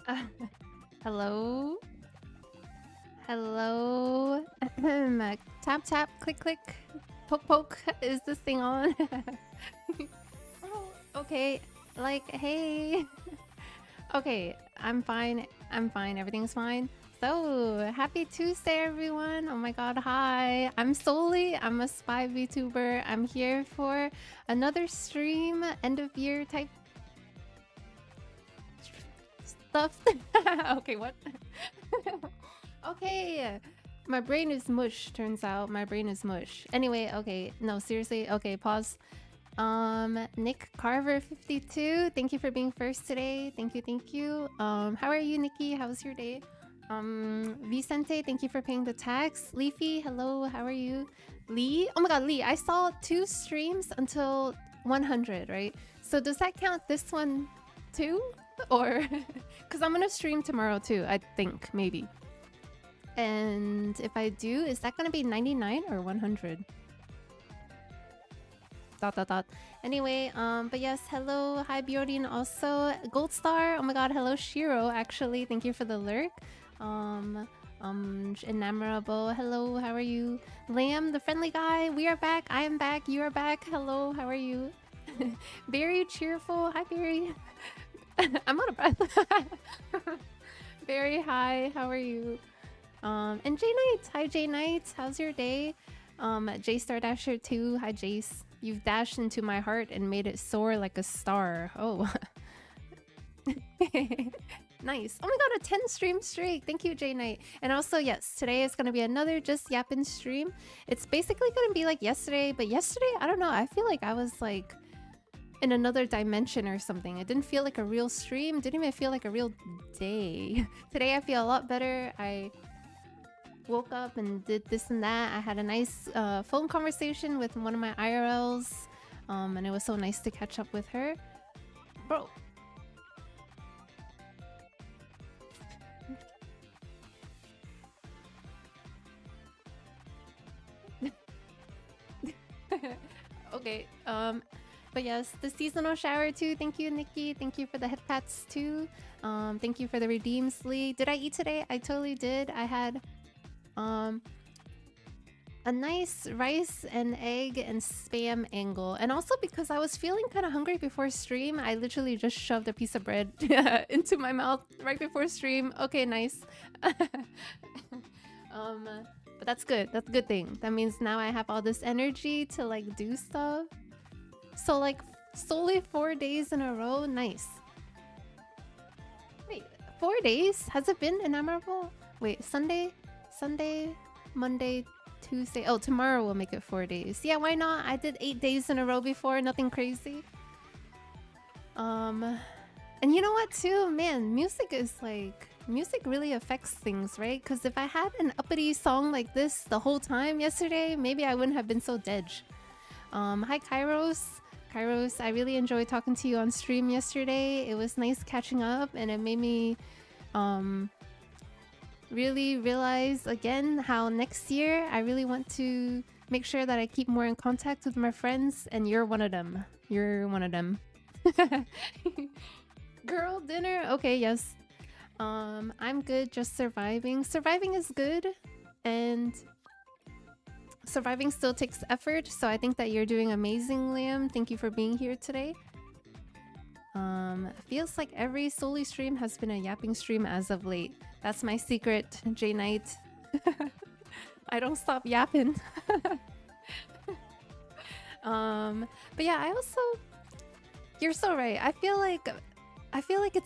Uh, hello? Hello? Tap tap, click click, poke poke. Is this thing on? Oh, okay. Like, hey. Okay, I'm fine. I'm fine. Everything's fine. So, happy Tuesday, everyone. Oh my god, hi. I'm Soli. I'm a spy VTuber. I'm here for another stream, end of year type stuff. Okay, what? Okay. My brain is mush, turns out. My brain is mush. Anyway, okay. No, seriously. Okay, pause. Nick Carver 52, thank you for being first today. Thank you, thank you. How are you, Nikki? How's your day? Vicente, thank you for paying the tax. Leafy, hello, how are you? Lee, oh my god, Lee, I saw 2 streams until 100, right? So does that count this one too? Or because I'm gonna stream tomorrow too, I think, maybe. And if I do, is that gonna be 99 or 100? Dot dot dot. Anyway, but yes, hello, hi Bjorn also. Gold Star, oh my god, hello Shiro, actually, thank you for the lurk. Enamorable, hello, how are you? Lamb, the friendly guy, we are back, I am back, you are back, hello, how are you? Very cheerful, hi Barry. I'm out of breath. Very hi, how are you? And J Knight, hi J Knight, how's your day? J Star Dasher 2, hi Jace. You've dashed into my heart and made it soar like a star. Oh. Nice. Oh my god, a 10 stream streak. Thank you, J Knight. And also, yes, today is going to be another Just Yappin' stream. It's basically going to be like yesterday, but yesterday, I don't know, I feel like I was like in another dimension or something. It didn't feel like a real stream, didn't even feel like a real day. Today I feel a lot better. I woke up and did this and that. I had a nice phone conversation with one of my IRLs, and it was so nice to catch up with her. Bro. Okay, but yes, the seasonal shower too. Thank you, Nikki. Thank you for the head pats too. Thank you for the redeems, Lee. Did I eat today? I totally did. I had a nice rice and egg and spam angle. And also because I was feeling kind of hungry before stream, I literally just shoved a piece of bread into my mouth right before stream. Okay, nice. But that's good. That's a good thing. That means now I have all this energy to like do stuff. So like solely 4 days in a row. Nice. Wait, 4 days? Has it been innumerable? Wait, Sunday, Monday, Tuesday. Oh, tomorrow we'll make it 4 days. Yeah, why not? I did 8 days in a row before, nothing crazy. And you know what too? Man, music really affects things, right? Because if I had an uppity song like this the whole time yesterday, maybe I wouldn't have been so dead. Hi Kairos. Kairos, I really enjoyed talking to you on stream yesterday. It was nice catching up and it made me really realize again how next year I really want to make sure that I keep more in contact with my friends, and you're one of them. You're one of them. Girl dinner? Okay, yes. I'm good, just surviving. Surviving is good, and surviving still takes effort, so I think that you're doing amazing, Liam. Thank you for being here today. Feels like every Soli stream has been a yapping stream as of late. That's my secret, J Knight. I don't stop yapping. But yeah, I also... You're so right. I feel like I feel like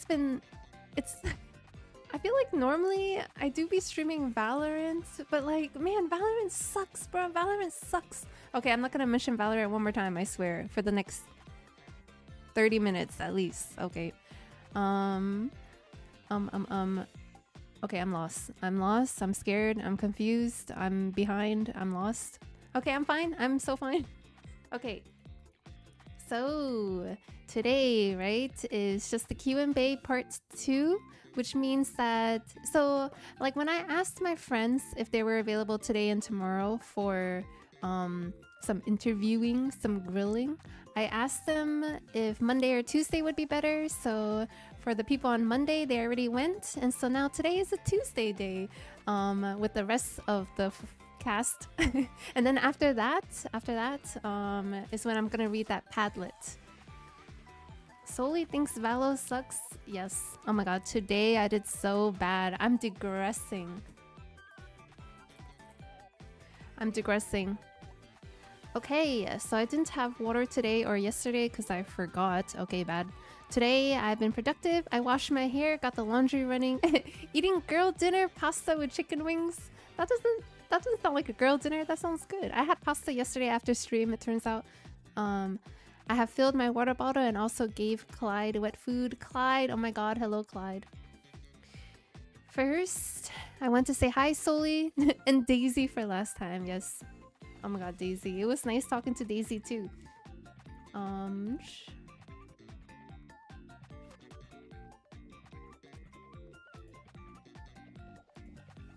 normally I do be streaming Valorant, but like, man, Valorant sucks, bro. Valorant sucks. Okay, I'm not gonna mention Valorant one more time, I swear, for the next 30 minutes at least. Okay. Okay, I'm lost. I'm scared. I'm confused. I'm behind. I'm lost. Okay, I'm fine. I'm so fine. Okay. So today, right, is just the Q&Bae part 2, which means that, so like when I asked my friends if they were available today and tomorrow for some interviewing, some grilling. I asked them if Monday or Tuesday would be better. So for the people on Monday, they already went. And so now today is a Tuesday day with the rest of the cast. And then after that is when I'm going to read that Padlet. Solely thinks Valo sucks. Yes. Oh my god, today I did so bad. I'm digressing. Okay, so I didn't have water today or yesterday because I forgot. Okay, bad. Today I've been productive. I washed my hair, got the laundry running. Eating girl dinner, pasta with chicken wings. That doesn't sound like a girl dinner. That sounds good. I had pasta yesterday after stream, it turns out. I have filled my water bottle and also gave Clyde wet food. Clyde, oh my god, hello Clyde. First, I want to say hi Soli and Daisy for last time, yes. Oh my god, Daisy. It was nice talking to Daisy too.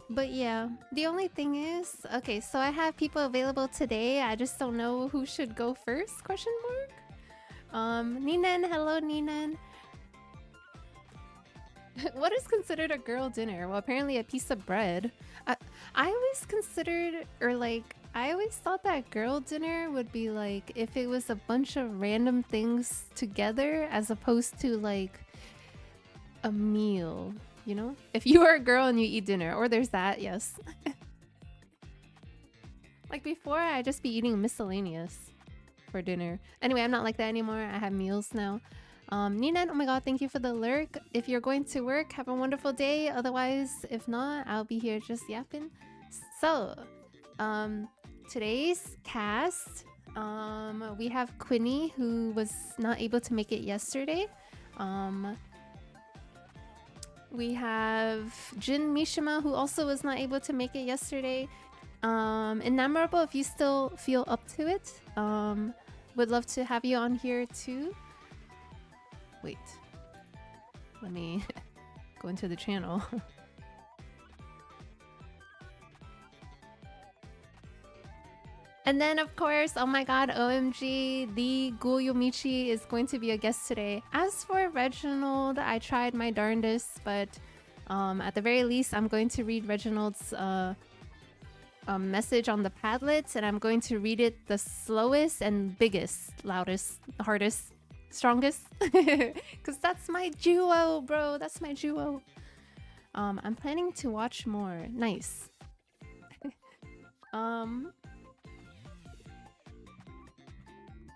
But yeah, the only thing is, okay, so I have people available today. I just don't know who should go first, question mark? Ninan, hello Ninan. What is considered a girl dinner? Well, apparently a piece of bread. I always considered, or like, I always thought that girl dinner would be like if it was a bunch of random things together as opposed to like a meal, you know? If you are a girl and you eat dinner, or there's that, yes. Like before, I'd just be eating miscellaneous for dinner. Anyway, I'm not like that anymore. I have meals now. Ninan, oh my god, thank you for the lurk. If you're going to work, have a wonderful day. Otherwise, if not, I'll be here just yapping. So, today's cast, we have Quinny, who was not able to make it yesterday. We have Jin Mishima, who also was not able to make it yesterday. Innumerable, if you still feel up to it, would love to have you on here too. Wait, let me go into the channel. And then, of course, oh my god, OMG, the Guyomichi is going to be a guest today. As for Reginald, I tried my darndest, but at the very least, I'm going to read Reginald's message on the Padlet, and I'm going to read it the slowest and biggest, loudest, hardest, strongest, because that's my duo, bro. That's my duo. I'm planning to watch more. Nice.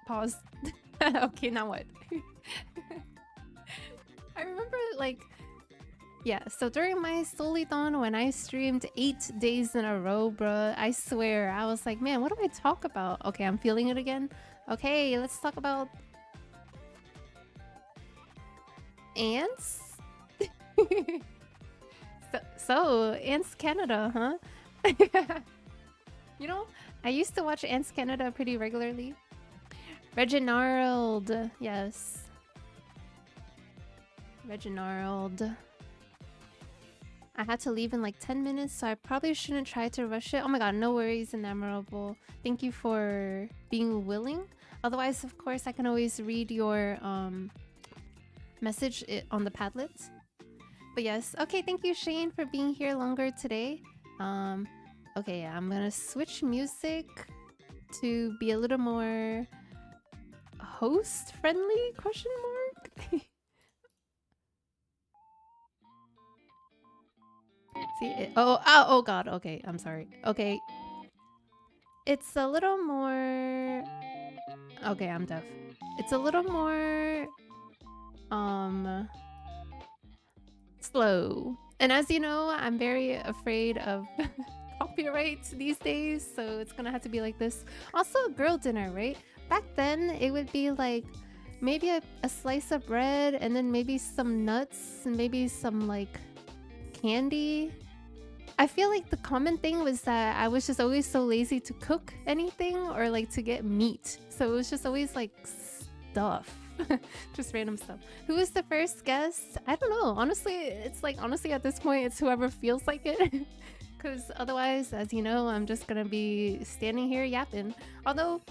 Pause. Okay, now what? I remember, like, yeah, so during my Solithon, when I streamed 8 days in a row, bruh, I swear, I was like, man, what do I talk about? Okay, I'm feeling it again. Okay, let's talk about ants. So Ants Canada, huh? You know, I used to watch Ants Canada pretty regularly. Reginald, yes. Reginald. I had to leave in like 10 minutes, so I probably shouldn't try to rush it. Oh my god, no worries, Innumerable. Thank you for being willing. Otherwise, of course, I can always read your message on the Padlet. But yes, okay, thank you, Shane, for being here longer today. Okay, yeah, I'm gonna switch music to be a little more host-friendly, question mark? See, oh god, okay, I'm sorry. Okay. It's a little more... Okay, I'm deaf. It's a little more... slow. And as you know, I'm very afraid of copyright these days, so it's gonna have to be like this. Also, girl dinner, right? Back then, it would be like maybe a slice of bread and then maybe some nuts and maybe some like candy. I feel like the common thing was that I was just always so lazy to cook anything or like to get meat. So it was just always like stuff. Just random stuff. Who is the first guest? I don't know. Honestly, it's like, honestly at this point, it's whoever feels like it. Because otherwise, as you know, I'm just gonna be standing here yapping. Although,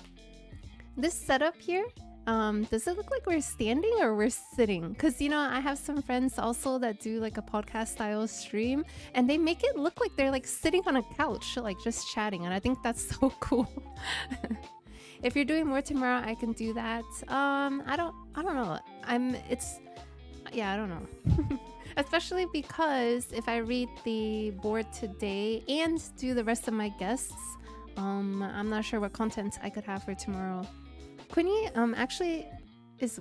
this setup here, does it look like we're standing or we're sitting? Because, you know, I have some friends also that do like a podcast style stream, and they make it look like they're like sitting on a couch, like just chatting, and I think that's so cool. If you're doing more tomorrow, I can do that. I don't know. I don't know. Especially because if I read the board today and do the rest of my guests, I'm not sure what content I could have for tomorrow. Queenie actually is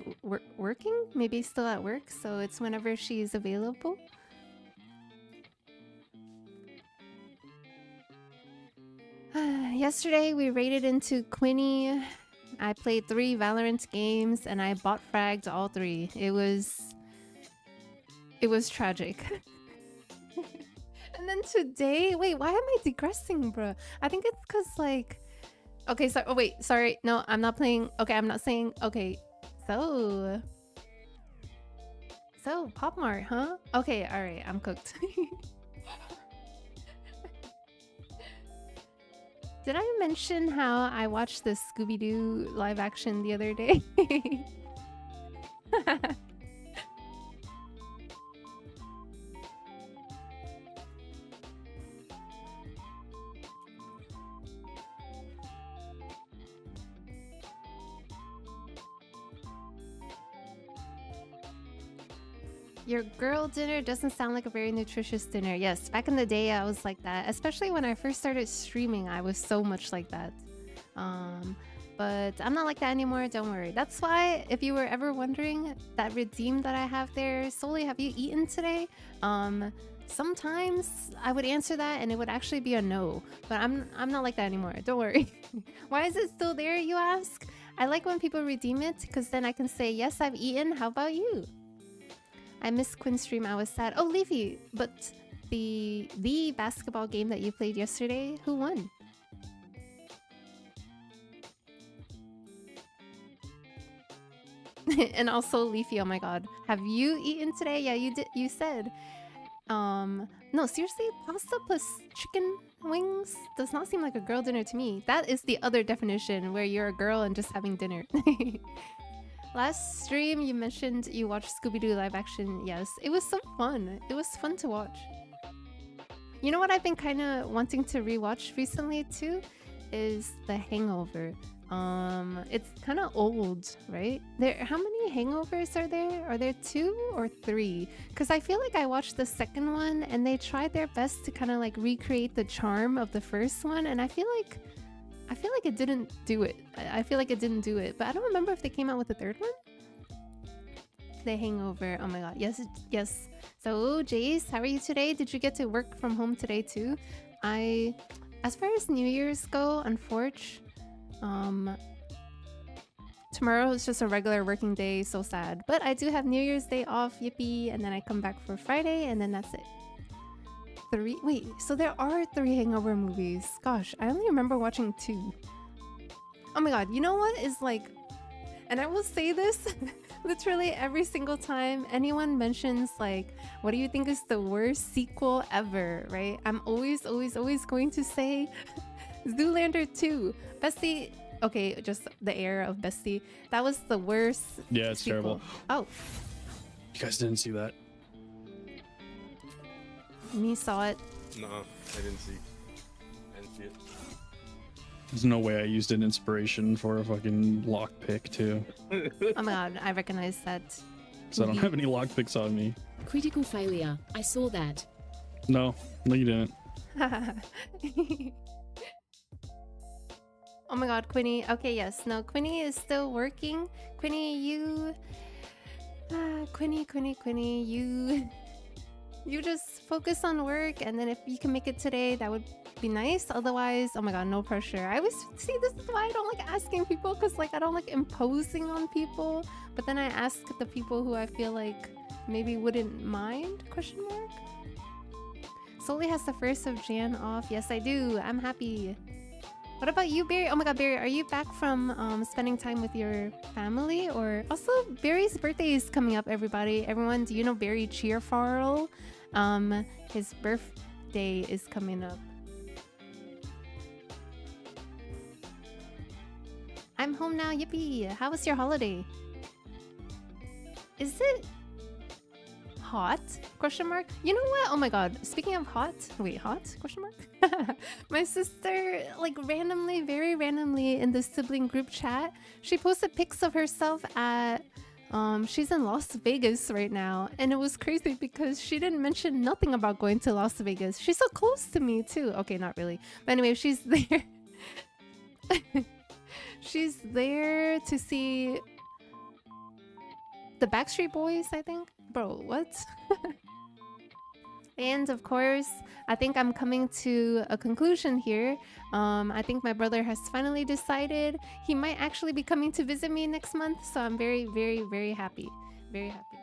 working, maybe still at work, so it's whenever she's available. Yesterday we raided into Quinny. I played 3 Valorant games and I bot fragged all 3. It was tragic. And then today, wait, why am I digressing, bro? I think it's because like, okay, so, oh wait, sorry, no, I'm not playing. Okay, I'm not saying. Okay, so Pop Mart, huh? Okay, all right, I'm cooked. Did I mention how I watched the Scooby-Doo live action the other day? Your girl dinner doesn't sound like a very nutritious dinner. Yes, back in the day I was like that. Especially when I first started streaming, I was so much like that. But I'm not like that anymore, don't worry. That's why, if you were ever wondering, that redeem that I have there, Solely, have you eaten today? Sometimes I would answer that and it would actually be a no. But I'm not like that anymore, don't worry. Why is it still there, you ask? I like when people redeem it, because then I can say, yes, I've eaten, how about you? I missed Quinn's stream, I was sad. Oh, Leafy, but the basketball game that you played yesterday, who won? And also Leafy, oh my god. Have you eaten today? Yeah, you did. You said. No, seriously, pasta plus chicken wings does not seem like a girl dinner to me. That is the other definition, where you're a girl and just having dinner. Last stream, you mentioned you watched Scooby-Doo live action. Yes, it was so fun. It was fun to watch. You know what I've been kind of wanting to rewatch recently too? Is The Hangover. It's kind of old, right? How many hangovers are there? Are there 2 or 3? Because I feel like I watched the second one and they tried their best to kind of like recreate the charm of the first one, and I feel like it didn't do it. I feel like it didn't do it, but I don't remember if they came out with a third one. The Hangover. Oh my god. Yes, yes. So, Jace, how are you today? Did you get to work from home today too? As far as New Year's go, unfortunately, tomorrow is just a regular working day, so sad. But I do have New Year's Day off, yippee, and then I come back for Friday, and then that's it. 3? Wait, so there are 3 Hangover movies. Gosh, I only remember watching 2. Oh my god, you know what is like, and I will say this literally every single time anyone mentions like, what do you think is the worst sequel ever, right? I'm always going to say Zoolander 2. Bestie, okay, just the air of Bestie. That was the worst. Yeah, it's sequel. terrible. Oh. You guys didn't see that? Me saw it. No, I didn't see it. There's no way I used an inspiration for a fucking lockpick too. Oh my god, I recognize that. So I don't have any lockpicks on me. Critical failure. I saw that. No, you didn't. Oh my god, Quinny. Okay, yes. No, Quinny is still working. Quinny, you... Quinny, you just focus on work, and then if you can make it today, that would be nice. Otherwise, oh my god, no pressure. I always see, this is why I don't like asking people, because like I don't like imposing on people, but then I ask the people who I feel like maybe wouldn't mind, question mark. Solely has the 1st of Jan off. Yes, I do. I'm happy. What about you, Barry? Oh my god, Barry, are you back from spending time with your family? Or also, Barry's birthday is coming up, everybody. Everyone, do you know Barry Cheerfarrell? His birthday is coming up. I'm home now, yippee! How was your holiday? Is it hot? Question mark. You know what? Oh my god. Speaking of hot, wait, hot? Question mark. My sister, like randomly, very randomly, in the sibling group chat, she posted pics of herself at. She's in Las Vegas right now, and it was crazy because she didn't mention nothing about going to Las Vegas. She's so close to me too. Okay, not really, but anyway, she's there. She's there to see the Backstreet Boys, I think. Bro, what? And of course, I think I'm coming to a conclusion here. I think my brother has finally decided he might actually be coming to visit me next month, so I'm very, very, very happy. Very happy.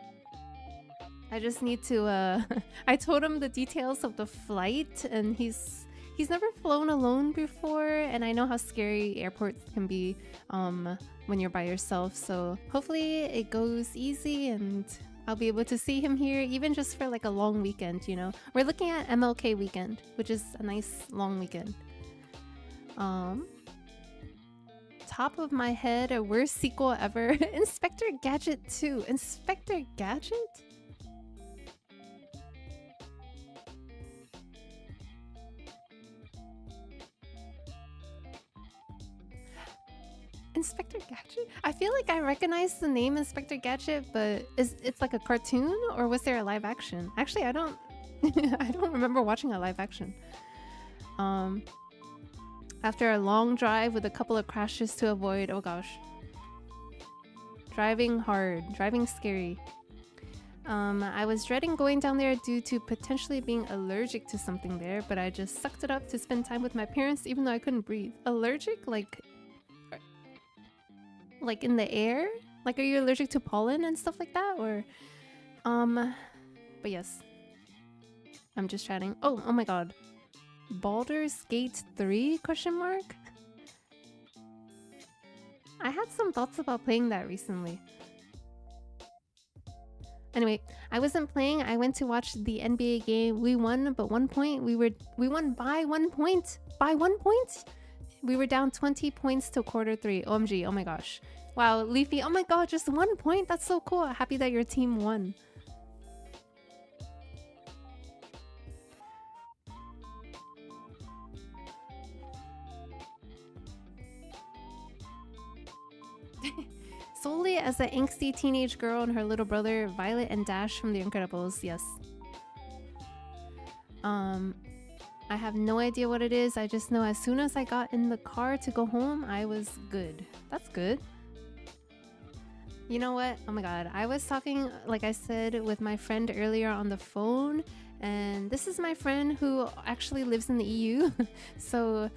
I just need to I told him the details of the flight, and he's never flown alone before, and I know how scary airports can be when you're by yourself, so hopefully it goes easy and I'll be able to see him here, even just for like a long weekend, you know? We're looking at MLK weekend, which is a nice long weekend. Top of my head, a worst sequel ever. Inspector Gadget 2. Inspector Gadget? Inspector Gadget? I feel like I recognize the name Inspector Gadget, but it's like a cartoon, or was there a live action? Actually, I don't I don't remember watching a live action. After a long drive with a couple of crashes to avoid, oh gosh. Driving hard, driving scary. I was dreading going down there due to potentially being allergic to something there, but I just sucked it up to spend time with my parents even though I couldn't breathe. Allergic? Like in the air? Like, are you allergic to pollen and stuff like that? Or, but yes. I'm just chatting. Oh my god. Baldur's Gate 3? Question mark? I had some thoughts about playing that recently. Anyway, I wasn't playing. I went to watch the NBA game. We won, but 1 point. We won by 1 point. By 1 point? We were down 20 points to quarter 3. OMG, oh my gosh. Wow, Leafy, oh my god, just 1 point? That's so cool. Happy that your team won. Solely as an angsty teenage girl and her little brother, Violet and Dash from The Incredibles, yes. I have no idea what it is. I just know as soon as I got in the car to go home, I was good. That's good. You know what? Oh my god. I was talking, like I said, with my friend earlier on the phone, and this is my friend who actually lives in the EU. So,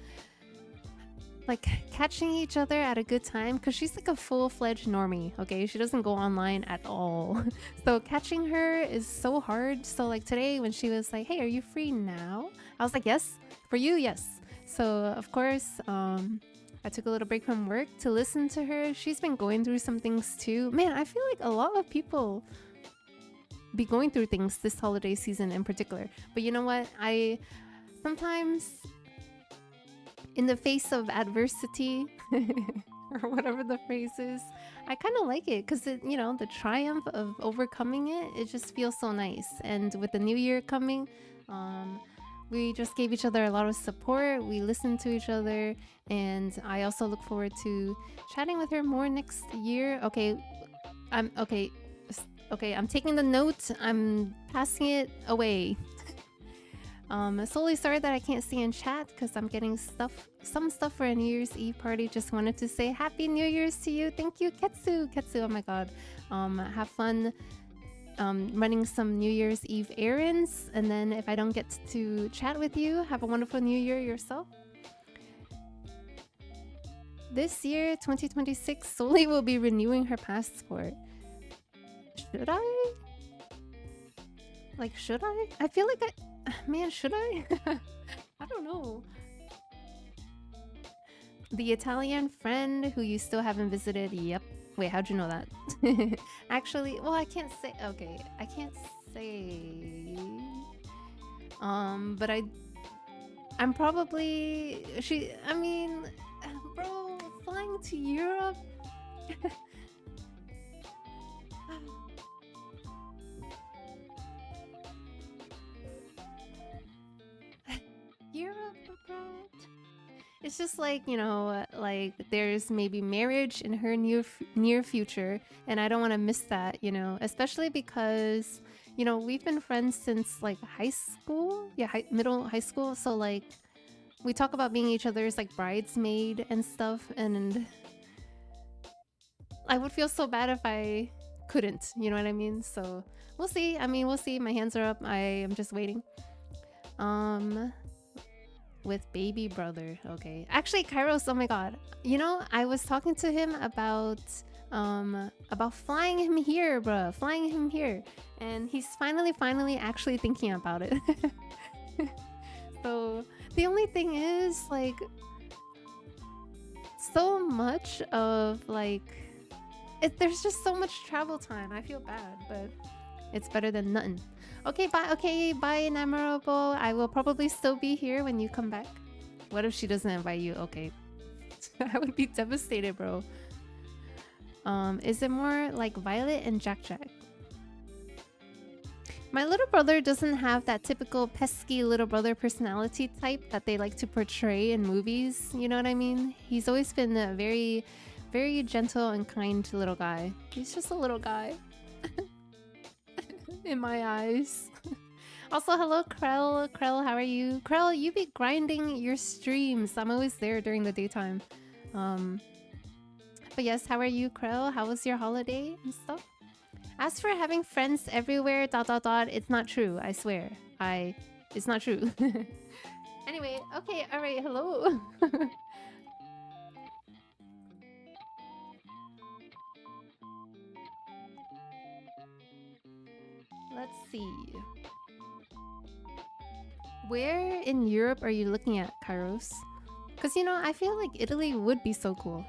like, catching each other at a good time, because she's like a full-fledged normie, okay? She doesn't go online at all. So catching her is so hard. So like today when she was like, hey, are you free now? I was like, yes. For you, yes. So of course, I took a little break from work to listen to her. She's been going through some things too. Man, I feel like a lot of people be going through things this holiday season in particular. But you know what? I sometimes, in the face of adversity, or whatever the phrase is, I kind of like it because it, you know, the triumph of overcoming it just feels so nice. And with the new year coming, we just gave each other a lot of support. We listened to each other, and I also look forward to chatting with her more next year. Okay, I'm taking the note. I'm passing it away. Solely sorry that I can't see in chat because I'm getting some stuff for a New Year's Eve party. Just wanted to say Happy New Year's to you. Thank you, Ketsu. Oh my god. Have fun running some New Year's Eve errands, and then if I don't get to chat with you, have a wonderful New Year yourself. This year, 2026, Solely will be renewing her passport. Should I? Like, should I? I feel like man, should I? I don't know. The Italian friend who you still haven't visited. Yep. Wait, how'd you know that? Actually, well, I can't say. Okay, I can't say. But I'm probably I mean, bro, flying to Europe? Europe abroad. It's just like, you know, like there's maybe marriage in her near future, and I don't want to miss that, you know, especially because, you know, we've been friends since like high school, yeah, middle high school. So like, we talk about being each other's like bridesmaid and stuff, and I would feel so bad if I couldn't, you know what I mean? So we'll see. I mean, we'll see. My hands are up. I am just waiting. With baby brother. Okay. Actually, Kairos, oh my god. You know, I was talking to him about flying him here, bruh. Flying him here. And he's finally actually thinking about it. So the only thing is, like, so much of like there's just so much travel time. I feel bad, but it's better than nothing. Okay, bye, Enamorable. I will probably still be here when you come back. What if she doesn't invite you? Okay. I would be devastated, bro. Is it more like Violet and Jack Jack? My little brother doesn't have that typical pesky little brother personality type that they like to portray in movies. You know what I mean? He's always been a very, very gentle and kind little guy. He's just a little guy. In my eyes. Also, hello, Krell. Krell, how are you? Krell, you be grinding your streams. I'm always there during the daytime. But yes, how are you, Krell? How was your holiday and stuff? As for having friends everywhere, ... it's not true. I swear. It's not true. Anyway, okay, alright, hello. Let's see. Where in Europe are you looking at, Kairos? Because, you know, I feel like Italy would be so cool.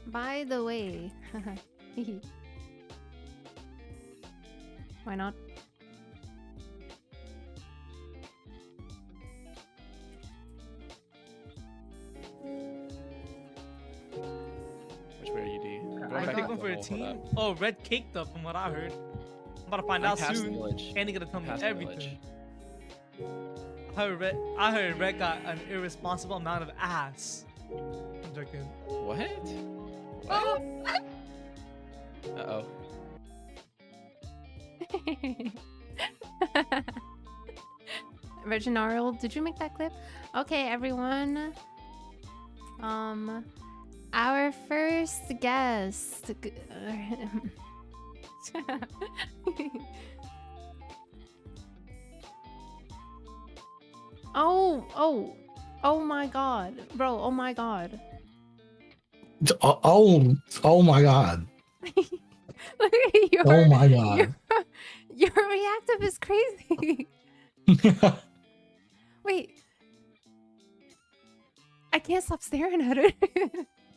By the way. Why not? Which way are you, D? I think one for a team. Oh, Red caked up from what I heard. I'm about to find out soon. And he's gonna tell me everything. I heard Red got an irresponsible amount of ass. I'm joking. What? Oh. Uh-oh. Reginald, did you make that clip? Okay, everyone. Our first guest. Oh my god. Bro, oh my god. Oh my god. Look at your, oh my god. Your reactive is crazy. Wait. I can't stop staring at it.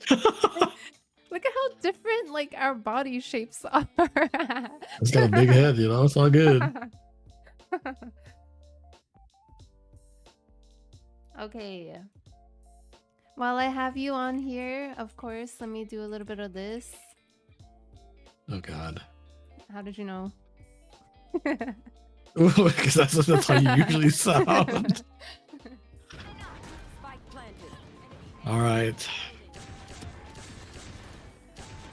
Look at how different like our body shapes are. It's got a big head, you know, it's all good. Okay. While I have you on here, of course, let me do a little bit of this. Oh god. How did you know? Because that's how you usually sound. All right.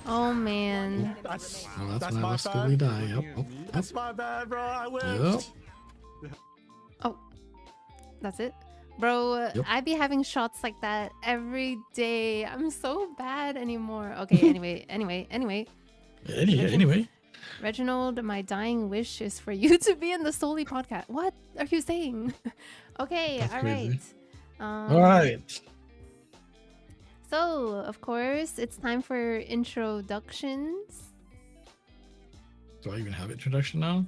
Oh man. That's my Scully die. Yep. Oh, That's my bad, bro. I whipped. yep. Oh, that's it, bro. Yep. I be having shots like that every day. I'm so bad anymore. Okay. Anyway. Anyway. Reginald, my dying wish is for you to be in the Solely podcast. What are you saying? Okay. That's all crazy. right. All right. So, of course, it's time for introductions. Do I even have introduction now?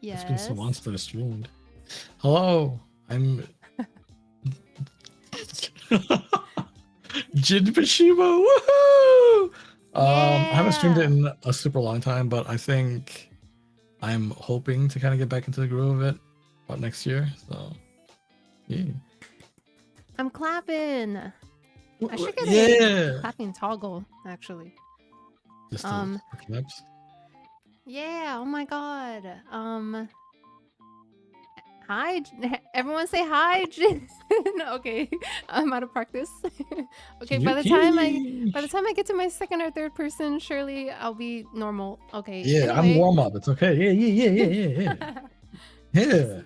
Yes. It's been so long since I streamed. Hello, I'm Jin Pashimo. Woohoo! I haven't streamed it in a super long time, but I think I'm hoping to kind of get back into the groove of it about next year. So, yeah. I'm clapping. I should get Yeah. a clapping toggle, actually. Just Um, for claps. Yeah, oh my god. Hi, everyone say hi, Jin. Okay, I'm out of practice. Okay, by the time I get to my second or third person, surely I'll be normal. Okay. Yeah, I'm Anyway. warm up. It's okay. Yeah. Yeah.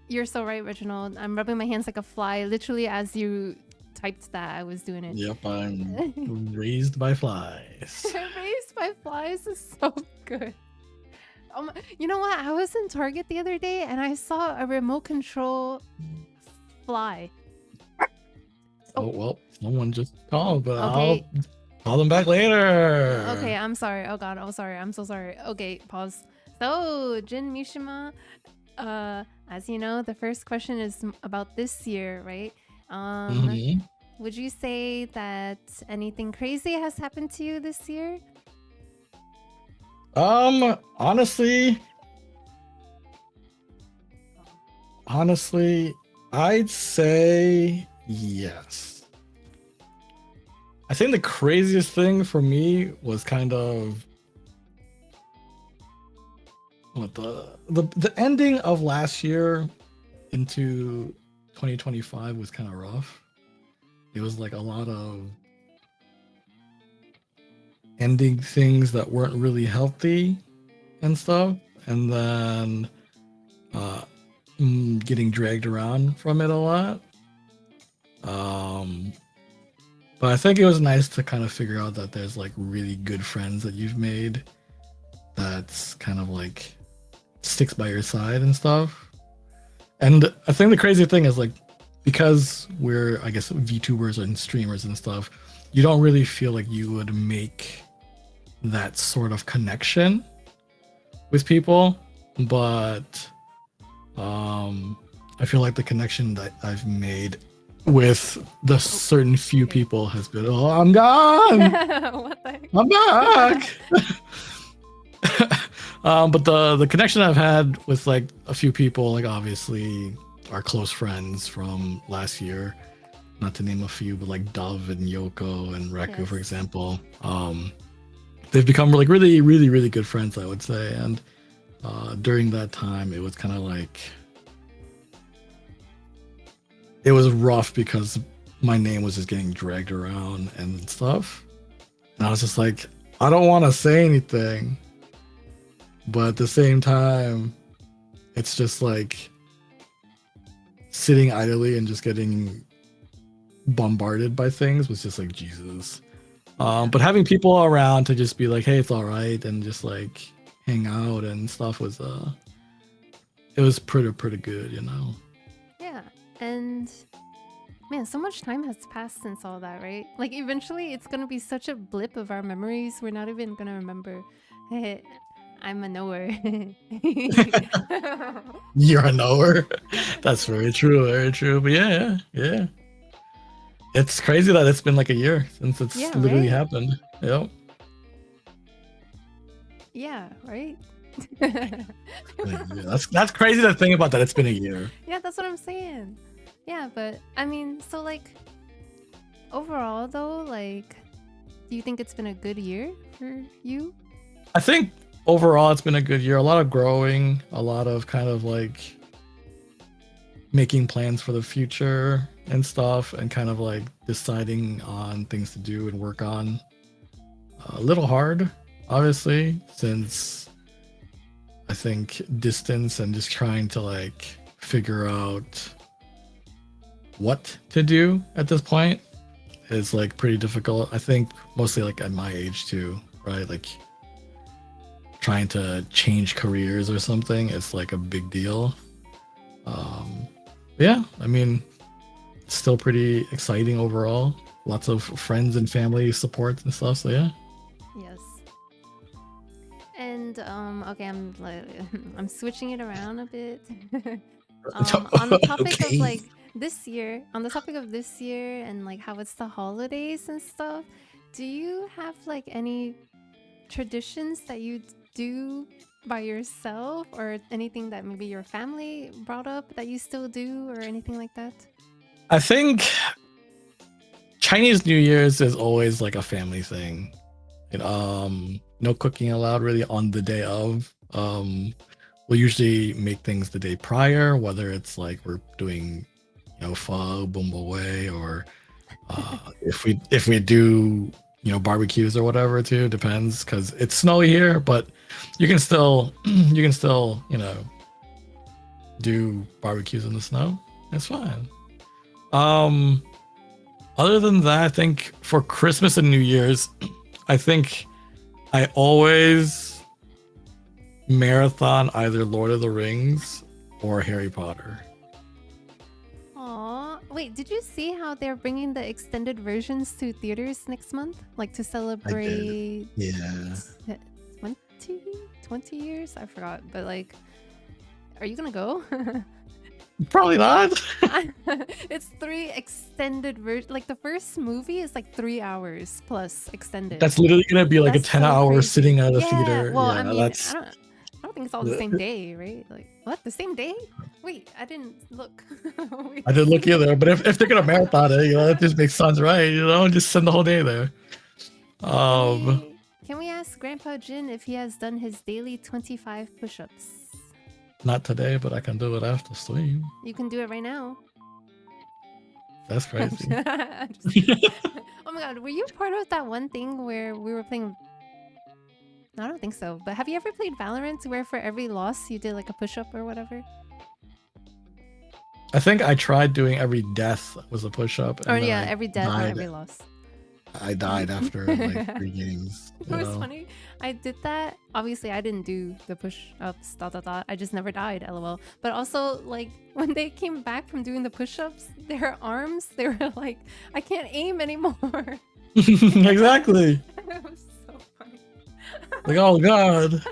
You're so right, Reginald. I'm rubbing my hands like a fly. Literally, as you typed that, I was doing it. Yep, I'm raised by flies. Raised by flies is so good. You know what? I was in Target the other day and I saw a remote control fly. Oh well, someone just called, but Okay. I'll call them back later. Okay, I'm sorry. Oh god, oh sorry. I'm so sorry. Okay, pause. So, Jin Mishima, as you know, the first question is about this year, right? Mhm. Would you say that anything crazy has happened to you this year? Honestly, I'd say yes. I think the craziest thing for me was kind of what the ending of last year into 2025 was kind of rough. It was like a lot of ending things that weren't really healthy and stuff, and then getting dragged around from it a lot. But I think it was nice to kind of figure out that there's like really good friends that you've made that's kind of like sticks by your side and stuff. And I think the crazy thing is like, because we're, I guess, VTubers and streamers and stuff, you don't really feel like you would make that sort of connection with people. But I feel like the connection that I've made with the certain few people has been, oh, I'm gone. What the heck? I'm back. But the connection I've had with like a few people, like obviously our close friends from last year, not to name a few, but like Dove and Yoko and Reku, for example, they've become like really, really, really good friends, I would say. And during that time, it was kind of like, it was rough because my name was just getting dragged around and stuff. And I was just like, I don't want to say anything. But at the same time, it's just like sitting idly and just getting bombarded by things was just like, Jesus. But having people around to just be like, hey, it's all right, and just like hang out and stuff was it was pretty good, you know. Yeah, and man, so much time has passed since all that, right? Like eventually it's gonna be such a blip of our memories, we're not even gonna remember. Hey, I'm a knower. You're a knower. That's very true. But yeah. It's crazy that it's been like a year since it's literally happened. Yep. Yeah, right? That's crazy to think about, that it's been a year. Yeah, that's what I'm saying. Yeah, but I mean, so like overall though, like do you think it's been a good year for you? I think overall it's been a good year. A lot of growing, a lot of kind of like making plans for the future and stuff, and kind of like deciding on things to do and work on. A little hard, obviously, since I think distance and just trying to like figure out what to do at this point is like pretty difficult. I think mostly like at my age too, right? Like trying to change careers or something, it's like a big deal. Yeah, I mean, it's still pretty exciting overall. Lots of friends and family support and stuff, so yeah. Yes. And okay, I'm switching it around a bit. On the topic of like this year, on the topic of this year and like how it's the holidays and stuff, do you have like any traditions that you do by yourself, or anything that maybe your family brought up that you still do, or anything like that? I think Chinese New Year's is always like a family thing. No cooking allowed really on the day of. We'll usually make things the day prior, whether it's like we're doing, pho, Bumbo-Wei, or if we do, barbecues or whatever too, depends, because it's snowy here, but you can still do barbecues in the snow. It's fine. Other than that, I think for Christmas and New Year's, I think I always marathon either Lord of the Rings or Harry Potter. Aw, wait, did you see how they're bringing the extended versions to theaters next month? Like to celebrate Yeah. 20 years? I forgot, but like, are you gonna go? Probably not. It's 3 extended versions. Like the first movie is like 3 hours plus extended. That's literally gonna be like That's a 10 so hour crazy. sitting at a Yeah, theater. well, Yeah, I mean, that's I don't think it's all the same day, right? Like, what? The same day? Wait, I didn't look. Wait. I didn't look either. But if they're gonna marathon it, it just makes sense, right? Just send the whole day there. Can we ask Grandpa Jin if he has done his daily 25 push-ups? Not today, but I can do it after stream. You can do it right now. That's crazy. I'm just- Oh my god, were you part of that one thing where we were playing? No, I don't think so. But have you ever played Valorant where for every loss you did like a push-up or whatever? I think I tried doing every death was a push-up. Or and then yeah, I every death or died. every loss. I died after like 3 games. It was funny. I did that. Obviously, I didn't do the push-ups. ... I just never died. LOL. But also, like when they came back from doing the push-ups, their arms, they were like, I can't aim anymore. Exactly. It was so funny. Like, oh god.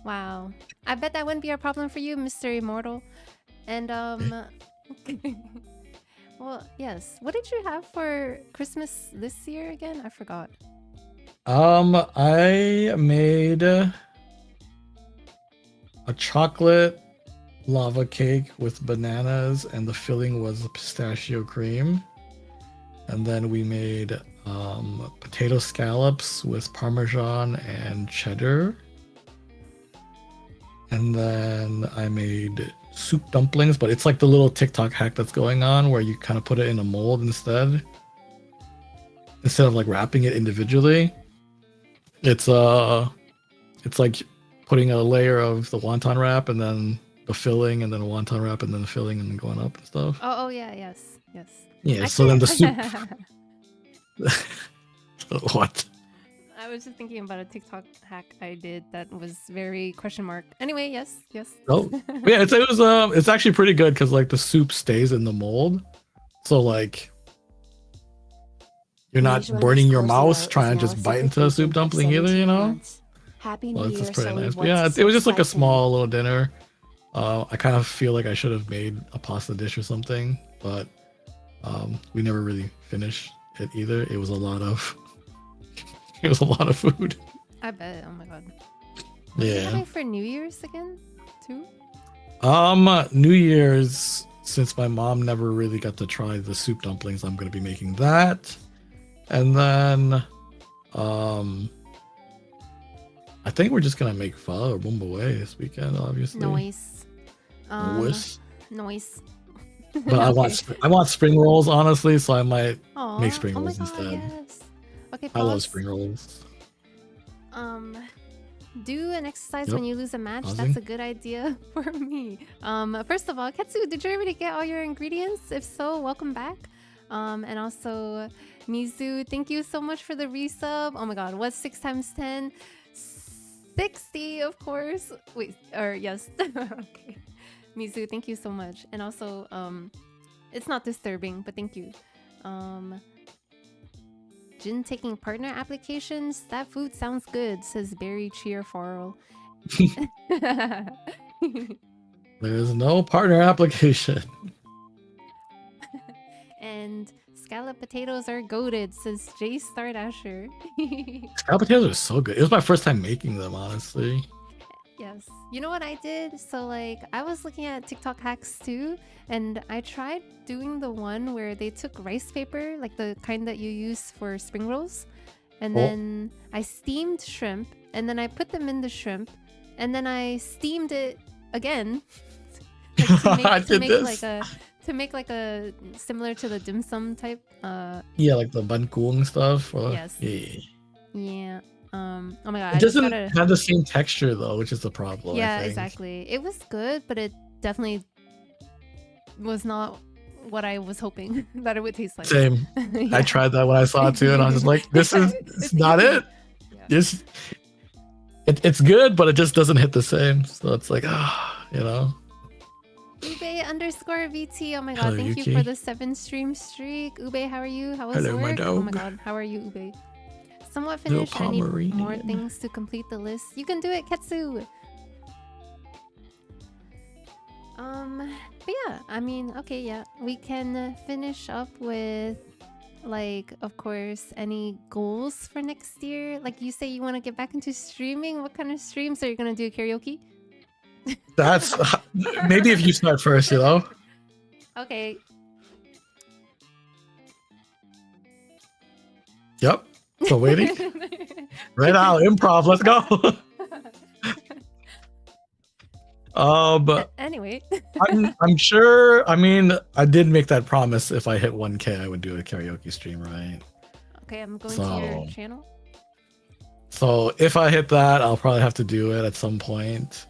Wow. I bet that wouldn't be a problem for you, Mr. Immortal. And well, yes. What did you have for Christmas this year again? I forgot. I made a chocolate lava cake with bananas, and the filling was pistachio cream. And then we made potato scallops with parmesan and cheddar. And then I made soup dumplings, but it's like the little TikTok hack that's going on where you kind of put it in a mold instead of like wrapping it individually. It's like putting a layer of the wonton wrap and then the filling and then a wonton wrap and then the filling and then going up and stuff. Oh yeah, yes. Yeah, I so then the can't- soup. What? I was just thinking about a TikTok hack I did that was very question mark. Anyway, yes. Oh, yeah, it's actually pretty good because like the soup stays in the mold, so like you're not burning your mouth trying to just bite into a soup dumpling either, Happy Well, New Year, it's pretty Sully nice. But yeah, wants it was just like a exciting. small little dinner. I kind of feel like I should have made a pasta dish or something, but we never really finished it either. It was a lot of food. I bet. Oh my god. What are you Yeah. having for New Year's again, too? New Year's, since my mom never really got to try the soup dumplings, I'm gonna be making that. And then I think we're just gonna make pho or Bumbo-Wei this weekend, obviously. Noise. Noise. But I want spring rolls, honestly, so I might Aw, make spring oh my rolls god, instead. yes. Okay, I love pause. spring rolls. Do an exercise Yep. when you lose a match. Pausing. That's a good idea for me. First of all, Ketsu, did you already get all your ingredients? If so, welcome back. And also, Mizu, thank you so much for the resub. Oh my god, what's 6 times 10? 60, of course. Wait, or yes. Okay. Mizu, thank you so much. And also, it's not disturbing, but thank you. Jin taking partner applications? That food sounds good, says Barry Cheerfarrell. There's no partner application. And scallop potatoes are goated, says J Star Dasher. Scalloped potatoes are so good. It was my first time making them, honestly. Yes. You know what I did? So like I was looking at TikTok hacks too, and I tried doing the one where they took rice paper, like the kind that you use for spring rolls, and then I steamed shrimp, and then I put them in the shrimp, and then I steamed it again. Like, to make like a similar to the dim sum type. Yeah, like the bankuang stuff. Yes. Yeah. Oh my god. It doesn't have the same texture though, which is the problem. Yeah, exactly. It was good, but it definitely was not what I was hoping that it would taste like. Same. Yeah. I tried that when I saw it too, and I was just like, "This is it's not it. Yeah. It's good, but it just doesn't hit the same." So it's like, you know. Ube_VT. Oh my god, thank you for the 7 stream streak. Ube, how are you? How was Hello, work? my dog. Oh my god, how are you, Ube? Somewhat finished. I need more things to complete the list. You can do it, Ketsu. But yeah, I mean, okay, yeah, we can finish up with, like, of course, any goals for next year. Like, you say you want to get back into streaming. What kind of streams are you gonna do? Karaoke? That's maybe if you start first, you know. Okay. Yep. So waiting. Right now, improv. Let's go. Anyway. I'm sure. I mean, I did make that promise. If I hit 1K, I would do a karaoke stream, right? Okay, I'm going to your channel. So if I hit that, I'll probably have to do it at some point.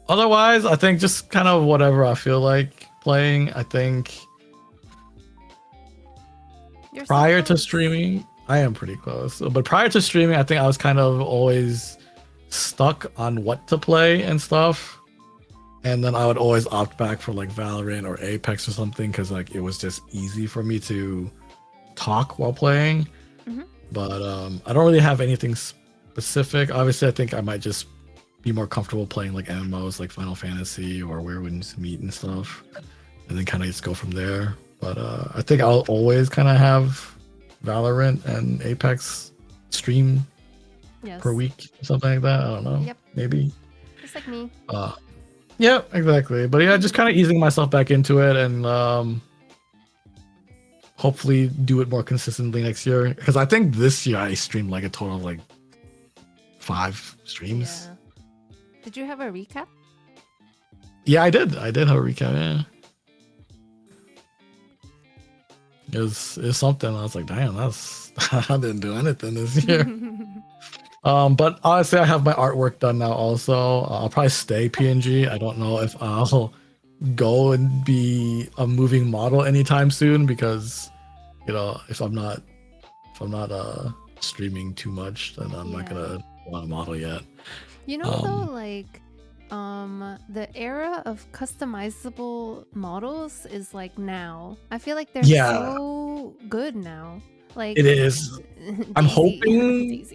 Otherwise, I think just kind of whatever I feel like playing. I think prior to streaming, I am pretty close. But prior to streaming, I think I was kind of always stuck on what to play and stuff. And then I would always opt back for like Valorant or Apex or something because like it was just easy for me to talk while playing. Mm-hmm. But I don't really have anything specific. Obviously, I think I might just be more comfortable playing like MMOs like Final Fantasy or Where Winds Meet and stuff, and then kind of just go from there. But I think I'll always kind of have Valorant and Apex stream per week, something like that. I don't know. Yep. Maybe. Just like me. Yeah, exactly. But yeah, just kind of easing myself back into it and hopefully do it more consistently next year. Because I think this year I streamed like a total of like 5 streams. Yeah. Did you have a recap? Yeah, I did. I did have a recap, yeah. It was something. I was like, damn, that's I didn't do anything this year. But honestly, I have my artwork done now also. I'll probably stay PNG. I don't know if I'll go and be a moving model anytime soon because, you know, if I'm not streaming too much, then I'm not gonna want to model yet. You know, though, like, the era of customizable models is like now. I feel like they're so good now. Like it is. I'm hoping.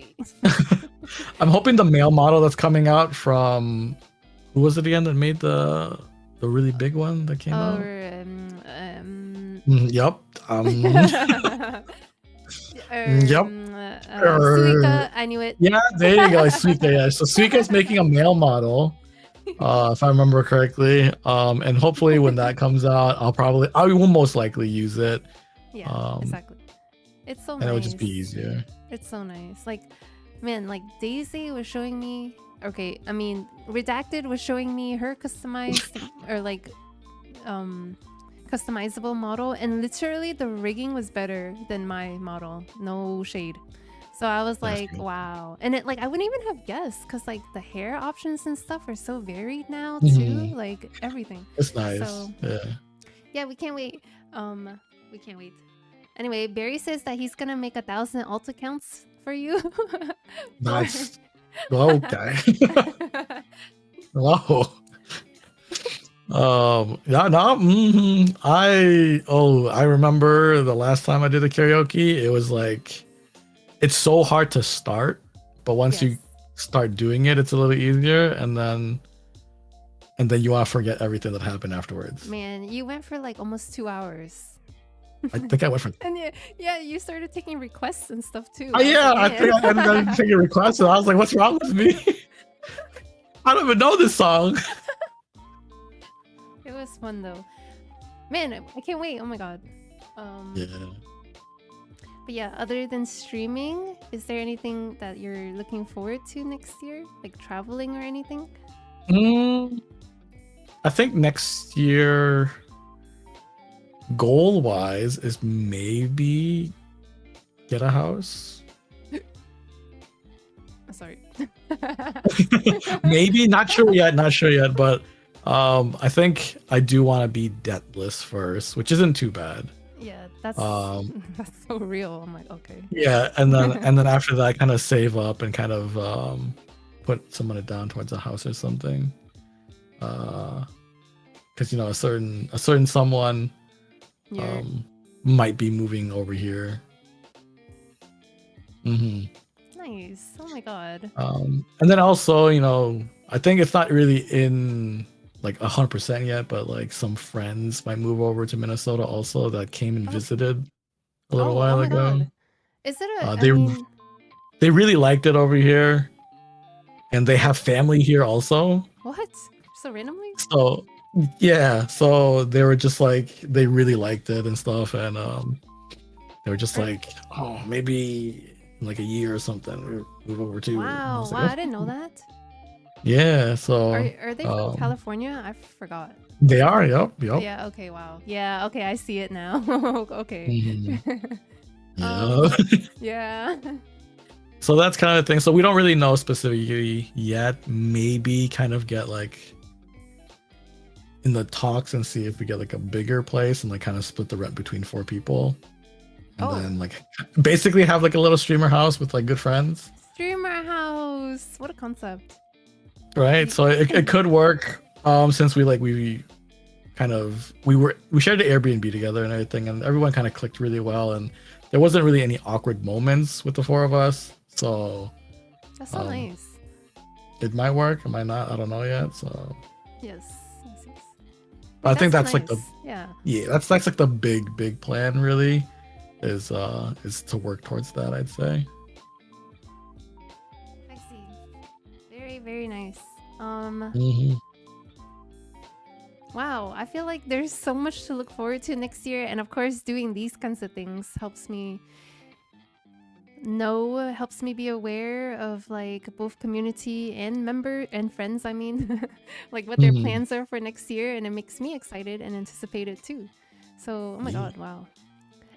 I'm hoping the male model that's coming out from who was it again that made the really big one that came out? Yep. Yep. Suika, I knew it. Yeah, there you go. Suika, yeah. So Suika's making a male model, if I remember correctly. And hopefully when that comes out, I will most likely use it. Yeah, exactly. It's so nice. And it would just be easier. It's so nice. Like, man, like Daisy was showing me. Okay, I mean, Redacted was showing me her customized or like, customizable model, and literally the rigging was better than my model. No shade. So I was like, wow. And it, like, I wouldn't even have guessed because like the hair options and stuff are so varied now too. Like everything. It's nice. So, yeah, we can't wait. We can't wait. Anyway, Barry says that he's gonna make 1,000 alt accounts for you. Nice. Okay. Wow. I remember the last time I did a karaoke, it was like it's so hard to start, but once you start doing it, it's a little easier, and then you want to forget everything that happened afterwards. Man, you went for like almost 2 hours. I think I went for. And yeah, you started taking requests and stuff too. Oh yeah, I Man. think I ended up taking requests, and I was like, "What's wrong with me? I don't even know this song." It was fun though. Man, I can't wait. Oh my god. Yeah. But yeah, other than streaming, is there anything that you're looking forward to next year? Like traveling or anything? I think next year, goal wise, is maybe get a house. Sorry. Maybe, not sure yet, but I think I do want to be debtless first, which isn't too bad. Yeah, that's that's so real. I'm like, okay. Yeah, and then after that, kind of save up and kind of put some money down towards a house or something. Because you know, a certain someone might be moving over here. Nice. Oh my god. And then also, you know, I think it's not really in like 100% yet, but like some friends might move over to Minnesota also that came and visited a little while my ago. god. Is it a? They really liked it over here, and they have family here also. What? So randomly? So yeah, so they were just like, they really liked it and stuff, and they were just like, oh, maybe in like a year or something we move over to. Wow, Like, I didn't know that. Yeah, so Are they from California? I forgot. They are, yep. Yeah, okay, wow. Yeah, okay, I see it now. Okay. Yeah. Yeah. So that's kind of the thing. So we don't really know specifically yet. Maybe kind of get like in the talks and see if we get like a bigger place and like kind of split the rent between 4 people. And then like basically have like a little streamer house with like good friends. Streamer house. What a concept. Right. So it could work. Since we shared the Airbnb together and everything, and everyone kind of clicked really well, and there wasn't really any awkward moments with the 4 of us. So that's so nice. It might work, it might not. I don't know yet. So yes. I think that's nice. like that's like the big plan really is to work towards that, I'd say. I see. Very, very nice. Wow, I feel like there's so much to look forward to next year, and of course doing these kinds of things helps me be aware of like both community and member and friends, I mean, like what their plans are for next year, and it makes me excited and anticipated too. So, oh my god, wow.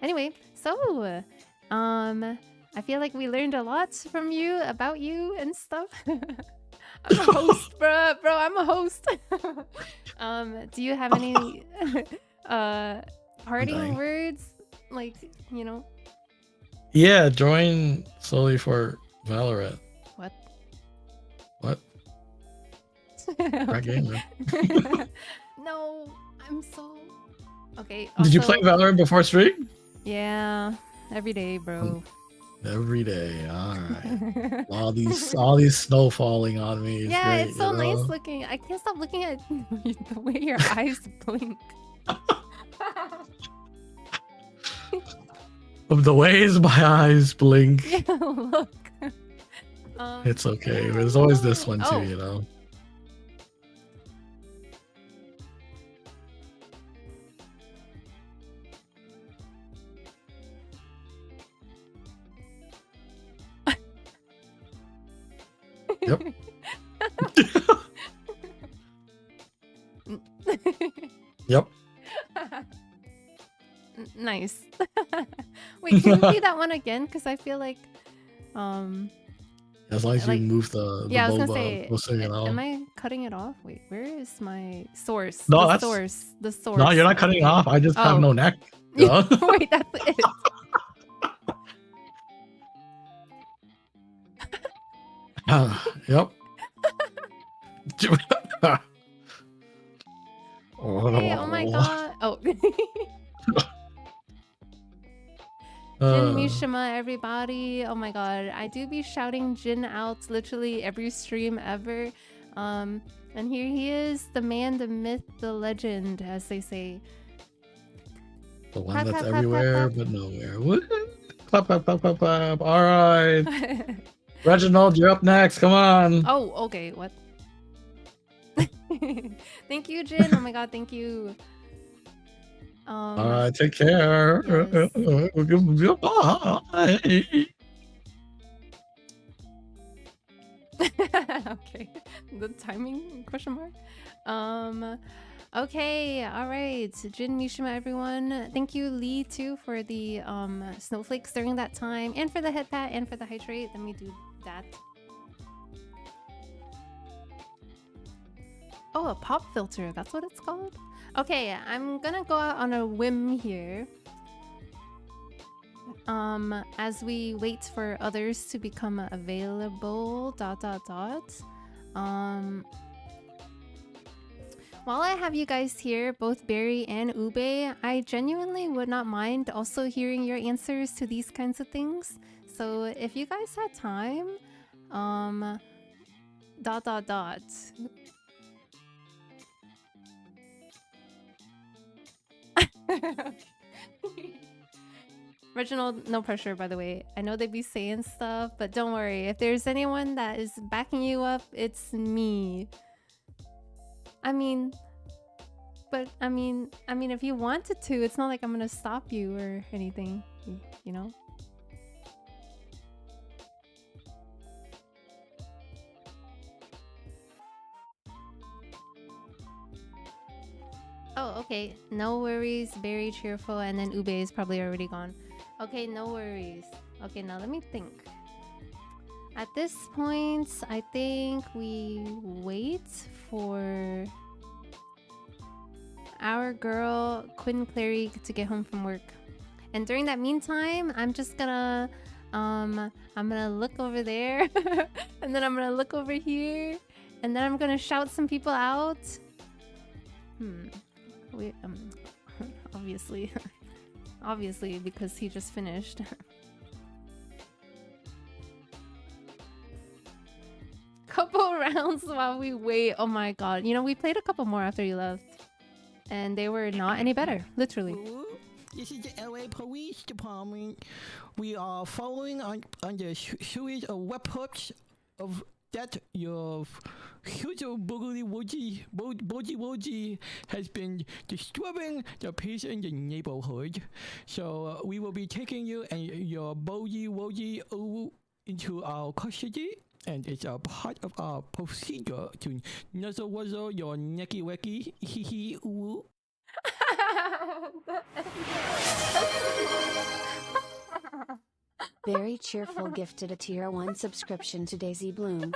Anyway, so I feel like we learned a lot from you about you and stuff. I'm a host, bro. I'm a host. Do you have any parting words? Like, you know? Yeah, join solely for Valorant. What? Great gamer. No, I'm so okay. Did you play Valorant before stream? Yeah, every day, bro. Every day, all right. all these snow falling on me. Yeah, great, it's so nice looking. I can't stop looking at the way your eyes blink. Of the ways my eyes blink. Yeah, look. It's okay. There's always this one too, you know. Yep. Yep. Nice. Wait, can you do that one again? Because I feel like as long as you move the yeah, I was boba, gonna say, closer, you know. am I cutting it off? Wait, where is my source? No, the source. No, you're not cutting it off. I just have no neck. You know? Wait, that's it. Yep. Hey, oh my god. Oh. Jin Mishima, everybody. Oh my god. I do be shouting Jin out literally every stream ever. And here he is, the man, the myth, the legend, as they say. The one Clap, that's clap, clap, clap, everywhere clap. but nowhere. Woo! Clap, clap, clap, clap, clap. All right. Reginald, you're up next. Come on. Oh, okay. What? Thank you, Jin. Oh my god, thank you. All right, take care. Yes. Bye. Okay. The timing question mark. Okay, all right. Jin, Mishima, everyone. Thank you, Lee, too, for the snowflakes during that time, and for the head pat, and for the hydrate. Let me do that. Oh, a pop filter. That's what it's called? Okay, I'm gonna go out on a whim here. As we wait for others to become available, ... While I have you guys here, both Barry and Ube, I genuinely would not mind also hearing your answers to these kinds of things. So if you guys had time, ... Reginald, no pressure, by the way. I know they be saying stuff, but don't worry. If there's anyone that is backing you up, it's me. I mean, if you wanted to, it's not like I'm gonna stop you or anything, you know? Oh, okay. No worries. Very cheerful. And then Ube is probably already gone. Okay, no worries. Okay, now let me think. At this point, I think we wait for our girl, Quinn Clary, to get home from work. And during that meantime, I'm just gonna... I'm gonna look over there. And then I'm gonna look over here. And then I'm gonna shout some people out. Wait, obviously. Obviously, because he just finished. Couple rounds while we wait. Oh my god. You know, we played a couple more after you left. And they were not any better, literally. This is the LA Police Department. We are following on the series of webhooks of that your future Boogly Woji has been disturbing the peace in the neighborhood. So we will be taking you and your Boji Woji into our custody. And it's a part of our procedure to nuzzle wuzzle your necky wecky hee hee ooh. Very cheerful gifted a tier 1 subscription to Daisy Bloom.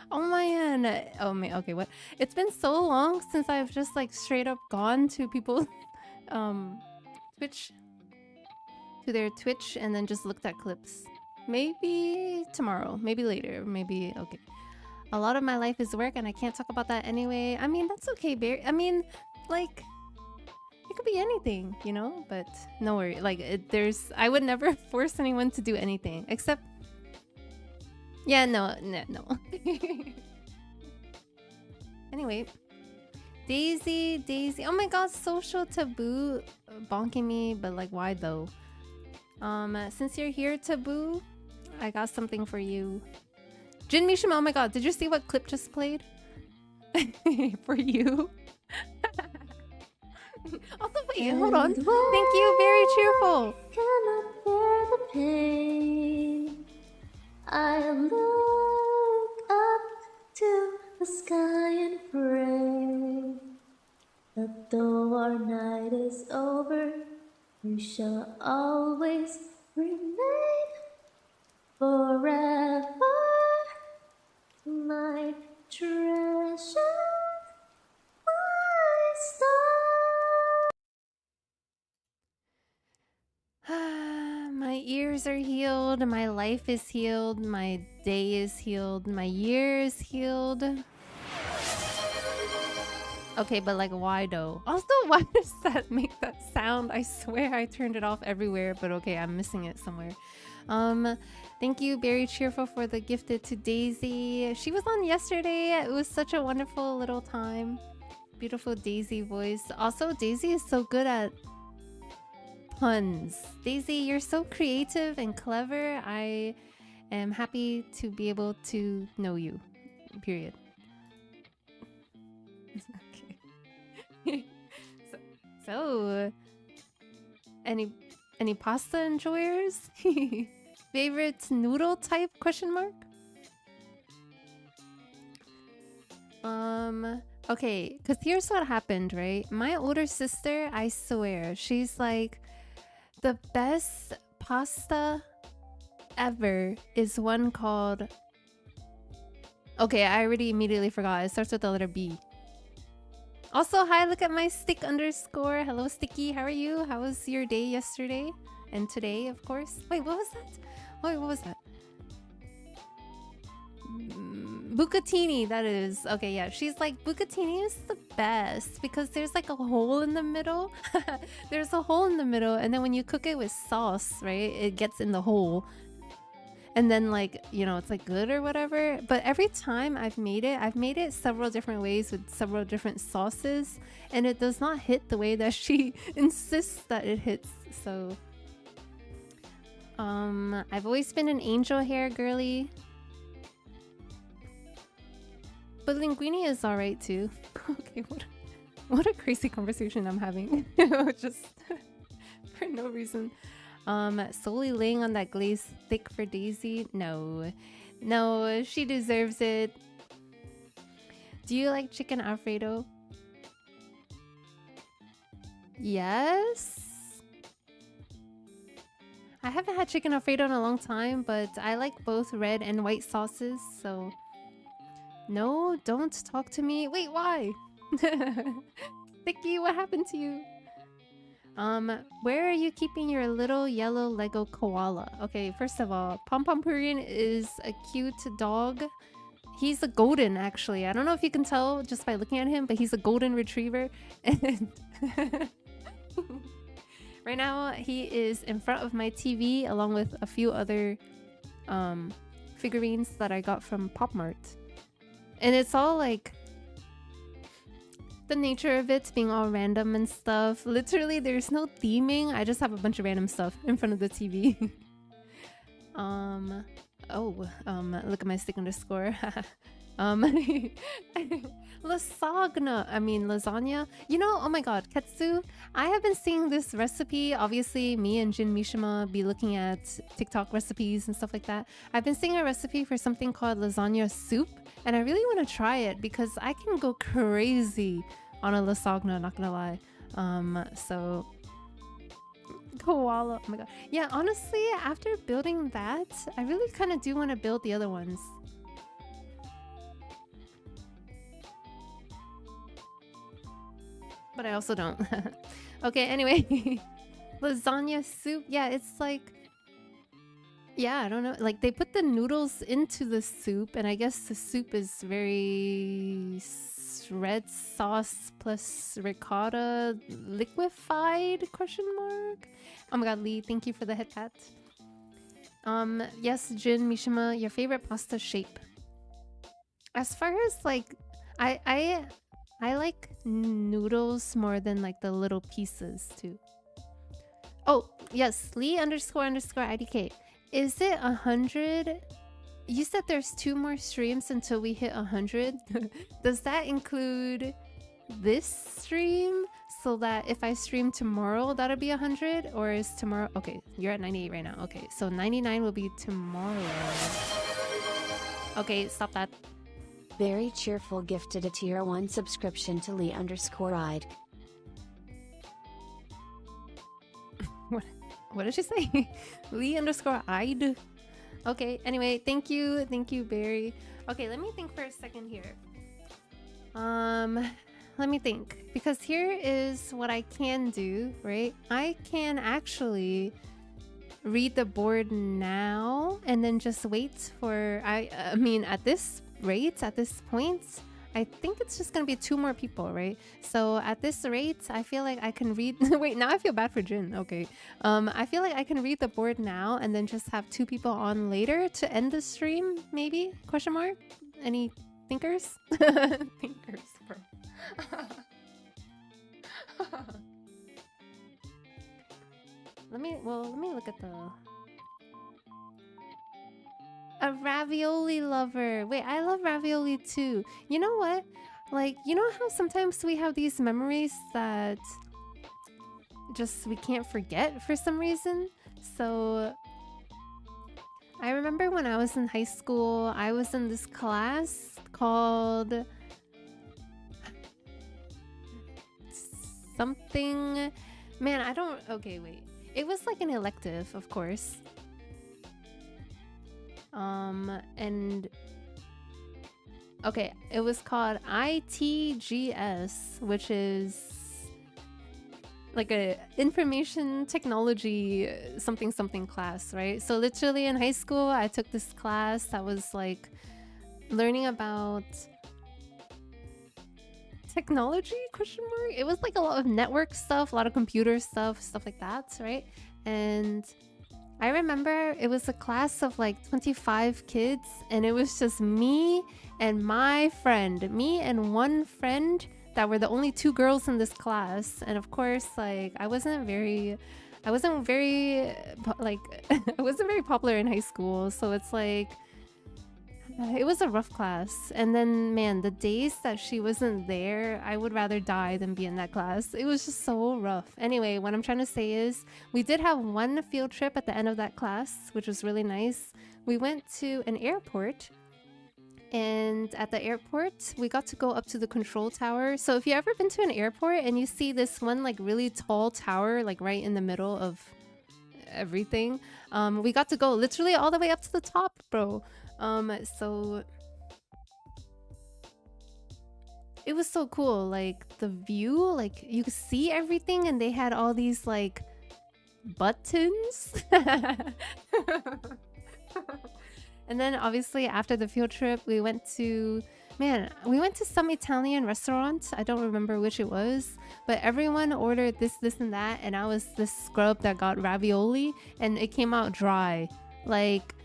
Oh man. Oh man. Okay, what? It's been so long since I've just like straight up gone to people's Twitch, to their Twitch, and then just looked at clips. Maybe tomorrow, maybe later, maybe okay. A lot of my life is work, and I can't talk about that anyway. I mean, that's okay, Barry. I mean, like, it could be anything, you know. But no worry, like, I would never force anyone to do anything except. Yeah, no. Anyway, Daisy. Oh my God, social taboo bonking me, but like, why though? Since you're here, Taboo, I got something for you. Jin Mishima, oh my god, did you see what clip just played? For you. Also, wait, hold on. Thank you, very cheerful. Cannot bear the pain. I look up to the sky and pray that though our night is over, you shall always remain forever, my treasure, my star. My ears are healed, my life is healed, my day is healed, my year is healed. Okay, but like why though? Also, why does that make that sound? I swear I turned it off everywhere, but okay, I'm missing it somewhere. Thank you, Very Cheerful, for the gifted to Daisy. She was on yesterday. It was such a wonderful little time. Beautiful Daisy voice. Also, Daisy is so good at puns. Daisy, you're so creative and clever. I am happy to be able to know you. Period. Okay. so, any pasta enjoyers? Favorite noodle type? Question mark. Okay, because here's what happened, right? My older sister, I swear, she's like, the best pasta ever is one called... Okay, I already immediately forgot. It starts with the letter B. Also, hi, look at my stick underscore. Hello, Sticky. How are you? How was your day yesterday? And today, of course. Wait, what was that? Wait, what was that? Bucatini, that is. Okay, yeah. She's like, Bucatini is the best because there's like a hole in the middle. There's a hole in the middle, and then when you cook it with sauce, right, it gets in the hole. And then like, you know, it's like good or whatever. But every time I've made it several different ways with several different sauces, and it does not hit the way that she insists that it hits. So I've always been an angel hair girly. But linguine is alright too. Okay, what a crazy conversation I'm having. Just for no reason. Solely laying on that glazed stick for Daisy? No. No, she deserves it. Do you like chicken Alfredo? Yes? I haven't had chicken Alfredo in a long time, but I like both red and white sauces, so... No, don't talk to me. Wait, why? Sticky, what happened to you? Where are you keeping your little yellow Lego koala? Okay, first of all, Pom Pom Purian is a cute dog. He's a golden, actually. I don't know if you can tell just by looking at him, but he's a golden retriever. And right now, he is in front of my TV along with a few other figurines that I got from Pop Mart. And it's all like the nature of it being all random and stuff. Literally, there's no theming. I just have a bunch of random stuff in front of the TV. Look at my stick underscore. Lasagna. You know, oh my god, Ketsu. I have been seeing this recipe. Obviously, me and Jin Mishima be looking at TikTok recipes and stuff like that. I've been seeing a recipe for something called lasagna soup, and I really want to try it because I can go crazy on a lasagna, not gonna lie. So koala. Oh my god. Yeah, honestly, after building that, I really kind of do want to build the other ones. But I also don't. Okay, anyway. Lasagna soup. Yeah, it's like... Yeah, I don't know. Like, they put the noodles into the soup, and I guess the soup is very... red sauce plus ricotta liquefied? Question mark? Oh my god, Lee, thank you for the head pat. Yes, Jin, Mishima, your favorite pasta shape? As far as, like... I like noodles more than like the little pieces too. Oh, yes, Lee underscore IDK. Is it 100? You said there's 2 more streams until we hit 100. Does that include this stream? So that if I stream tomorrow, that'll be 100? Or is tomorrow... Okay, you're at 98 right now. Okay, so 99 will be tomorrow. Okay, stop that. Very Cheerful gifted a tier 1 subscription to Lee underscore Ide. What did she say? Lee underscore Ide? Okay, anyway, thank you, Barry. Okay, let me think for a second here. Let me think. Because here is what I can do, right? I can actually read the board now and then just wait for... I mean, at this rate, at this point, I think it's just gonna be 2 more people, right? So at this rate, I feel like I can read. Wait, now I feel bad for Jin. Okay, I feel like I can read the board now and then just have 2 people on later to end the stream. Maybe? Question mark? Any thinkers? Thinkers, bro. Let me look at the. A ravioli lover. Wait, I love ravioli too. You know what? Like, you know how sometimes we have these memories that just we can't forget for some reason? So I remember when I was in high school, I was in this class called something. Man, I don't. Okay, wait. It was like an elective, of course. And okay, it was called ITGS, which is like a information technology something something class, right? So literally in high school, I took this class that was like learning about technology, question mark. It was like a lot of network stuff, a lot of computer stuff like that, right? And I remember it was a class of like 25 kids, and it was just me and my friend, me and one friend that were the only 2 girls in this class. And of course, like I wasn't very like I wasn't very popular in high school, so it's like it was a rough class. And then, man, the days that she wasn't there, I would rather die than be in that class. It was just so rough. Anyway, what I'm trying to say is we did have one field trip at the end of that class, which was really nice. We went to an airport, and at the airport, we got to go up to the control tower. So if you've ever been to an airport and you see this one like really tall tower, like right in the middle of everything, we got to go literally all the way up to the top, bro. So it was so cool, like the view, like you could see everything, and they had all these like buttons. And then obviously after the field trip, we went to some Italian restaurant. I don't remember which it was, but everyone ordered this and that, and I was this scrub that got ravioli, and it came out dry. Like,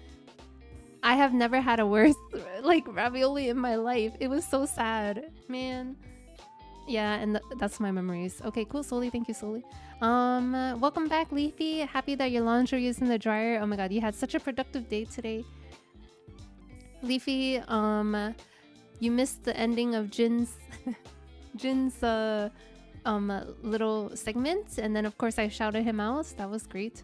I have never had a worse like ravioli in my life. It was so sad, man. Yeah, and that's my memories. Okay, cool, Soli. Thank you, Soli. Welcome back, Leafy. Happy that your laundry is in the dryer. Oh my god, you had such a productive day today. Leafy, you missed the ending of Jin's little segment, and then of course I shouted him out. That was great.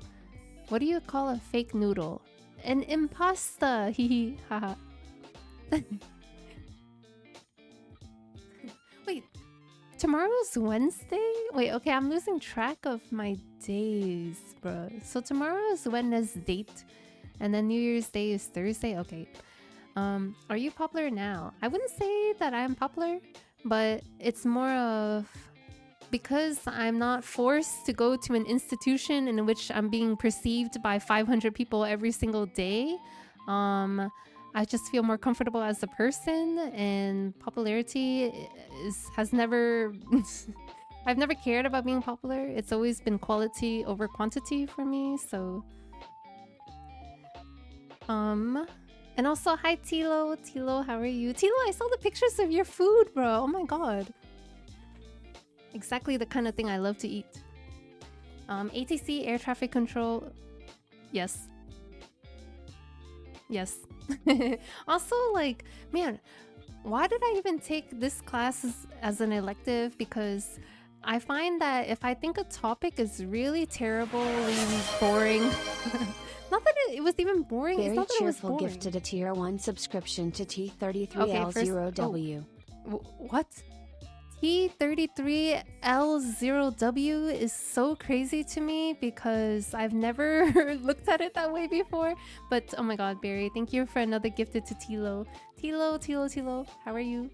What do you call a fake noodle? An impasta. Hee haha. Wait, tomorrow's Wednesday? Wait, okay, I'm losing track of my days, bro. So tomorrow's Wednesday, and then New Year's Day is Thursday. Okay. Are you popular now? I wouldn't say that I'm popular, but it's more of because I'm not forced to go to an institution in which I'm being perceived by 500 people every single day. I just feel more comfortable as a person, and popularity has never I've never cared about being popular. It's always been quality over quantity for me. So and also, hi Tilo. Tilo, how are you? Tilo, I saw the pictures of your food, bro. Oh my god. Exactly the kind of thing I love to eat. ATC, air traffic control. Yes. Yes. Also, like, man, why did I even take this class as an elective? Because I find that if I think a topic is really terribly boring... Not that it was even boring. Very it's not that cheerful it was boring. gifted a tier 1 subscription to T33L0W. What? T33L0W is so crazy to me because I've never looked at it that way before. But oh my god, Barry, thank you for another gifted to Tilo. Tilo, how are you?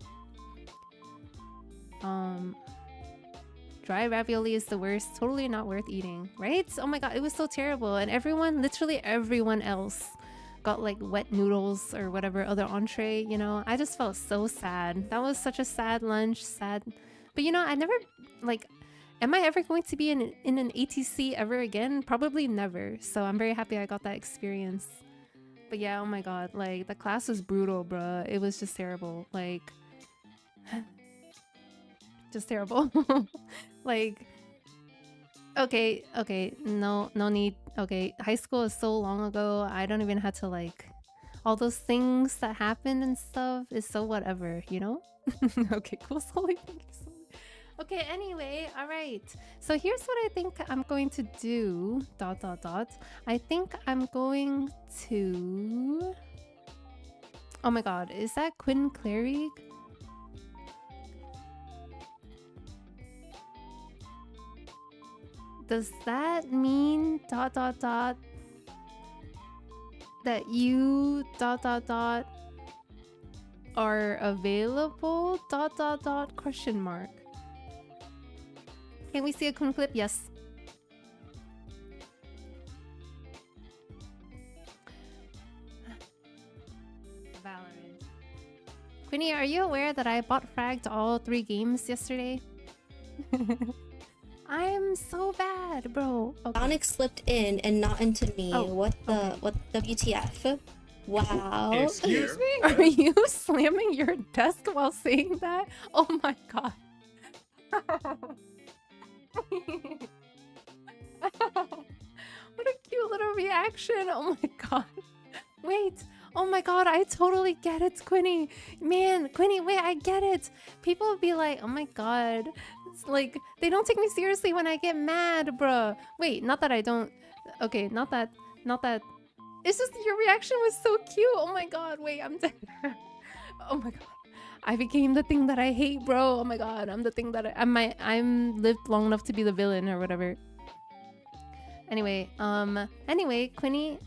Dry ravioli is the worst. Totally not worth eating, right? Oh my god, it was so terrible. And everyone, literally everyone else got like wet noodles or whatever other entree, you know. I just felt so sad. That was such a sad lunch, sad. But you know, I never like, am I ever going to be in an ATC ever again? Probably never. So I'm very happy I got that experience. But yeah, oh my god, like the class was brutal, bruh. It was just terrible. Like just terrible. Like okay, no need. Okay, high school is so long ago. I don't even have to like all those things that happened and stuff is so whatever, you know? Okay, cool, Sully. Thank you so much. Okay, anyway, all right. So here's what I think I'm going to do. ... I think I'm going to. Oh my god, is that Quinn Clarig? Does that mean ... that you ... are available ... question mark? Can we see a Kun clip? Yes. Valorant. Quinny, are you aware that I bot fragged all 3 games yesterday? I'm so bad, bro. Okay. Onyx slipped in and not into me. Oh, What WTF? Wow. Excuse me? Are you slamming your desk while saying that? Oh my god. What a cute little reaction. Oh my god. Wait. Oh my god, I totally get it, Quinny. Man, Quinny, wait, I get it. People will be like, oh my god. It's like, they don't take me seriously when I get mad, bruh. Wait, not that I don't... Okay, not that... It's just your reaction was so cute. Oh my god, wait, I'm dead. Oh my god. I became the thing that I hate, bro. Oh my god, I'm the thing that I'm lived long enough to be the villain or whatever. Anyway, Quinny,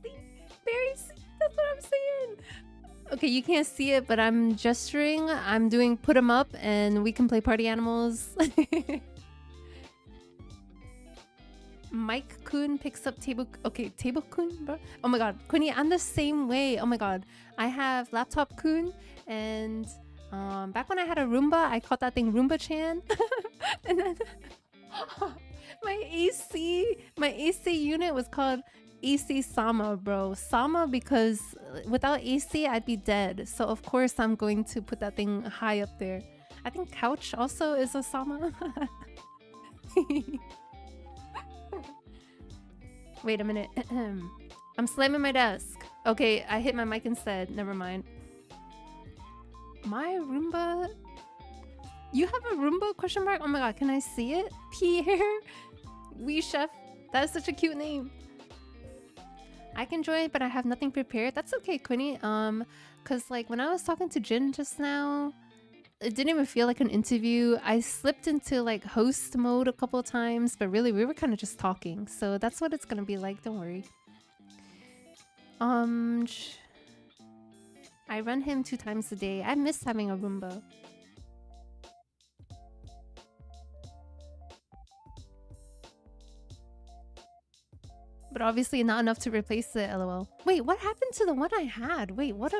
see, Barry, see, that's what I'm saying. Okay, you can't see it, but I'm gesturing. I'm doing put 'em up, and we can play party animals. Mike Kun picks up table. Okay, table Kun, bro. Oh my god, Quinny, I'm the same way. Oh my god, I have laptop Kun, and back when I had a Roomba, I called that thing Roomba Chan, and then my AC unit was called AC Sama, bro. Sama because without AC, I'd be dead. So of course I'm going to put that thing high up there. I think Couch also is a Sama. Wait a minute. I'm slamming my desk. Okay, I hit my mic instead. Never mind. My Roomba... You have a Roomba question mark? Oh my god, can I see it? Pierre? Wee Chef? That is such a cute name. I can join, but I have nothing prepared. That's okay, Quinny. Cause like when I was talking to Jin just now, it didn't even feel like an interview. I slipped into like host mode a couple times, but really we were kind of just talking. So that's what it's gonna be like. Don't worry. I run him 2 times a day. I miss having a Roomba. But obviously not enough to replace it, lol. Wait, what happened to the one I had? Wait, what?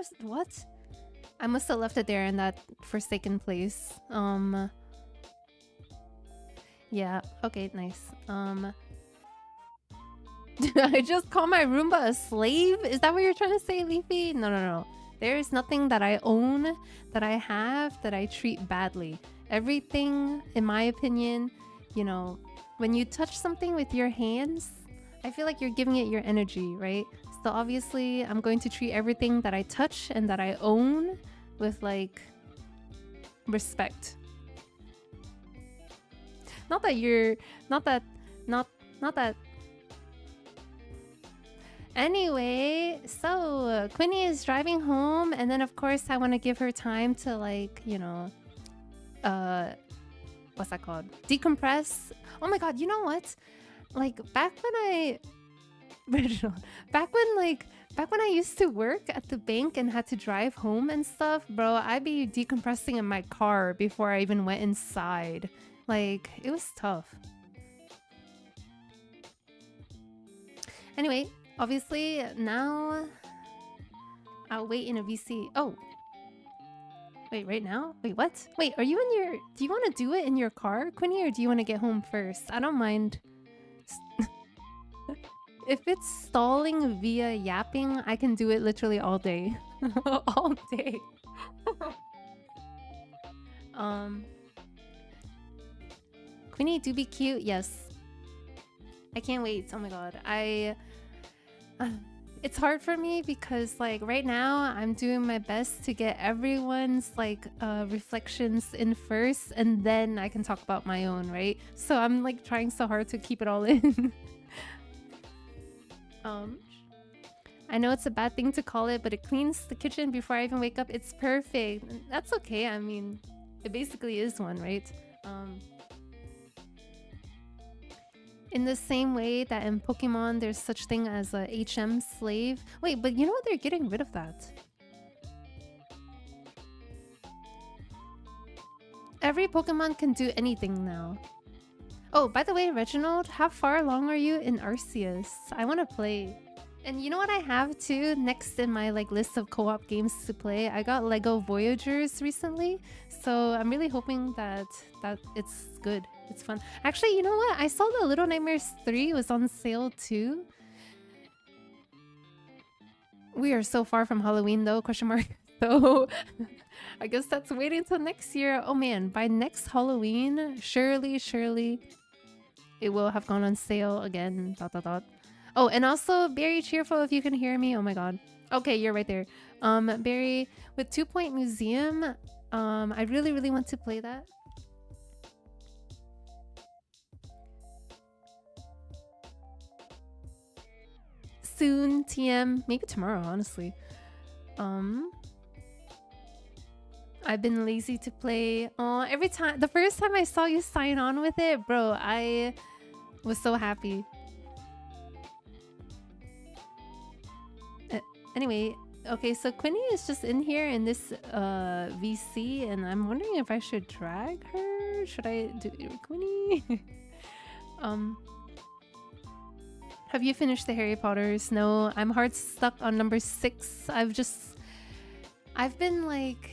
I must have left it there in that forsaken place. Yeah, okay, nice. Did I just call my Roomba a slave? Is that what you're trying to say, Leafy? No. There is nothing that I own, that I have, that I treat badly. Everything, in my opinion, you know, when you touch something with your hands, I feel like you're giving it your energy, right? So obviously, I'm going to treat everything that I touch and that I own with like respect. Not that. Anyway, so Quinny is driving home, and then of course I want to give her time to like, you know, what's that called? Decompress. Oh my god, you know what? Like back when I used to work at the bank and had to drive home and stuff, bro, I'd be decompressing in my car before I even went inside. Like, it was tough. Anyway, obviously now I'll wait in a VC. Oh. Wait, right now? Wait, what? Wait, are you in your... Do you want to do it in your car, Quinny, or do you want to get home first? I don't mind. If it's stalling via yapping, I can do it literally all day. All day. Quinny, do be cute. Yes. I can't wait. Oh my god. It's hard for me because like right now I'm doing my best to get everyone's like reflections in first, and then I can talk about my own, right? So I'm like trying so hard to keep it all in. I know it's a bad thing to call it, but it cleans the kitchen before I even wake up. It's perfect. That's okay. I mean, it basically is one, right? In the same way that in Pokemon there's such thing as a HM slave. Wait, but you know what? They're getting rid of that. Every Pokemon can do anything now. Oh, by the way, Reginald, how far along are you in Arceus? I want to play. And you know what I have too? Next in my like list of co-op games to play, I got Lego Voyagers recently. So I'm really hoping that it's good. It's fun. Actually, you know what? I saw the Little Nightmares 3 was on sale too. We are so far from Halloween though, question mark. So I guess that's waiting until next year. Oh man, by next Halloween, surely it will have gone on sale again. ... Oh, and also Barry Cheerful, if you can hear me. Oh my god. Okay, you're right there. Barry, with 2 Point Museum, I really want to play that. Soon, TM, maybe tomorrow, honestly. I've been lazy to play. Oh, every time, the first time I saw you sign on with it, bro, I was so happy. Anyway, okay, so Quinny is just in here in this VC, and I'm wondering if I should drag her. Should I do Quinny? Have you finished the Harry Potters? No, I'm hard stuck on number 6. I've been like,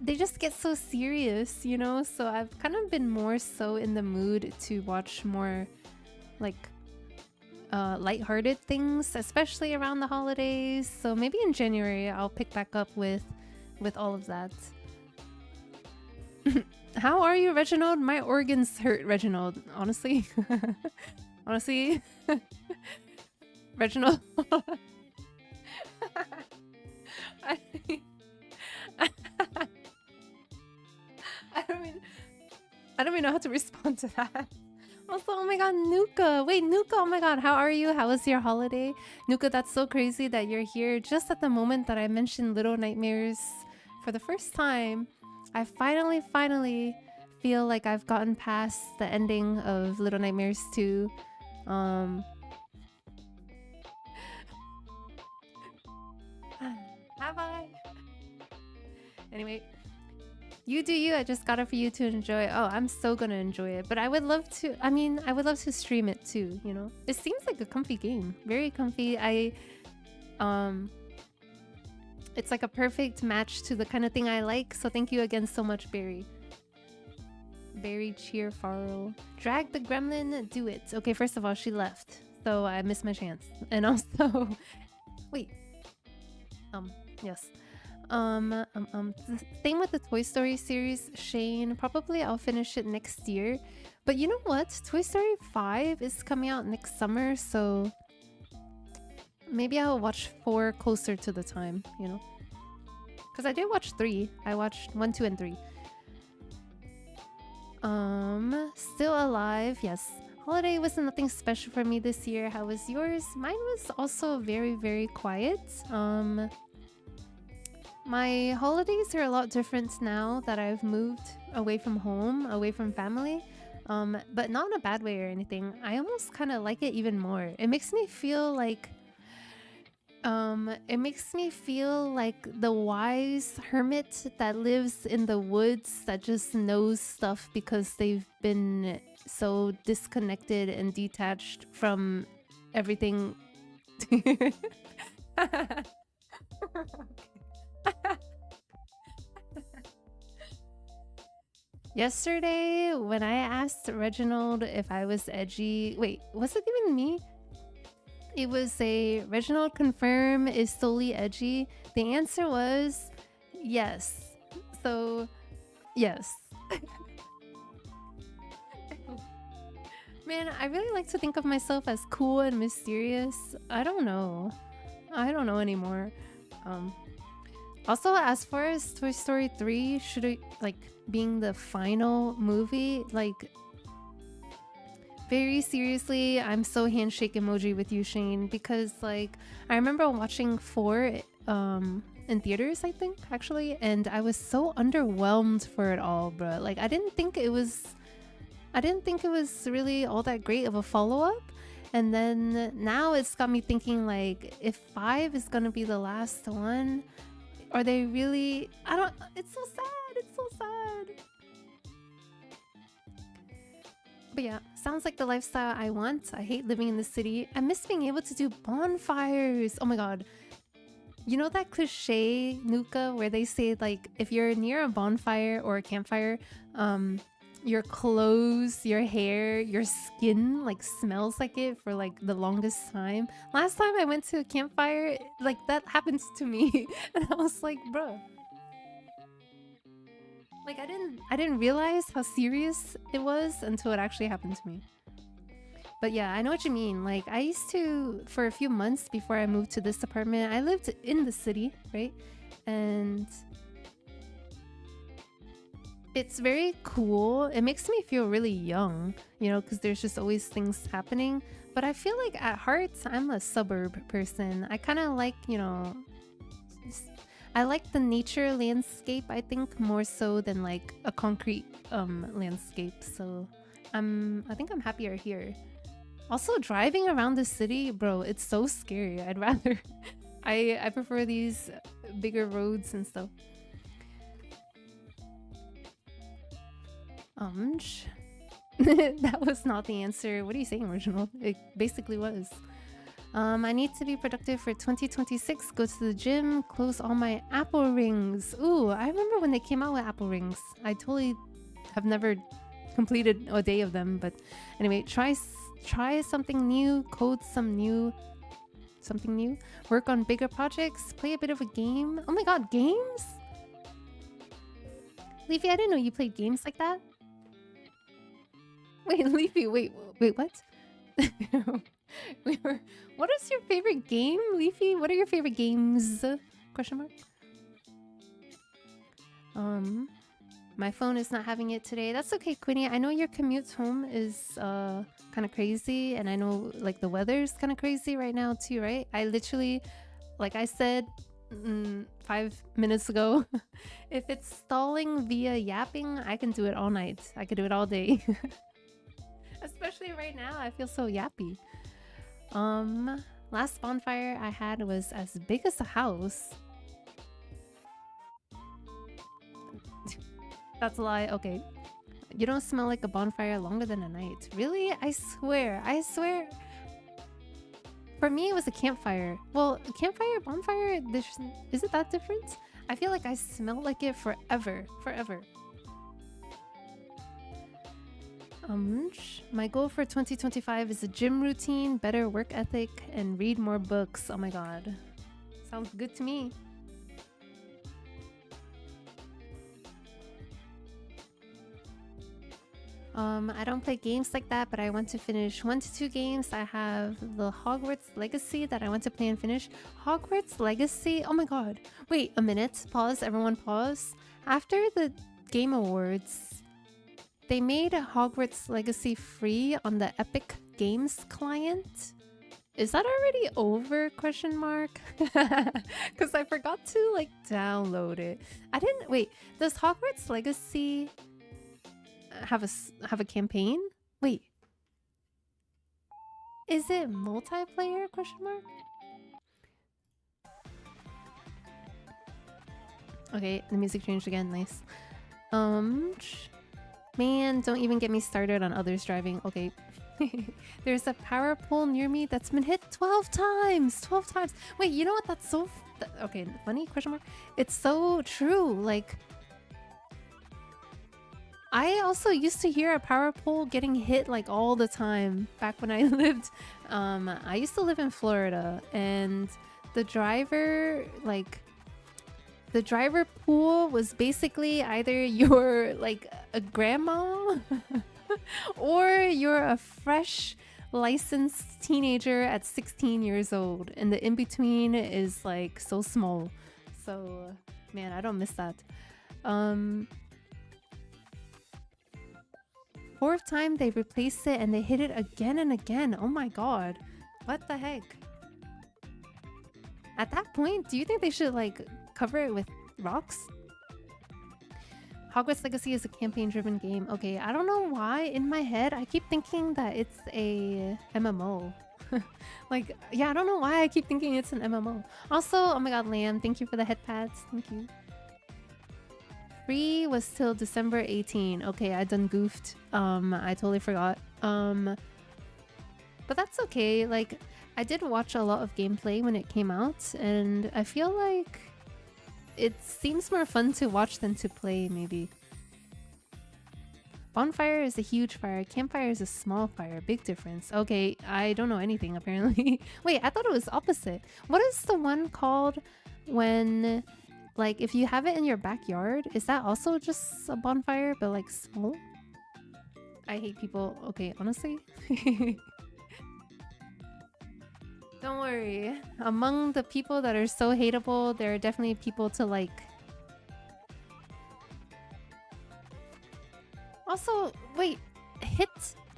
they just get so serious, you know? So I've kind of been more so in the mood to watch more like lighthearted things, especially around the holidays. So maybe in January I'll pick back up with all of that. How are you, Reginald? My organs hurt, Reginald. Honestly. Honestly. Reginald. I don't even know how to respond to that. Also, oh my god, Nuka. Wait, Nuka, oh my god, how are you? How was your holiday? Nuka, that's so crazy that you're here just at the moment that I mentioned Little Nightmares for the first time. I finally feel like I've gotten past the ending of Little Nightmares 2. Have I? Anyway. You do you. I just got it for you to enjoy. Oh, I'm so gonna enjoy it. But I would love to, I mean, I would love to stream it too, you know? It seems like a comfy game. Very comfy. It's like a perfect match to the kind of thing I like. So thank you again so much, Barry. Barry Cheerfarrell. Drag the gremlin, do it. Okay, first of all, she left. So I missed my chance. And also, wait. Yes. Same with the Toy Story series, Shane. Probably I'll finish it next year. But you know what? Toy Story 5 is coming out next summer, so maybe I'll watch 4 closer to the time, you know? Because I did watch 3. I watched 1, 2, and 3. Still alive, yes. Holiday was nothing special for me this year. How was yours? Mine was also very quiet. My holidays are a lot different now that I've moved away from home, away from family, but not in a bad way or anything. I almost kind of like it even more. It makes me feel like the wise hermit that lives in the woods that just knows stuff because they've been so disconnected and detached from everything Yesterday, when I asked Reginald if I was edgy, wait, was it even me? It was a Reginald confirm is solely edgy. The answer was yes. So, yes. Man, I really like to think of myself as cool and mysterious. I don't know. I don't know anymore. Also, as far as Toy Story 3, should it, like, being the final movie, like, very seriously, I'm so handshake emoji with you, Shane, because, like, I remember watching 4 in theaters, I think, actually, and I was so underwhelmed for it all, bro. Like, I didn't think it was really all that great of a follow-up. And then now it's got me thinking, like, if 5 is gonna be the last one, are they really... it's so sad. It's so sad. But yeah, sounds like the lifestyle I want. I hate living in the city. I miss being able to do bonfires. Oh my god. You know that cliche, Nuka, where they say, like, if you're near a bonfire or a campfire, your clothes, your hair, your skin, like, smells like it for, like, the longest time. Last time I went to a campfire, like, that happens to me. And I was like, bruh. Like, I didn't realize how serious it was until it actually happened to me. But yeah, I know what you mean. Like, I used to, for a few months before I moved to this apartment, I lived in the city, right? And it's very cool. It makes me feel really young, you know, because there's just always things happening. But I feel like at heart, I'm a suburb person. I kind of like, you know, I like the nature landscape, I think, more so than like a concrete landscape. So I think I'm happier here. Also, driving around the city, bro, it's so scary. I'd rather I prefer these bigger roads and stuff. That was not the answer. What are you saying, original? It basically was. I need to be productive for 2026. Go to the gym, close all my Apple rings. Ooh, I remember when they came out with Apple rings. I totally have never completed a day of them, but anyway, try something new, code something new, work on bigger projects, play a bit of a game. Oh my god, games? Leafy, I didn't know you played games like that. Wait, Leafy, wait, what? What is your favorite game, Leafy? What are your favorite games? Question mark. My phone is not having it today. That's okay, Quinny. I know your commute home is kind of crazy, and I know like the weather's kind of crazy right now too, right? I literally, like I said 5 minutes ago, if it's stalling via yapping, I can do it all night. I could do it all day. Especially right now, I feel so yappy. Last bonfire I had was as big as a house. That's a lie. Okay. You don't smell like a bonfire longer than a night. Really? I swear. For me, it was a campfire. Well, a campfire, bonfire, is it that different? I feel like I smelled like it forever. My goal for 2025 is a gym routine, better work ethic, and read more books. Oh my god. Sounds good to me. I don't play games like that, but I want to finish 1 to 2 games. I have the Hogwarts Legacy that I want to play and finish. Hogwarts Legacy? Oh my god. Wait a minute. Pause. Everyone pause. After the Game Awards, they made Hogwarts Legacy free on the Epic Games client. Is that already over? Question mark. Because I forgot to like download it. I didn't wait. Does Hogwarts Legacy have a campaign? Wait. Is it multiplayer? Question mark. Okay, the music changed again. Nice. Man, don't even get me started on others driving. Okay. There's a power pole near me that's been hit 12 times. 12 times. Wait, you know what? That's so... okay, funny? Question mark? It's so true. Like... I also used to hear a power pole getting hit like all the time back when I lived. I used to live in Florida, and the driver pool was basically either you're like a grandma or you're a fresh licensed teenager at 16 years old, and the in between is like so small. So man, I don't miss that. Fourth time they replaced it and they hit it again and again. Oh my god. What the heck? At that point, do you think they should like cover it with rocks? Hogwarts Legacy is a campaign-driven game. Okay, I don't know why in my head I keep thinking that it's a MMO. Like, yeah, I don't know why I keep thinking it's an MMO. Also, oh my god, Lamb, thank you for the head pads. Thank you. Free was till December 18. Okay, I done goofed. I totally forgot. But that's okay. Like, I did watch a lot of gameplay when it came out, and I feel like it seems more fun to watch than to play, maybe. Bonfire is a huge fire. Campfire is a small fire. Big difference. Okay, I don't know anything, apparently. Wait, I thought it was opposite. What is the one called when... like, if you have it in your backyard, is that also just a bonfire, but like small? I hate people. Okay, honestly. Don't worry. Among the people that are so hateable, there are definitely people to like. Also, wait.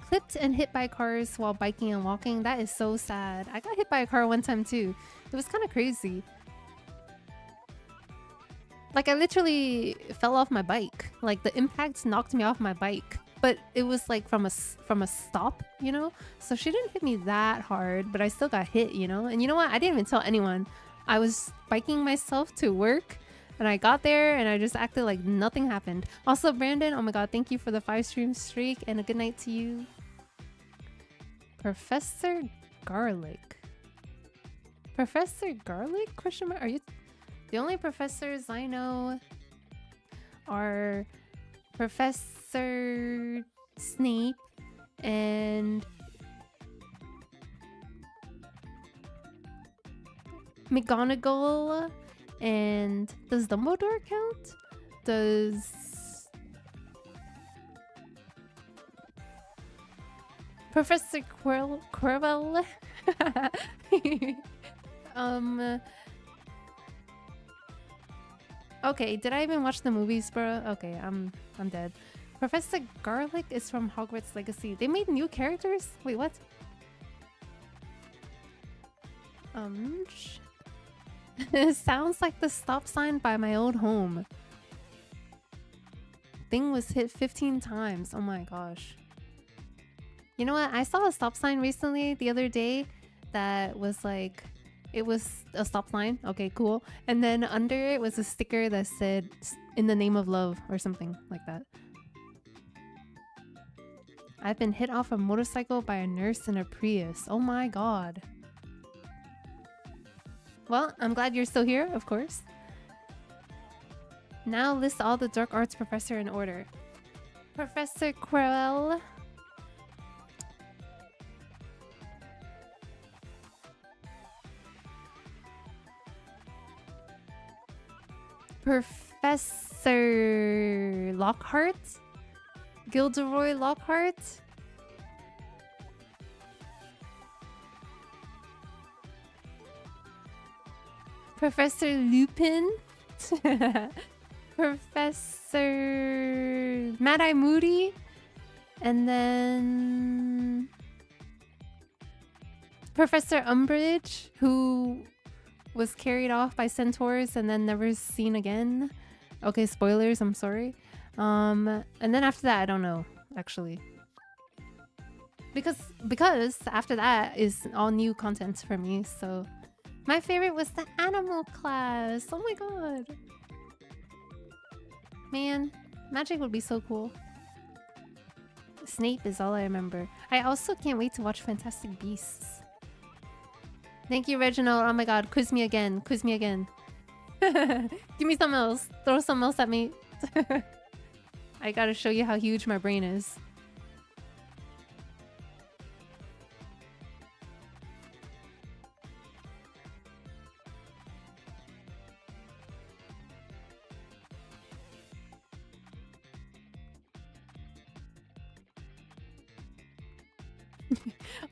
Clipped and hit by cars while biking and walking. That is so sad. I got hit by a car one time too. It was kind of crazy. Like, I literally fell off my bike. Like, the impact knocked me off my bike. But it was like from a stop, you know? So she didn't hit me that hard, but I still got hit, you know? And you know what? I didn't even tell anyone. I was biking myself to work, and I got there, and I just acted like nothing happened. Also, Brandon, oh my god, thank you for the 5-stream streak, and a good night to you. Professor Garlic. Professor Garlic? Question mark? Are you... The only professors I know are Professor Snape and McGonagall. And does Dumbledore count? Does Professor Quirrell? Okay, did I even watch the movies, bro? Okay, I'm dead. Professor Garlic is from Hogwarts Legacy. They made new characters? Wait, what? It sounds like the stop sign by my old home. Thing was hit 15 times. Oh my gosh. You know what? I saw a stop sign recently the other day that was like... It was a stop sign. Okay, cool. And then under it was a sticker that said, "In the name of love," or something like that. I've been hit off a motorcycle by a nurse in a Prius. Oh my god. Well, I'm glad you're still here, of course. Now list all the dark arts professor in order. Professor Quirrell. Professor Lockhart? Gilderoy Lockhart? Professor Lupin? Professor Mad-Eye Moody? And then... Professor Umbridge, who was carried off by centaurs and then never seen again. Okay, spoilers, I'm sorry. And then after that, I don't know, actually. Because after that is all new content for me, so... My favorite was the animal class. Oh my god. Man, magic would be so cool. Snape is all I remember. I also can't wait to watch Fantastic Beasts. Thank you, Reginald. Oh my god, quiz me again. Quiz me again. Give me something else. Throw something else at me. I gotta show you how huge my brain is.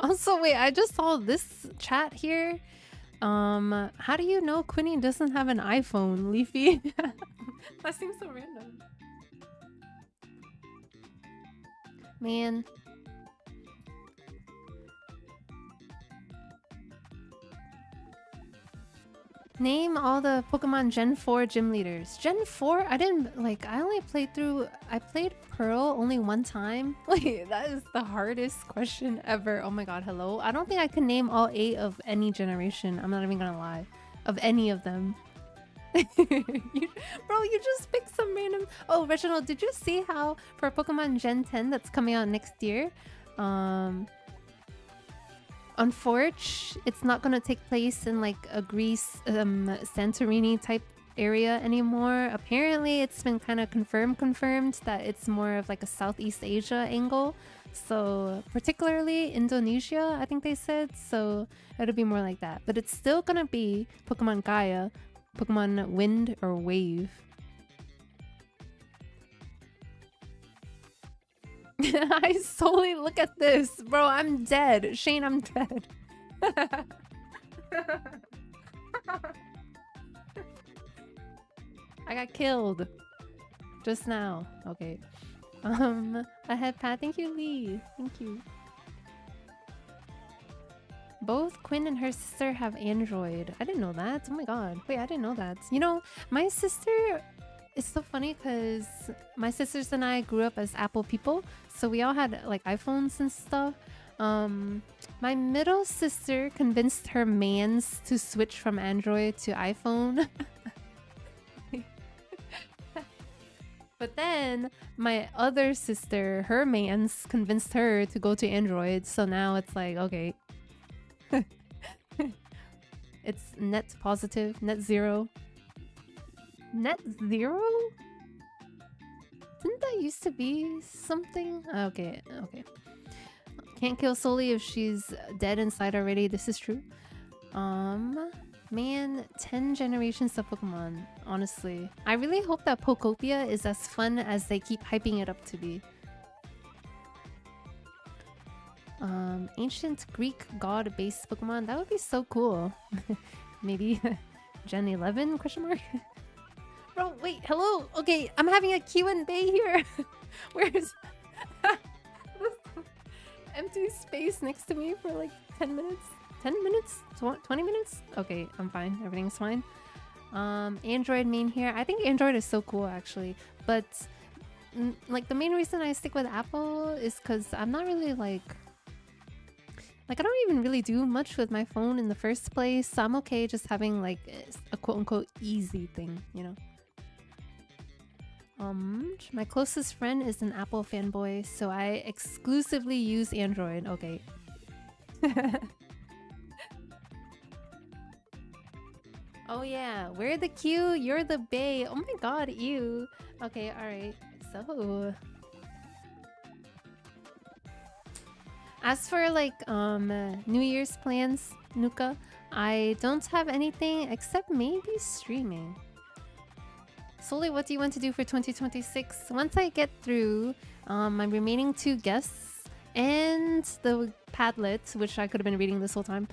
Also, wait, I just saw this chat here. How do you know Quinny doesn't have an iPhone, Leafy? That seems so random. Man. Name all the Pokemon Gen 4 gym leaders. Gen 4? I only played through... I played Pearl only one time. Wait, that is the hardest question ever. Oh my god, hello? I don't think I can name all 8 of any generation. I'm not even gonna lie. Of any of them. Bro, you just picked some random... Oh, Reginald, did you see how for Pokemon Gen 10 that's coming out next year? Unfortunately, it's not gonna take place in like a Greece, Santorini type area anymore. Apparently, it's been kind of confirmed that it's more of like a Southeast Asia angle. So particularly Indonesia, I think they said. So it'll be more like that. But it's still gonna be Pokemon Gaia, Pokemon Wind or Wave. I solely look at this. Bro, I'm dead. Shane, I'm dead. I got killed. Just now. Okay. Ahead Pat. Thank you, Lee. Thank you. Both Quinn and her sister have Android. I didn't know that. Oh my god. Wait, I didn't know that. You know, my sister... It's so funny because my sisters and I grew up as Apple people, so we all had like iPhones and stuff. My middle sister convinced her mans to switch from Android to iPhone. But then my other sister, her mans convinced her to go to Android, so now it's like, okay. It's net positive, net zero. Net zero? Didn't that used to be something? Okay, okay. Can't kill Soli if she's dead inside already. This is true. Man, 10 generations of Pokemon. Honestly, I really hope that Pokopia is as fun as they keep hyping it up to be. Ancient Greek god-based Pokemon. That would be so cool. Maybe Gen 11? Question mark. Bro, wait, hello? Okay, I'm having a Q&Bae here. Where's empty space next to me for like 10 minutes? 10 minutes? 20 minutes? Okay, I'm fine. Everything's fine. Android main here. I think Android is so cool actually. But like the main reason I stick with Apple is because I'm not really like I don't even really do much with my phone in the first place. So I'm okay just having like a quote-unquote easy thing, you know? My closest friend is an Apple fanboy, so I exclusively use Android. Okay. Oh yeah, we're the Q, you're the Bae. Oh my god, ew. Okay, alright. So... As for like New Year's plans, Nuka, I don't have anything except maybe streaming. Solely, what do you want to do for 2026? Once I get through my remaining 2 guests and the Padlet, which I could have been reading this whole time,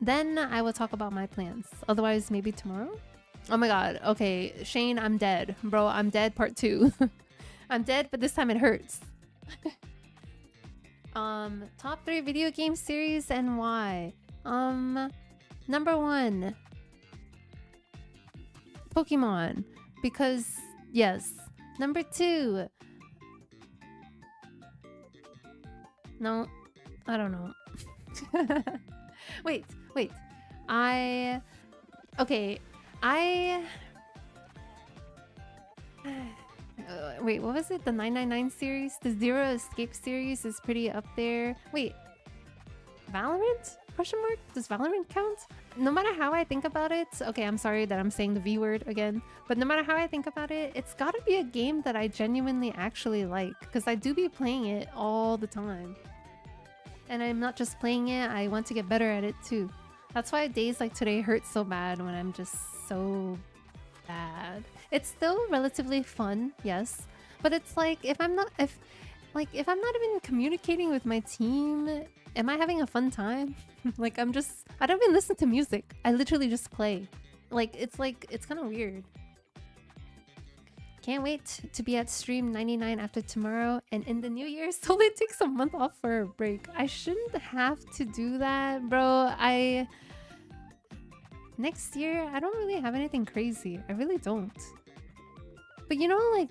then I will talk about my plans. Otherwise, maybe tomorrow? Oh my god. Okay, Shane, I'm dead. Bro, I'm dead part 2. I'm dead, but this time it hurts. Top 3 video game series and why? Number 1. Pokemon. Because, yes. Number 2. No, I don't know. Wait. Okay, Wait, what was it? The 999 series? The Zero Escape series is pretty up there. Wait, Valorant? Question mark? Does Valorant count? No matter how I think about it, okay, I'm sorry that I'm saying the V word again, but no matter how I think about it, it's gotta be a game that I genuinely actually like, because I do be playing it all the time. And I'm not just playing it, I want to get better at it too. That's why days like today hurt so bad when I'm just so bad. It's still relatively fun, yes, but it's like if I'm not even communicating with my team, am I having a fun time? I don't even listen to music. I literally just play. It's kind of weird. Can't wait to be at stream 99 after tomorrow, and in the new year, slowly takes a month off for a break. I shouldn't have to do that, bro. Next year, I don't really have anything crazy. I really don't. But you know,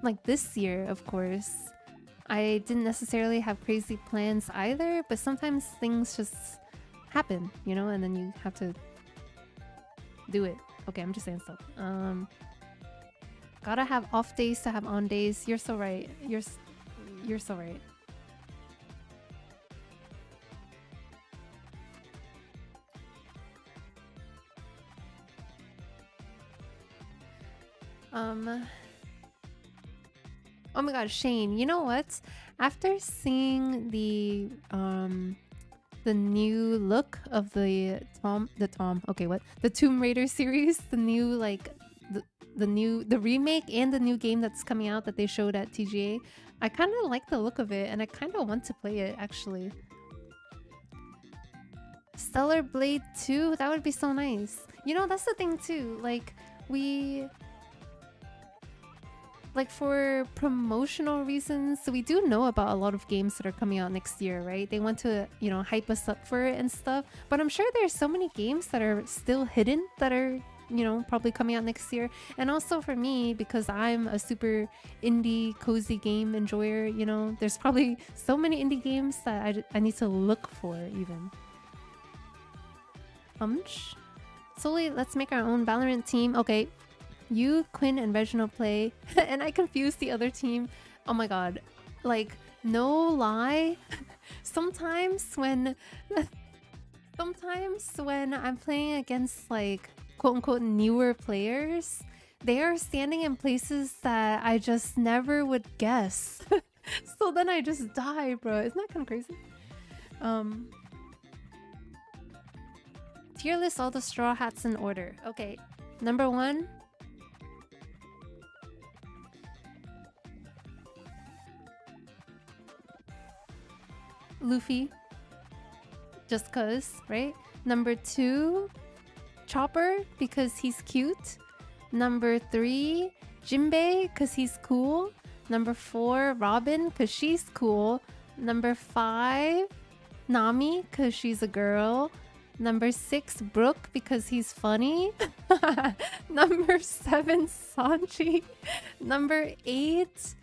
like this year, of course, I didn't necessarily have crazy plans either, but sometimes things just happen, you know, and then you have to do it. Okay, I'm just saying stuff. Gotta have off days to have on days. You're so right. You're so right. Oh my god, Shane, you know what? After seeing the new look of the Tomb Raider series, the new the remake and the new game that's coming out that they showed at TGA, I kind of like the look of it and I kind of want to play it actually. Stellar Blade 2, that would be so nice. You know, that's the thing too, for promotional reasons, so we do know about a lot of games that are coming out next year, right? They want to, you know, hype us up for it and stuff, but I'm sure there's so many games that are still hidden that are, you know, probably coming out next year. And also for me, because I'm a super indie cozy game enjoyer, you know, there's probably so many indie games that I need to look for even. Solely, let's make our own Valorant team. Okay, you, Quinn, and Reginald play, and I confuse the other team. Oh my god, like, no lie, sometimes when I'm playing against like quote-unquote newer players, they are standing in places that I just never would guess. So then I just die, bro. Isn't that kind of crazy? Tier list all the straw hats in order. Okay, number 1. Luffy. Just cause, right? Number 2, Chopper, because he's cute. Number 3, Jinbei, because he's cool. Number 4, Robin, because she's cool. Number 5, Nami, because she's a girl. Number 6, Brooke, because he's funny. Number 7, Sanji. Number 8,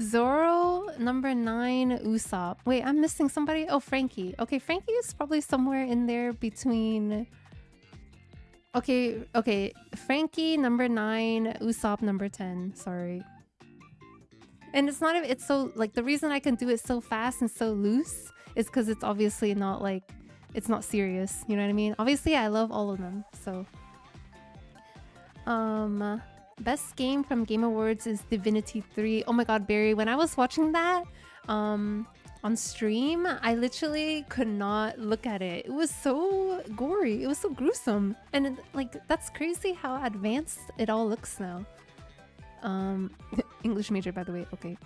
Zoro. Number 9, Usopp. Wait, I'm missing somebody. Oh, Frankie. Okay, Frankie is probably somewhere in there between... Okay. Frankie, number 9. Usopp, number 10. Sorry. And it's not... It's so... Like, the reason I can do it so fast and so loose is because it's obviously not, like... It's not serious. You know what I mean? Obviously, I love all of them, so... Best game from Game Awards is Divinity 3. Oh my god, Barry, when I was watching that on stream, I literally could not look at it. It was so gory. It was so gruesome. And that's crazy how advanced it all looks now. English major, by the way. Okay.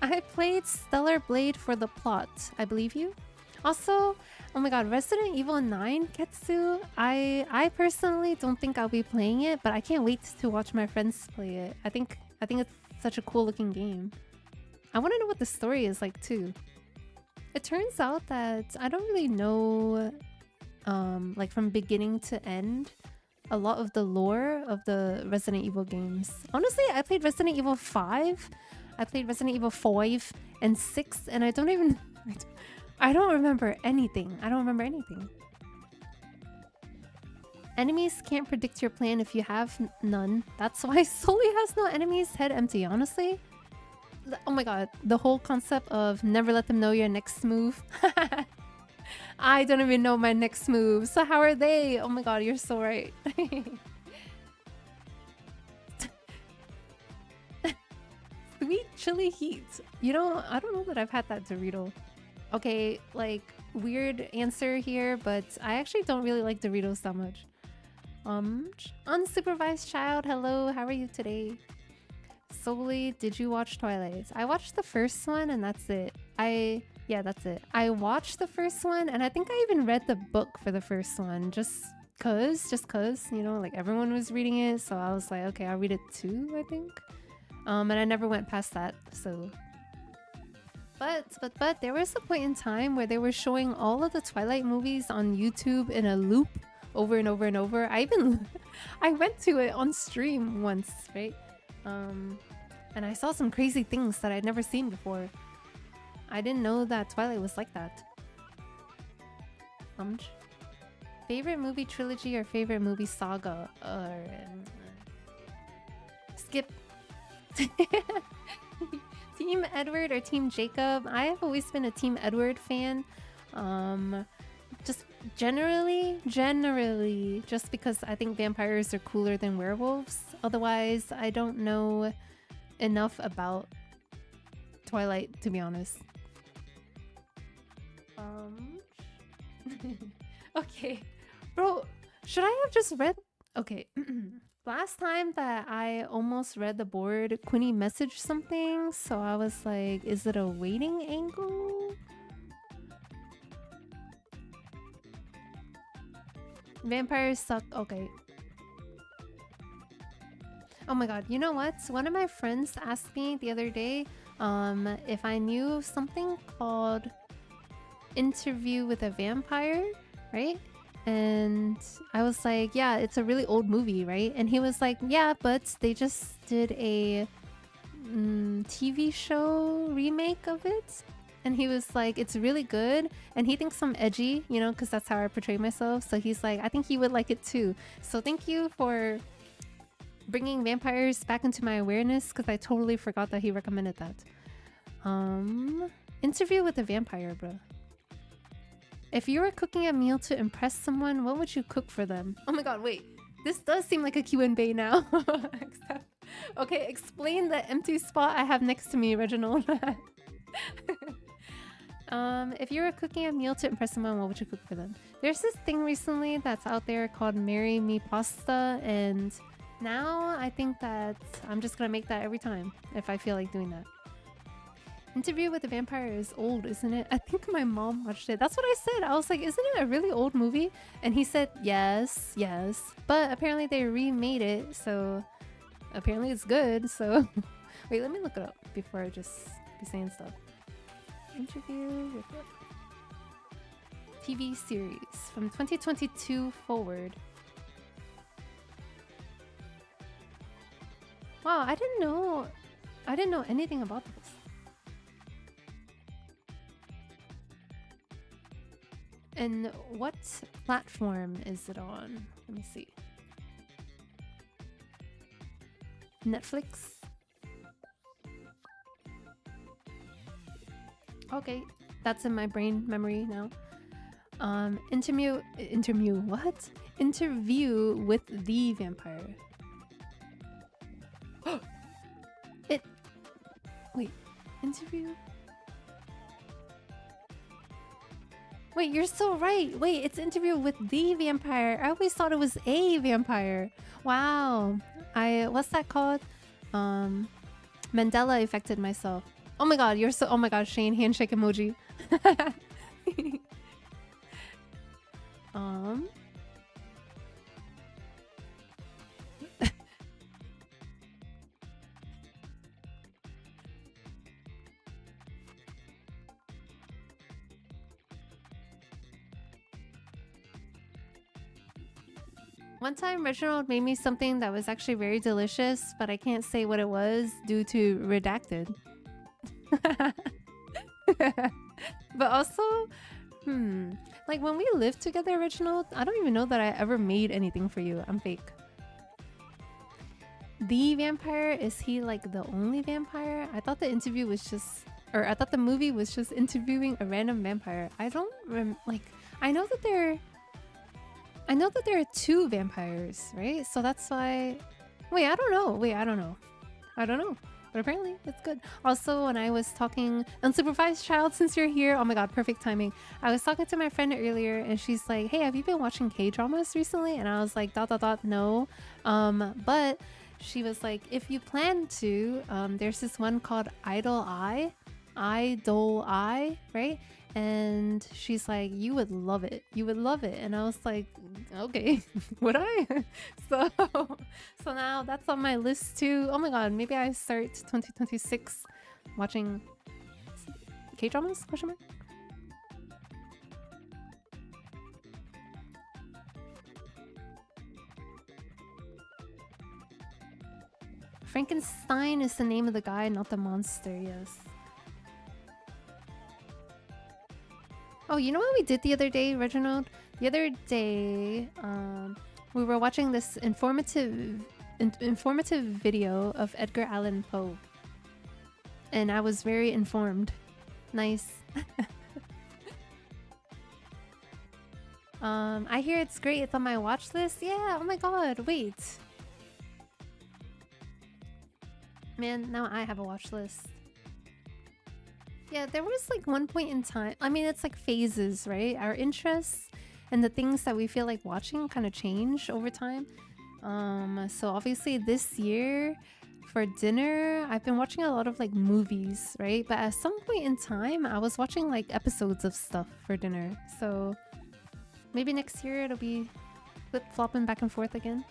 I played Stellar Blade for the plot. I believe you. Also, oh my god, Resident Evil 9 Ketsu. I personally don't think I'll be playing it, but I can't wait to watch my friends play it. I think it's such a cool looking game. I want to know what the story is like too. It turns out that I don't really know like from beginning to end a lot of the lore of the Resident Evil games. Honestly, I played Resident Evil 5. I played Resident Evil 5 and 6, and I don't remember anything. I don't remember anything. Enemies can't predict your plan if you have none. That's why Sully has no enemies. Head empty, honestly. Oh my god, the whole concept of never let them know your next move. I don't even know my next move, so how are they? Oh my god, you're so right. Sweet chili heat. You know, I don't know that I've had that Dorito. Okay, like, weird answer here, but I actually don't really like Doritos that much. Unsupervised child, hello, how are you today? Solely, did you watch Twilight? I watched the first one and that's it. Yeah, that's it. I watched the first one and I think I even read the book for the first one just cause, you know, like everyone was reading it, so I was like, okay, I'll read it too, I think. And I never went past that, so. But there was a point in time where they were showing all of the Twilight movies on YouTube in a loop over and over and over. I went to it on stream once, right? And I saw some crazy things that I'd never seen before. I didn't know that Twilight was like that. Favorite movie trilogy or favorite movie saga? Skip. Team Edward or Team Jacob? I have always been a Team Edward fan. Just generally, just because I think vampires are cooler than werewolves. Otherwise, I don't know enough about Twilight, to be honest. Okay. Bro, should I have just read... Okay. Last time that I almost read the board, Quinny messaged something, so I was like, is it a waiting angle? Vampires suck. Okay. Oh my god, you know what? One of my friends asked me the other day if I knew something called Interview with a Vampire, right? And I was like, yeah, it's a really old movie, right? And he was like, yeah, but they just did a TV show remake of it. And he was like, it's really good. And he thinks I'm edgy, you know, because that's how I portray myself. So he's like, I think he would like it too. So thank you for bringing vampires back into my awareness, because I totally forgot that he recommended that. Interview with a Vampire, bro. If you were cooking a meal to impress someone, what would you cook for them? Oh my god, wait. This does seem like a Q&Bae now. Okay, explain the empty spot I have next to me, Reginald. If you were cooking a meal to impress someone, what would you cook for them? There's this thing recently that's out there called Marry Me Pasta, and now I think that I'm just gonna make that every time if I feel like doing that. Interview with the Vampire is old, isn't it? I think my mom watched it. That's what I said. I was like, isn't it a really old movie? And he said, yes. But apparently they remade it, so apparently it's good, so... Wait, let me look it up before I just be saying stuff. Interview with a TV series from 2022 forward. Wow, I didn't know anything about this. And what platform is it on? Let me see. Netflix? Okay, that's in my brain memory now. Interview what? Interview with the Vampire. Wait, interview? Wait, you're so right. Wait, it's Interview with the Vampire. I always thought it was a vampire. Wow. What's that called? Mandela affected myself. Oh my god, you're so... Oh my god, Shane, handshake emoji. One time, Reginald made me something that was actually very delicious, but I can't say what it was due to redacted. But also, the Like when we lived together, Reginald, I don't even know that I ever made anything for you. I'm fake. The vampire, is he like the only vampire? I thought the interview was just, or I thought the movie was just interviewing a random vampire. I don't like, I know that there are 2 vampires, right? So that's why, wait, I don't know. But apparently it's good. Also, when I was talking, unsupervised child, since you're here, oh my god, perfect timing. I was talking to my friend earlier and she's like, hey, have you been watching K-dramas recently? And I was like, ... no. But she was like, if you plan to, there's this one called Idol Eye, right? And she's like, you would love it. And I was like, okay, would I? So now that's on my list too. Oh my god, maybe I start 2026 watching K-dramas? Question mark? Frankenstein is the name of the guy, not the monster, yes. Oh, you know what we did the other day, Reginald? The other day, we were watching this informative video of Edgar Allan Poe. And I was very informed. Nice. I hear it's great. It's on my watch list. Yeah, oh my god, wait. Man, now I have a watch list. Yeah, there was like one point in time. I mean, it's like phases, right? Our interests and the things that we feel like watching kind of change over time. So obviously this year for dinner, I've been watching a lot of like movies, right? But at some point in time, I was watching like episodes of stuff for dinner. So maybe next year it'll be flip-flopping back and forth again.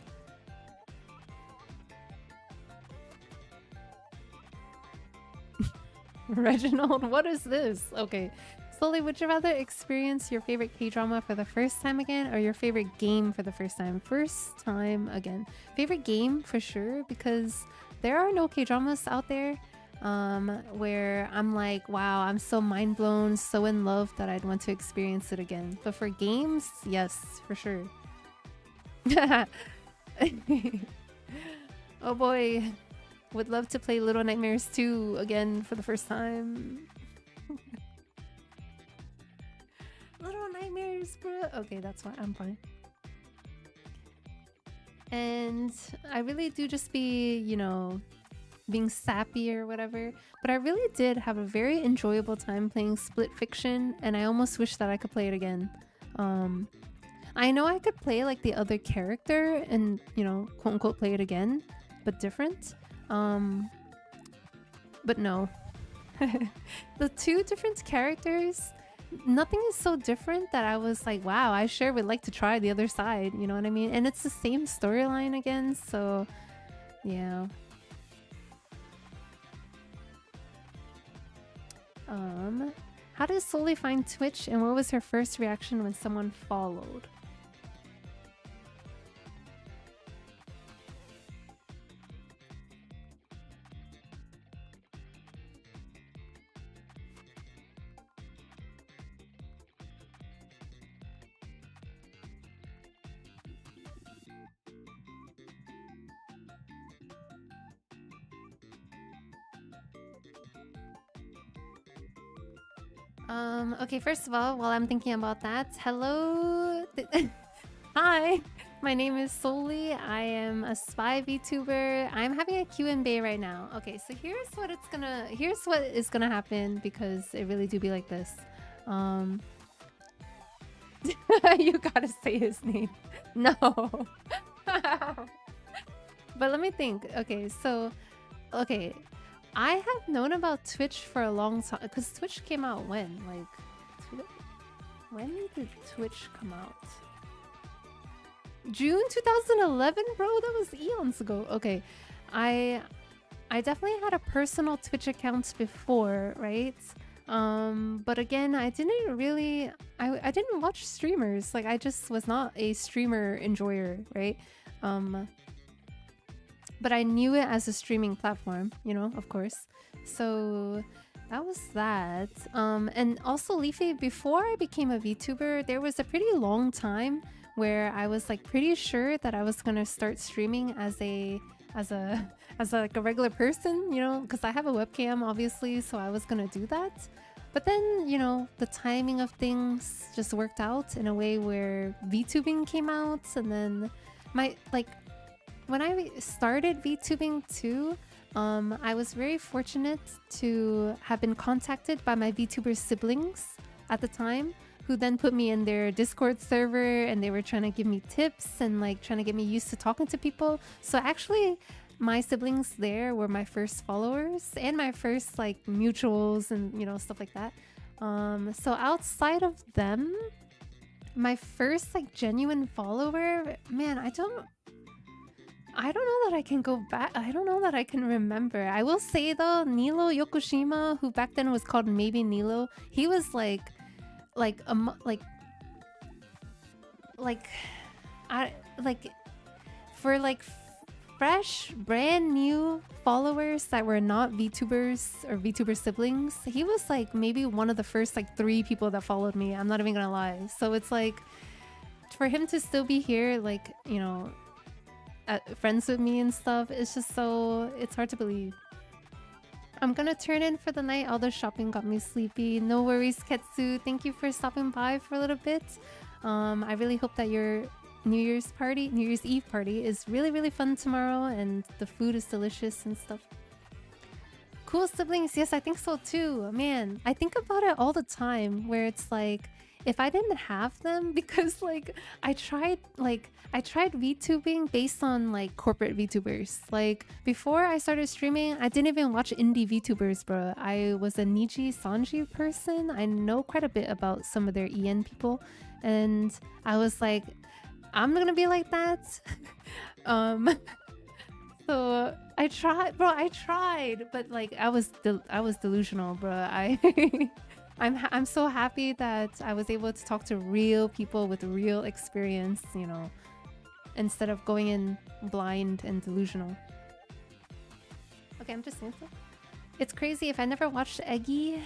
Reginald, what is this? Okay. Slowly, would you rather experience your favorite K-drama for the first time again or your favorite game for the first time? First time again. Favorite game for sure, because there are no K-dramas out there where I'm like, wow, I'm so mind blown, so in love that I'd want to experience it again. But for games, yes, for sure. Oh boy. Would love to play Little Nightmares 2 again for the first time. Little Nightmares, bro. Okay, that's fine. I'm fine. And I really do just be, you know, being sappy or whatever. But I really did have a very enjoyable time playing Split Fiction, and I almost wish that I could play it again. I know I could play like the other character and, you know, quote unquote play it again, but different. But no. The 2 different characters, nothing is so different that I was like, wow, I sure would like to try the other side, you know what I mean? And it's the same storyline again, so yeah. How did Soli find Twitch and what was her first reaction when someone followed? Okay, first of all, while I'm thinking about that, hello. Hi, my name is Soli. I am a spy VTuber. I'm having a Q&Bae right now. Okay, so here's what is gonna happen because it really do be like this. You gotta say his name. No. But let me think. Okay, so I have known about Twitch for a long time because Twitch came out when? Like, when did Twitch come out? June 2011, bro. That was eons ago. Okay, I definitely had a personal Twitch account before, right? But again, I didn't really. I didn't watch streamers. Like, I just was not a streamer enjoyer, right? but I knew it as a streaming platform, you know, of course. So that was that. And also Leafy, before I became a VTuber, there was a pretty long time where I was like pretty sure that I was gonna start streaming as a like a regular person, you know, because I have a webcam obviously, so I was gonna do that. But then, you know, the timing of things just worked out in a way where VTubing came out, and then when I started VTubing too, I was very fortunate to have been contacted by my VTuber siblings at the time, who then put me in their Discord server, and they were trying to give me tips and like trying to get me used to talking to people. So actually, my siblings there were my first followers and my first like mutuals and, you know, stuff like that. So outside of them, my first like genuine follower, man, I don't know that I can go back. I don't know that I can remember. I will say though, Nilo Yokoshima, who back then was called maybe Nilo, he was for fresh, brand new followers that were not VTubers or VTuber siblings, he was like maybe one of the first like 3 people that followed me. I'm not even gonna lie. So it's like, for him to still be here, like, you know, friends with me and stuff, it's just so, it's hard to believe. I'm gonna turn in for the night. All the shopping got me sleepy. No worries, Ketsu. Thank you for stopping by for a little bit. I really hope that your New Year's Eve party is really, really fun tomorrow, and the food is delicious and stuff. Cool siblings, yes, I think so too. Man, I think about it all the time, where it's like, if I didn't have them, because like I tried VTubing based on like corporate VTubers. Like before I started streaming, I didn't even watch indie VTubers, bro. I was a Niji Sanji person. I know quite a bit about some of their EN people, and I was like, I'm gonna be like that. So I tried, but like I was delusional, bro. I'm so happy that I was able to talk to real people with real experience, you know, instead of going in blind and delusional. Okay, I'm just saying so. It's crazy. If I never watched Eggy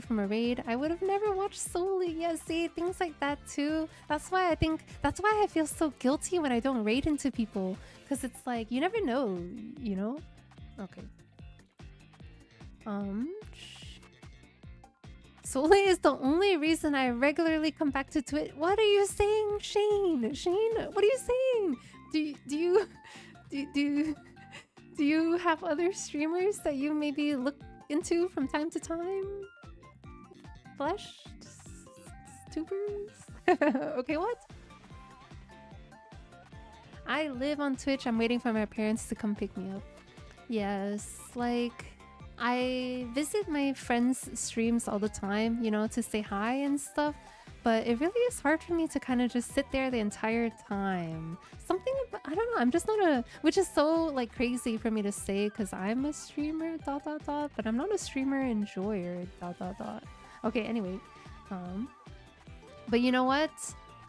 from a raid, I would have never watched Solely. Yeah, see, things like that too. That's why I feel so guilty when I don't raid into people, because it's like, you never know, you know? Okay. Solely is the only reason I regularly come back to Twitch. What are you saying, Shane? Shane, what are you saying? Do you have other streamers that you maybe look into from time to time? Flesh? Tubers? Okay, what? I live on Twitch. I'm waiting for my parents to come pick me up. Yes, like, I visit my friends' streams all the time, you know, to say hi and stuff, but it really is hard for me to kind of just sit there the entire time. Something about, I don't know, I'm just not a, which is so like crazy for me to say, because I'm a streamer, but I'm not a streamer enjoyer, Okay, anyway, but you know what?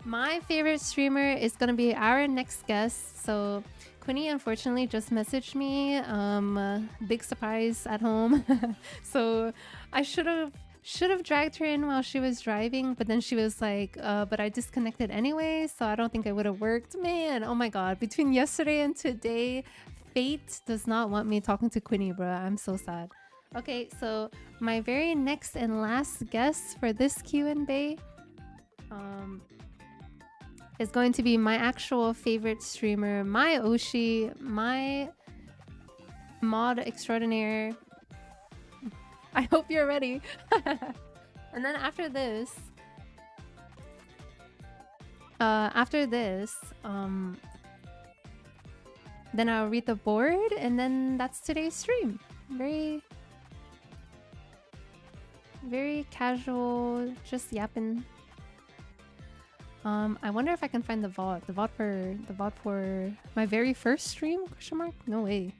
My favorite streamer is gonna be our next guest. So Quinny unfortunately just messaged me, big surprise at home. So I should have dragged her in while she was driving, but then she was like, but I disconnected anyway, so I don't think it would have worked. Man, oh my god, between yesterday and today, fate does not want me talking to Quinny, bro. I'm so sad. Okay, so my very next and last guest for this Q&Bae is going to be my actual favorite streamer, my Oshi, my mod extraordinaire. I hope you're ready. And then after this, then I'll read the board, and then that's today's stream. Very, very casual, just yapping. I wonder if I can find the VOD for my very first stream? Question mark? No way.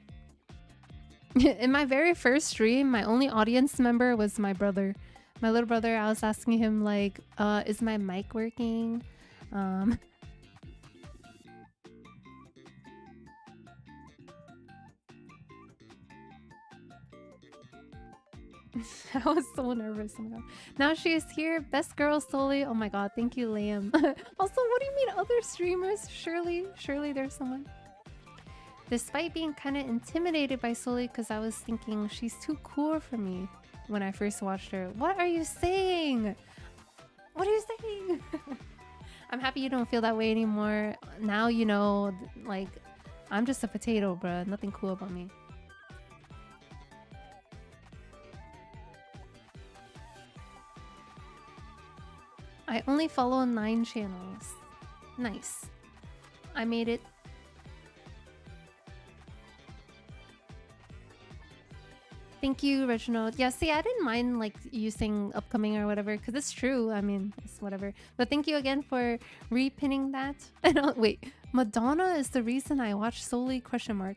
In my very first stream, my only audience member was my brother. My little brother, I was asking him like, is my mic working? I was so nervous. Oh my god. Now she is here. Best girl solely. Oh my god. Thank you, Liam. Also, what do you mean other streamers? Surely there's someone. Despite being kind of intimidated by Soli because I was thinking she's too cool for me when I first watched her. What are you saying? What are you saying? I'm happy you don't feel that way anymore. Now you know, like, I'm just a potato, bruh. Nothing cool about me. I only follow 9 channels. Nice. I made it. Thank you, Reginald. Yeah, see, I didn't mind like you saying upcoming or whatever, because it's true. I mean, it's whatever. But thank you again for repinning that. And wait, Madonna is the reason I watched solely ? Reginald,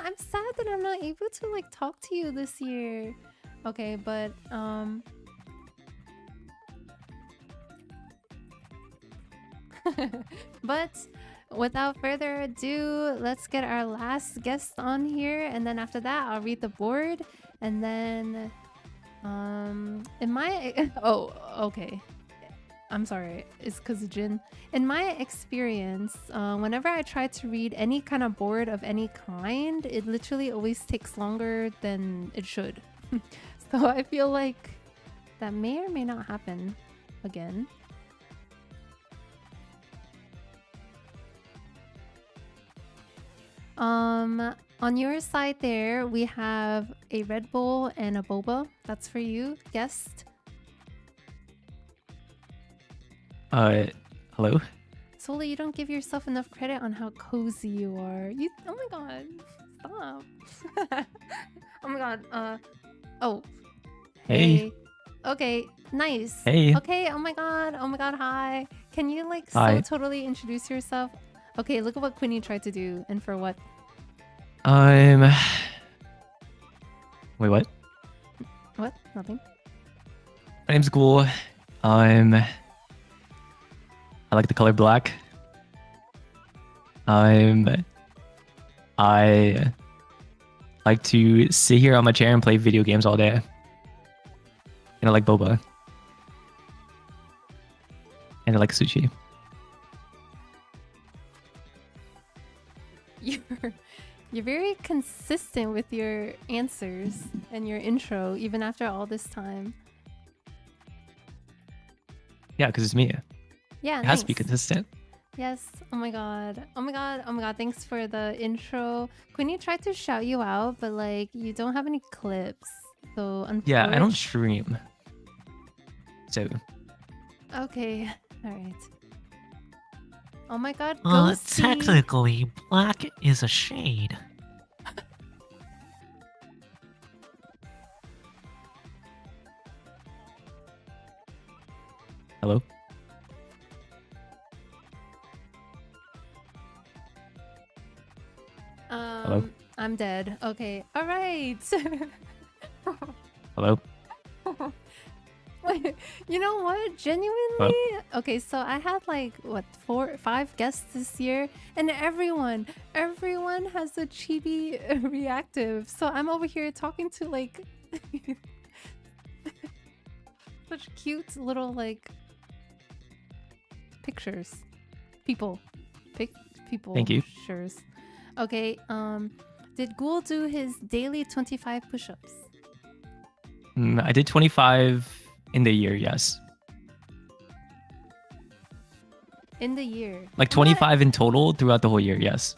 I'm sad that I'm not able to like talk to you this year. Okay, but but without further ado, let's get our last guest on here, and then after that I'll read the board, and then in my oh, okay, I'm sorry, it's because of Jin. In my experience, whenever I try to read any kind of board of any kind, it literally always takes longer than it should. So I feel like that may or may not happen again. On your side there, we have a Red Bull and a boba. That's for you, guest. Hello? Soli, you don't give yourself enough credit on how cozy you are. You, oh my god, stop. Oh my god, oh. Hey. Okay, nice. Hey. Okay, oh my god, hi. Can you like Hi. so totally introduce yourself? Okay, look at what Quinny tried to do, and for what? Wait, what? What? Nothing. My name's Ghoul. I like the color black. I like to sit here on my chair and play video games all day. And I like boba. And I like sushi. You're very consistent with your answers and your intro, even after all this time. Yeah, because it's me. Yeah, It has to be consistent. Yes. Oh my god. Oh my god. Oh my god. Thanks for the intro. Quinny tried to shout you out, but like you don't have any clips. So unfortunately. Yeah, I don't stream. So. Okay. All right. Oh my god. Technically, black is a shade. Hello? Hello? I'm dead. Okay. All right. Hello? Wait, you know what? Genuinely? Okay, so I had like what 4 or 5 guests this year, and everyone has a chibi reactive. So I'm over here talking to like such cute little like pictures. People. People. Thank you. Sure. Okay, did Ghoul do his daily 25 push-ups? I did 25 in the year, yes. In the year? Like 25 in total throughout the whole year, yes.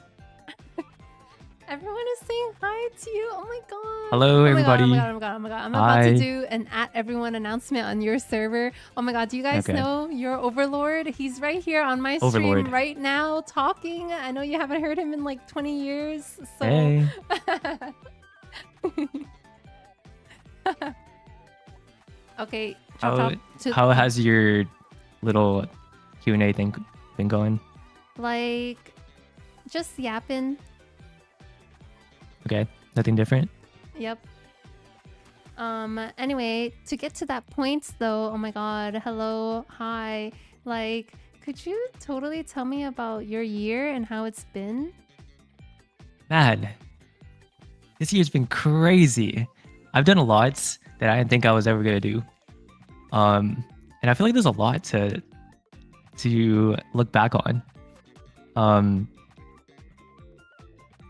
Everyone is saying hi to you. Oh my god. Hello, everybody. Oh my god. I'm about to do an @everyone announcement on your server. Oh my god, do you guys know your overlord? He's right here on my stream right now talking. I know you haven't heard him in like 20 years. So Hey. Okay. How has your little Q&A thing been going? Like just yapping. Okay, nothing different? Yep. Anyway, to get to that point though, oh my god, hello, hi. Like, could you totally tell me about your year and how it's been? Man, this year's been crazy. I've done a lot that I didn't think I was ever gonna do. And I feel like there's a lot to look back on.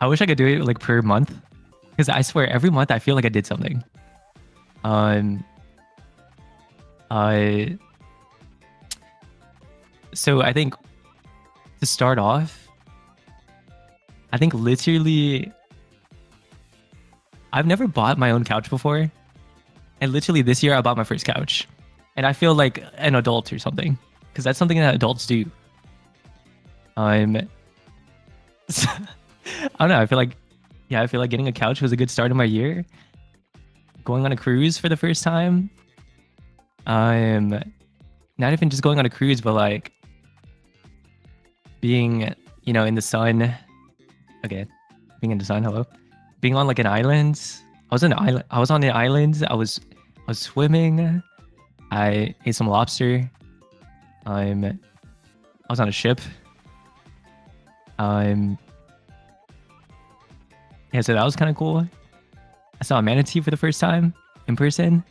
I wish I could do it like per month, because I swear every month I feel like I did something. So I think to start off, I think literally I've never bought my own couch before, and literally this year I bought my first couch, and I feel like an adult or something, because that's something that adults do. I don't know. I feel like getting a couch was a good start of my year. Going on a cruise for the first time. I'm not even just going on a cruise, but like being, in the sun. Okay, being in the sun. Hello, being on like an island. I was on the island. I was swimming. I ate some lobster. I was on a ship. Yeah, so that was kind of cool. I saw a manatee for the first time in person,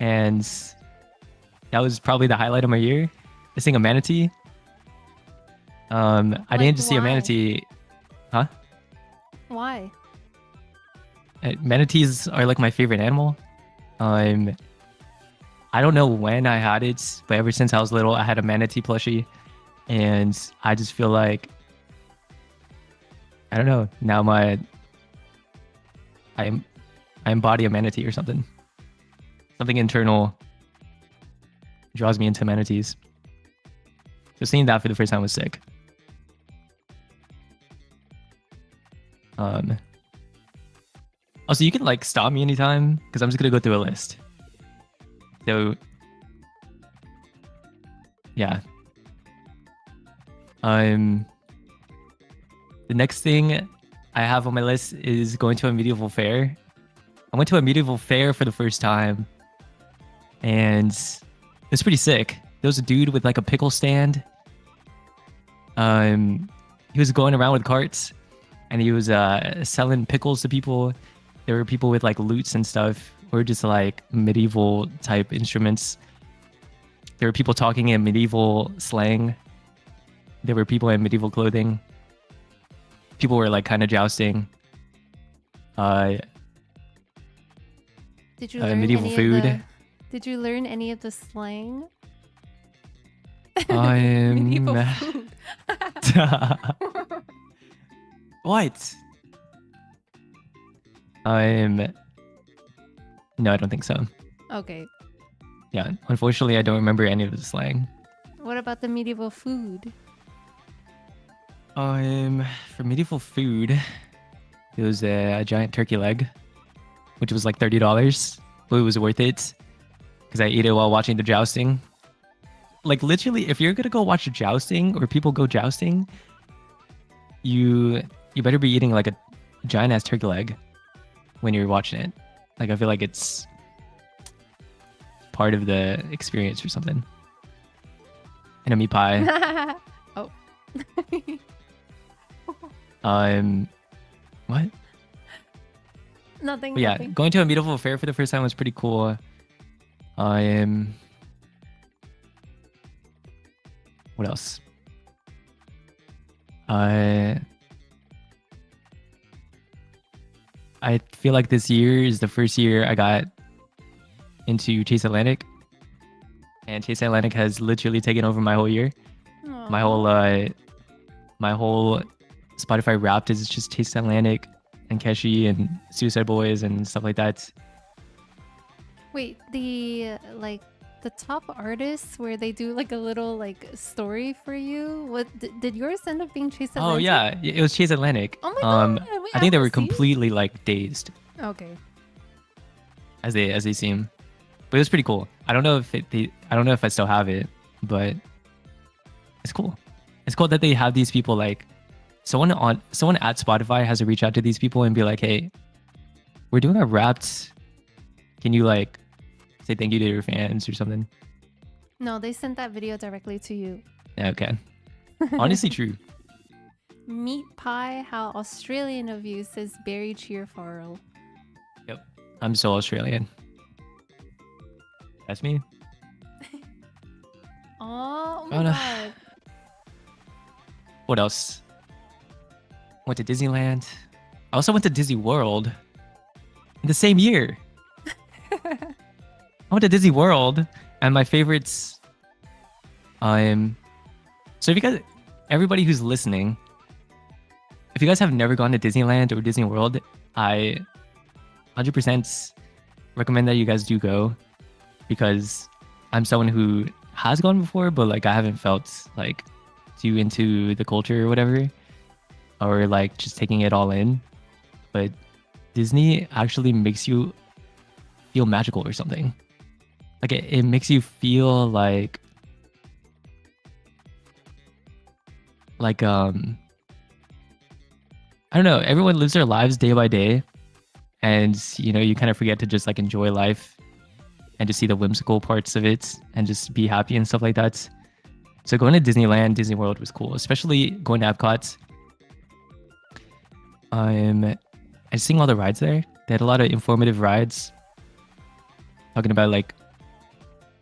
and that was probably the highlight of my year. Seeing a manatee. I didn't just see a manatee. Huh? Why? Manatees are like my favorite animal. I don't know when I had it, but ever since I was little, I had a manatee plushie, and I just feel like, I don't know, now I embody a manatee or something. Something internal draws me into manatees. So seeing that for the first time was sick. Also, you can like stop me anytime, because I'm just gonna go through a list. So yeah. The next thing I have on my list is going to a medieval fair. I went to a medieval fair for the first time, and it was pretty sick. There was a dude with like a pickle stand. He was going around with carts, and he was selling pickles to people. There were people with like lutes and stuff, or just like medieval type instruments. There were people talking in medieval slang. There were people in medieval clothing. People were like kind of jousting. Did you learn medieval food. Did you learn any of the slang? Medieval food. What? No, I don't think so. Okay. Yeah, unfortunately, I don't remember any of the slang. What about the medieval food? For medieval food, it was a giant turkey leg, which was like $30, but it was worth it because I ate it while watching the jousting. Like literally, if you're gonna go watch jousting or people go jousting, you better be eating like a giant ass turkey leg when you're watching it. Like I feel like it's part of the experience or something. And a meat pie. Oh. What? Nothing. But yeah, nothing. going to a medieval fair for the first time was pretty cool. What else? I feel like this year is the first year I got into Chase Atlantic, and Chase Atlantic has literally taken over my whole year. Aww. My whole Spotify Wrapped is just Chase Atlantic and Keshi and Suicide Boys and stuff like that. Wait, the top artists where they do like a little like story for you. What did yours end up being Chase Atlantic? Oh yeah, it was Chase Atlantic. Oh my god! Wait, I think they were wanna see. completely like dazed Okay. as they seem, but it was pretty cool. I don't know if I still have it, but it's cool. It's cool that they have these people like someone at Spotify has to reach out to these people and be like, hey, we're doing a Wrapped. Can you like say thank you to your fans or something? No, they sent that video directly to you. Yeah, okay. Honestly, true. Meat pie, how Australian of you, says Barry Cheerfarrell. Yep. I'm so Australian. That's me. Oh my Oh, no. god. What else? Went to Disneyland. I also went to Disney World in the same year. I went to Disney World, and my favorites. So if you guys, everybody who's listening, if you guys have never gone to Disneyland or Disney World, I 100% recommend that you guys do go, because I'm someone who has gone before, but like I haven't felt like too into the culture or whatever, or like just taking it all in. But Disney actually makes you feel magical or something. Like it makes you feel like I don't know, everyone lives their lives day by day, and you know, you kind of forget to just like enjoy life and just see the whimsical parts of it and just be happy and stuff like that. So going to Disneyland, Disney World was cool, especially going to Epcot. And seeing all the rides there. They had a lot of informative rides talking about like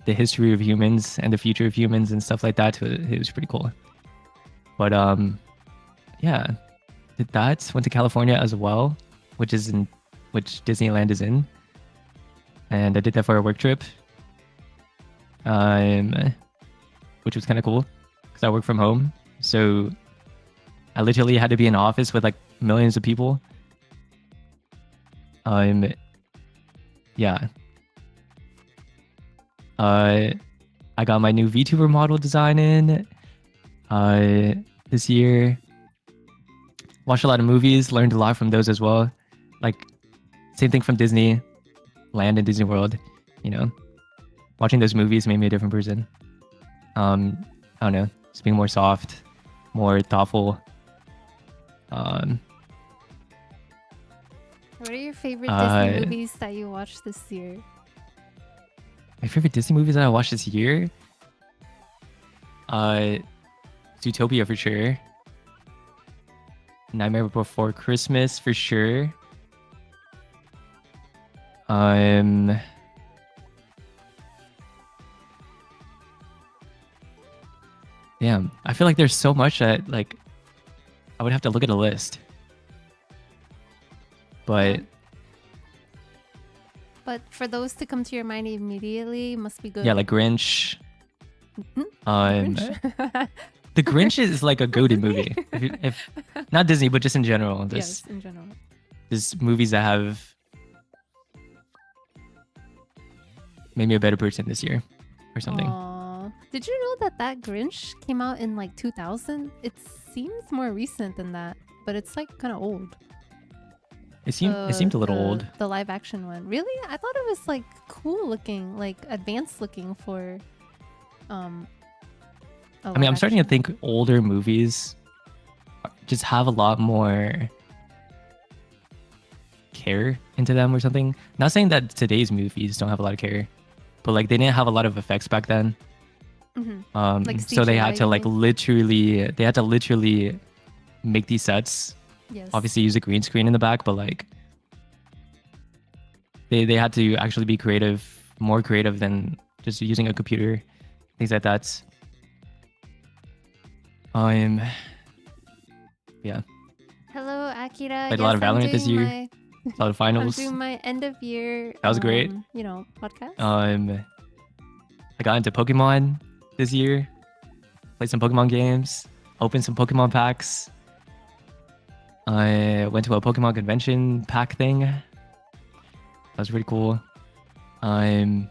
the history of humans and the future of humans and stuff like that. It was pretty cool. But yeah, did that. Went to California as well, which Disneyland is in, and I did that for a work trip, which was kind of cool because I work from home, so I literally had to be in an office with like millions of people. Yeah. I got my new Vtuber model design in this year. Watched a lot of movies, learned a lot from those as well. Like, same thing from Disney Land and Disney World, you know. Watching those movies made me a different person. I don't know, just being more soft, more thoughtful. What are your favorite Disney movies that you watched this year? My favorite Disney movies that I watched this year? Zootopia for sure. Nightmare Before Christmas for sure. Damn, I feel like there's so much that like I would have to look at a list. But for those to come to your mind immediately, must be good. yeah, like Grinch. Grinch? The Grinch is like a goated movie. If not Disney, but just in general. Yes, in general. There's movies that have made me a better person this year, or something. Aww. Did you know that Grinch came out in like 2000? It seems more recent than that, but it's like kind of old. It seemed a little old. The live action one. Really? I thought it was like cool looking, like advanced looking for I mean, I'm starting to think older movies just have a lot more care into them or something. Not saying that today's movies don't have a lot of care, but like they didn't have a lot of effects back then. Mm-hmm. Like so they had to CGI, like literally make these sets. Yes. Obviously use a green screen in the back, but like they had to actually be creative, more creative than just using a computer, things like that. Yeah. Hello, Akira. Played a lot of Valorant this year. A lot of finals. I'm doing my end of year. That was great. You know, podcast. I got into Pokemon this year. Played some Pokemon games. Opened some Pokemon packs. I went to a Pokemon convention pack thing. That was pretty cool. And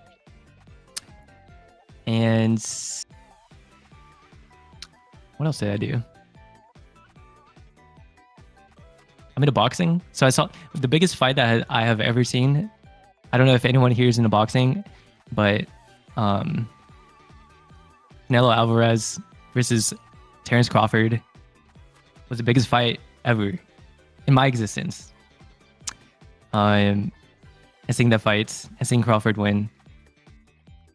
what else did I do? I'm into boxing. So I saw the biggest fight that I have ever seen. I don't know if anyone here is into boxing, but Canelo Alvarez versus Terrence Crawford was the biggest fight ever in my existence. And seeing that fight and seeing Crawford win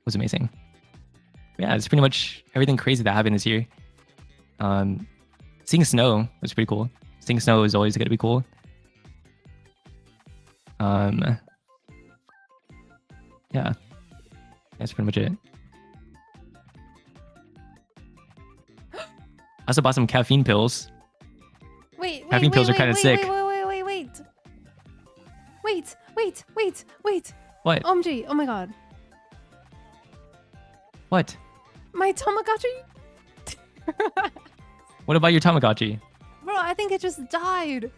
was amazing. Yeah, it's pretty much everything crazy that happened this year. Seeing snow was pretty cool. Seeing snow is always going to be cool. Yeah, that's pretty much it. I also bought some caffeine pills. Wait, Caffeine pills are kind of sick. Wait. What? OMG, oh my god. What? My Tamagotchi? What about your Tamagotchi? Bro, I think it just died.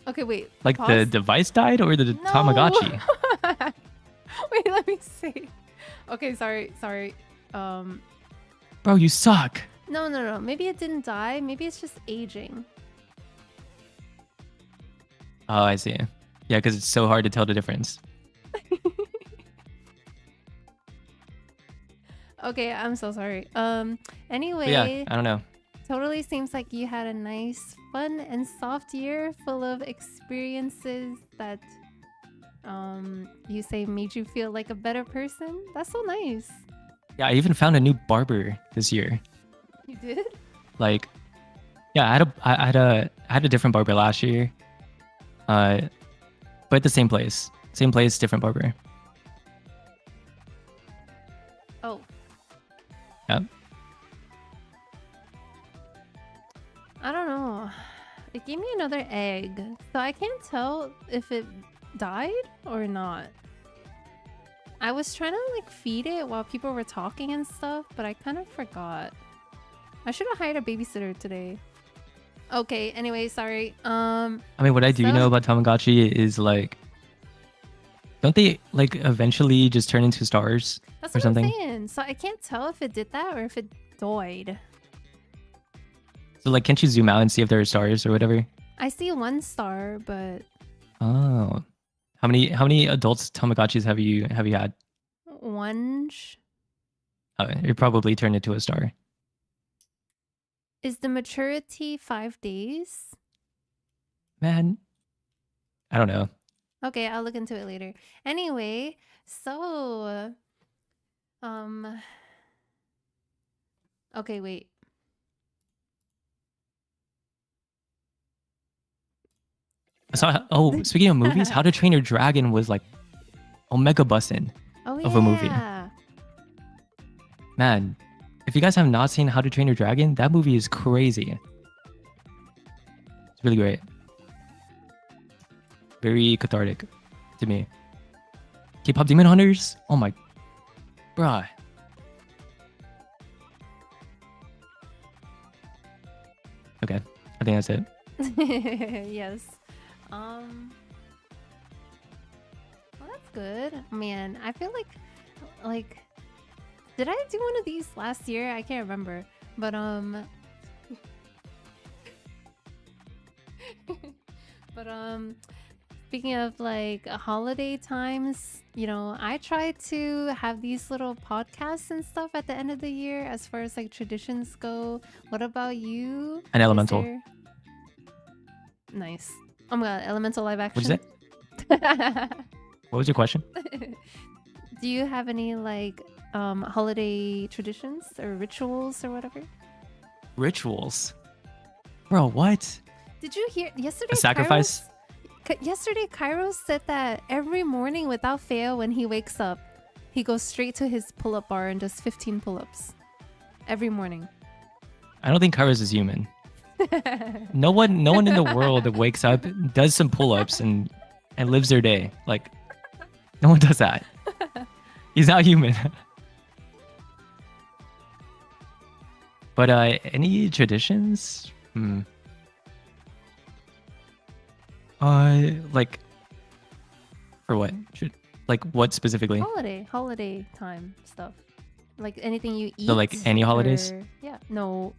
Okay, wait. Like pause. the device died or the No. Tamagotchi? Wait, let me see. Okay, sorry. Bro, you suck. No. Maybe it didn't die. Maybe it's just aging. Oh, I see. Yeah, because it's so hard to tell the difference. Okay, I'm so sorry. Anyway. But yeah, I don't know. Totally seems like you had a nice, fun, and soft year full of experiences that you say made you feel like a better person. That's so nice. Yeah, I even found a new barber this year. You did? Like, yeah, I had a different barber last year. But at the same place, different barber. Oh. Yep. I don't know. It gave me another egg, so I can't tell if it died or not. I was trying to like feed it while people were talking and stuff, but I kind of forgot. I should have hired a babysitter today. Okay, anyway, sorry. I mean, what I do know about Tamagotchi is like, don't they like eventually just turn into stars That's or what something? I'm saying. So I can't tell if it did that or if it died. So like, can't you zoom out and see if there are stars or whatever? I see one star, but Oh, how many adults Tamagotchis have you had? one Oh, it probably turned into a star. is the maturity 5 days? Man, I don't know. Okay, I'll look into it later. Anyway, so okay, wait. I saw. Oh, speaking of movies, How to Train Your Dragon was like omega bussin' of a movie. Man, if you guys have not seen How to Train Your Dragon, that movie is crazy. It's really great. Very cathartic to me. K-pop Demon Hunters? Oh my... Bruh. Okay, I think that's it. Yes. Well, that's good. Man, I feel like did I do one of these last year? I can't remember. But speaking of like holiday times, you know, I try to have these little podcasts and stuff at the end of the year as far as like traditions go. What about you? An Elemental. Nice. Oh my god, Elemental live action. What'd you say? What was your question? Do you have any like holiday traditions or rituals or whatever? Rituals? Bro, what? Did you hear yesterday? A sacrifice? Yesterday, Kairos said that every morning without fail when he wakes up, he goes straight to his pull-up bar and does 15 pull-ups. Every morning. I don't think Kairos is human. No one in the world that wakes up, does some pull-ups and lives their day. Like, no one does that. He's not human. But any traditions? Like for what? Like what specifically? Holiday time stuff. Like anything you eat. So like any holidays? Yeah. No.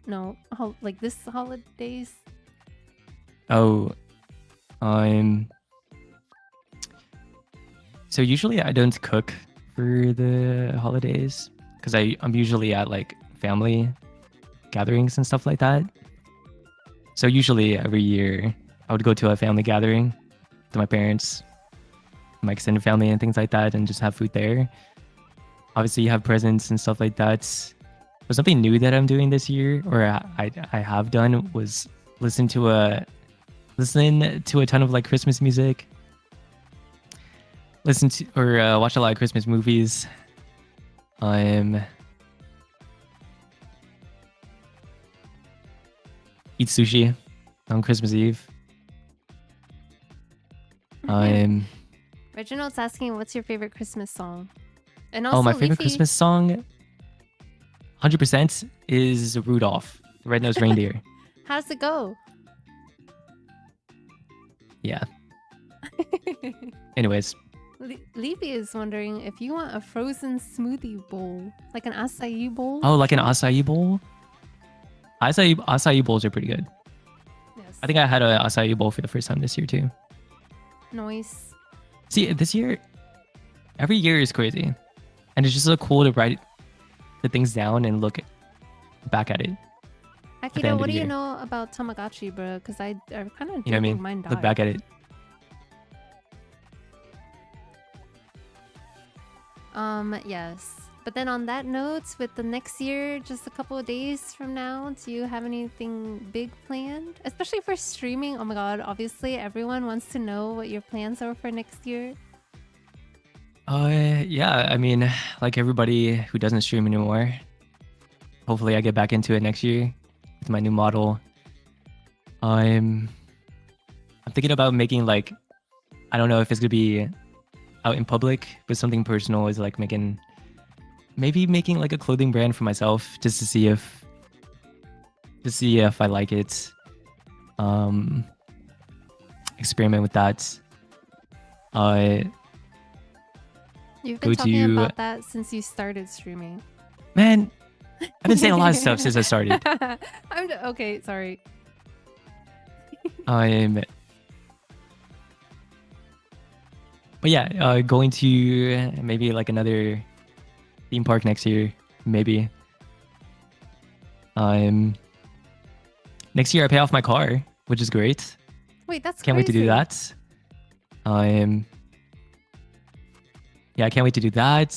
Like this holidays. Oh, so usually I don't cook for the holidays because I'm usually at like family gatherings and stuff like that. So usually every year I would go to a family gathering with my parents, my extended family and things like that and just have food there. Obviously you have presents and stuff like that. But something new that I'm doing this year, or I have done, was listen to a ton of like Christmas music. listen to or watch a lot of Christmas movies. Eat sushi on Christmas Eve. Reginald's asking, "What's your favorite Christmas song?" And also, my favorite Leafy, Christmas song, 100% is Rudolph, the Red-Nosed Reindeer. how's it go? Yeah. Anyways, Leafy is wondering if you want a frozen smoothie bowl, like an acai bowl. oh, like an acai bowl. Acai bowls are pretty good. Yes. I think I had an acai bowl for the first time this year too. Noise. See, this year, every year is crazy, and it's just so cool to write the things down and look back at it. the Akito, end what of do the you year. know about Tamagotchi, bro? Because I kind of You know what I mean? mine Look back at it. Yes. But then on that note, with the next year, just a couple of days from now, do you have anything big planned? Especially for streaming. Oh my god, obviously everyone wants to know what your plans are for next year. Yeah, I mean, like everybody who doesn't stream anymore, hopefully I get back into it next year with my new model. I'm thinking about making like, I don't know if it's gonna be out in public, but something personal is like maybe making like a clothing brand for myself just to see if I like it. Experiment with that. You've been talking about that since you started streaming. Man, I've been saying a lot of stuff since I started. Okay, sorry. But yeah, going to maybe like another theme park next year, maybe. Next year I pay off my car, which is great. Wait, that's Can't wait to do crazy. that. Yeah, I can't wait to do that.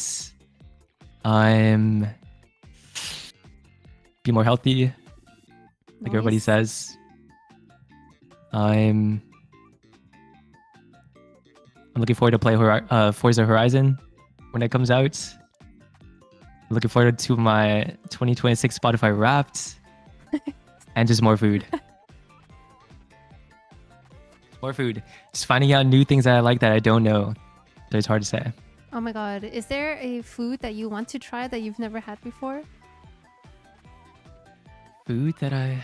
Be more healthy, like everybody Nice. says. I'm looking forward to play Forza Horizon when it comes out. I'm looking forward to my 2026 Spotify Wrapped, and just more food. More food. Just finding out new things that I like that I don't know. So it's hard to say. Oh my god, is there a food that you want to try that you've never had before? Food that I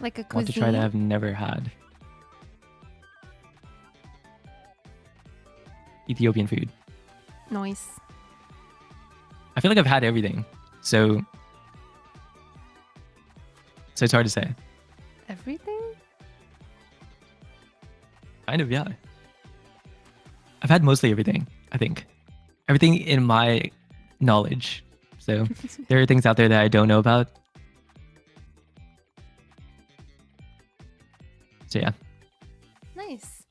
Like a want to try that cuisine? I've never had. Ethiopian food. Nice. I feel like I've had everything. So it's hard to say. Everything? Kind of, yeah. I've had mostly everything, I think. Everything in my knowledge. So there are things out there that I don't know about. So yeah. Nice.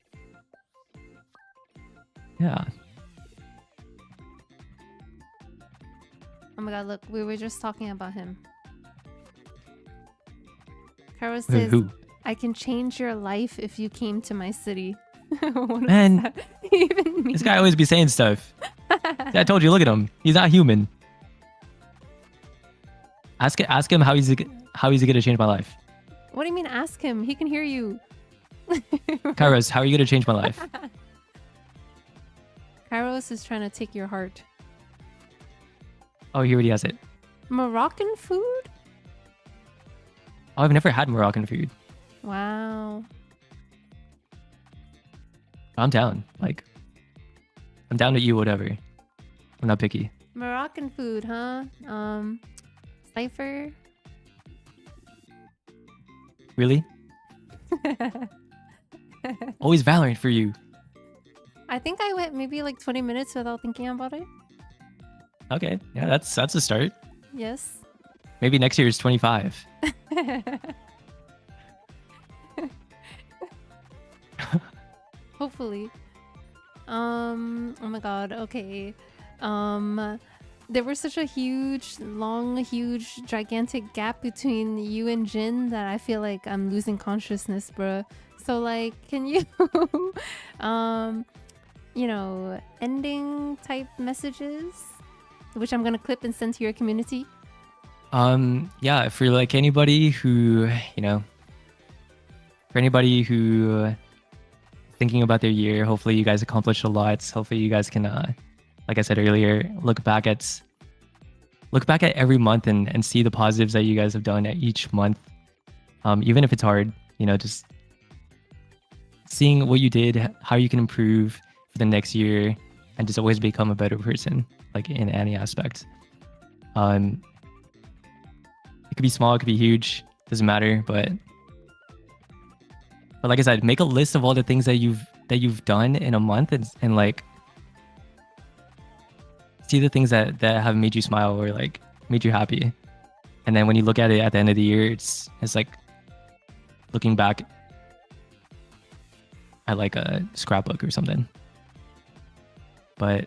Yeah. Oh my god, look, we were just talking about him. Karo says, Who? I can change your life if you came to my city. What does Man, that even mean? this guy always be saying stuff. See, I told you, look at him. He's not human. Ask him how he's gonna change my life. What do you mean ask him? He can hear you. Kairos, how are you gonna change my life? Kairos is trying to take your heart. Oh, he already has it. Moroccan food? Oh, I've never had Moroccan food. Wow. I'm down. Like, I'm down to eat whatever. I'm not picky. Moroccan food, huh? Cypher? Really? Always Valorant for you. I think I went maybe like 20 minutes without thinking about it. Okay, yeah, that's a start. Yes. Maybe next year is 25. Hopefully. Oh my god, okay. There was such a huge, gigantic gap between you and Jin that I feel like I'm losing consciousness, bruh. So like, can you you know, ending type messages, which I'm gonna clip and send to your community? Yeah, for like anybody who, you know, for anybody who thinking about their year, hopefully you guys accomplished a lot. Hopefully you guys can, like I said earlier, look back at every month and see the positives that you guys have done at each month. Even if it's hard, you know, just seeing what you did, how you can improve for the next year, and just always become a better person, like in any aspect. It could be small, it could be huge, doesn't matter. But like I said, make a list of all the things that you've done in a month, and like see the things that have made you smile or like made you happy. And then when you look at it at the end of the year, it's like looking back at like a scrapbook or something. But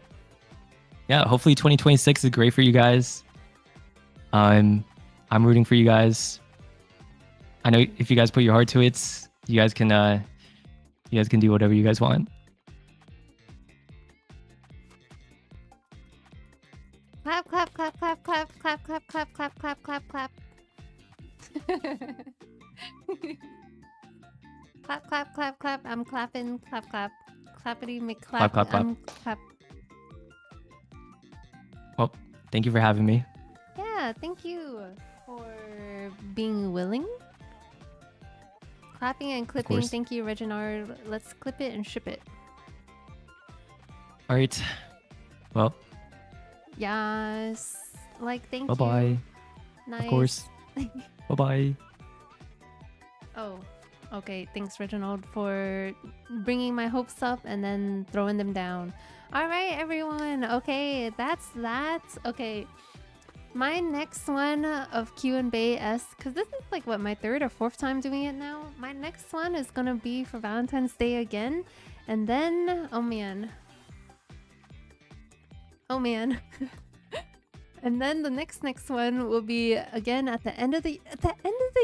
yeah, hopefully 2026 is great for you guys. I'm rooting for you guys. I know if you guys put your heart to it, you guys can do whatever you guys want. Clap, clap, clap, clap, clap, clap, clap, clap, clap, clap, clap, clap. Clap, clap, clap, clap. I'm clapping. Clap, clap. Clappity McClap. Clap, clap, clap. I'm clap. Well, thank you for having me. Yeah, thank you for being willing. Clapping and clipping. course. Thank you, Reginald. Let's clip it and ship it. All right. Well, Yes. Like, thank you. bye-bye. Nice. Of course. Bye-bye. Oh, okay. Thanks, Reginald, for bringing my hopes up and then throwing them down. All right, everyone. Okay, that's that. Okay, my next one of Q&Bae-esque, because this is like, what, my third or fourth time doing it now? My next one is going to be for Valentine's Day again. And then, oh man. Oh man. And then the next one will be again at the end of the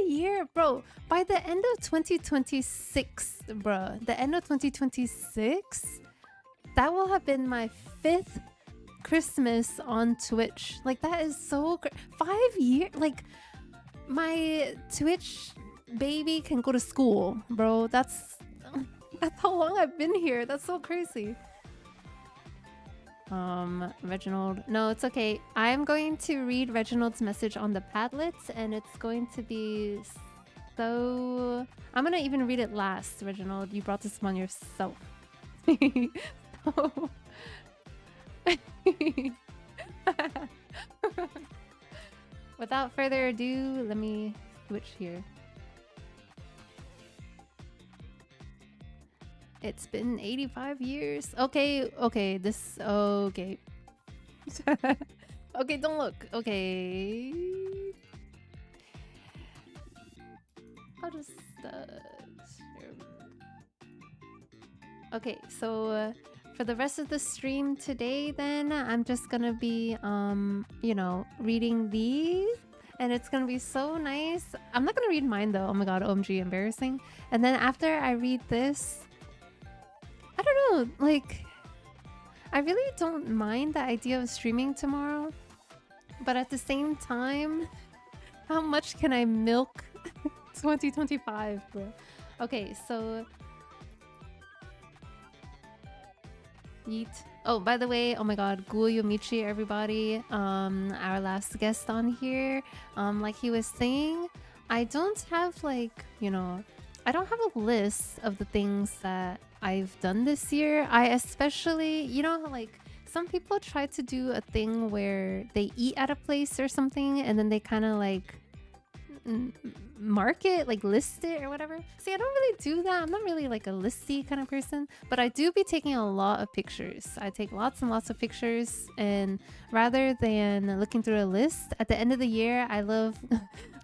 year, bro. By the end of 2026, bro. The end of 2026, that will have been my 5th Christmas on Twitch. Like, that is so 5 years. Like, my Twitch baby can go to school, bro. That's how long I've been here. That's so crazy. Reginald. No, it's okay. I'm going to read Reginald's message on the Padlet, and it's going to be so... I'm gonna even read it last, Reginald. You brought this upon yourself. So... Without further ado, let me switch here. It's been 85 years. Okay, this... Okay. Okay, don't look. Okay. I'll just... Okay, so... for the rest of the stream today, then, I'm just gonna be, you know, reading these. And it's gonna be so nice. I'm not gonna read mine, though. Oh my god, OMG, embarrassing. And then after I read this... I don't know, like, I really don't mind the idea of streaming tomorrow, but at the same time, how much can I milk 2025, bro? Okay, so... Yeet. Oh, by the way, oh my god, Guyomichi, everybody, our last guest on here, like he was saying, I don't have, like, you know, I don't have a list of the things that I've done this year. I especially, you know, like some people try to do a thing where they eat at a place or something and then they kind of like mark it, like list it or whatever. See, I don't really do that. I'm not really like a listy kind of person, but I do be taking a lot of pictures. I take lots and lots of pictures, and rather than looking through a list at the end of the year, I love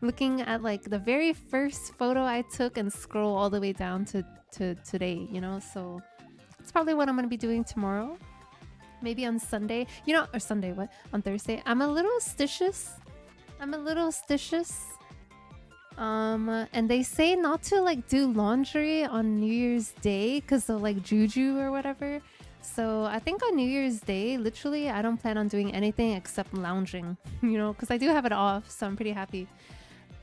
looking at like the very first photo I took and scroll all the way down to today, you know. So it's probably what I'm gonna be doing tomorrow, maybe on Sunday, you know, or Sunday, what, on Thursday. I'm a little stitious. And they say not to like do laundry on New Year's Day because of like juju or whatever. So I think on New Year's Day, literally, I don't plan on doing anything except lounging, you know, because I do have it off, so I'm pretty happy.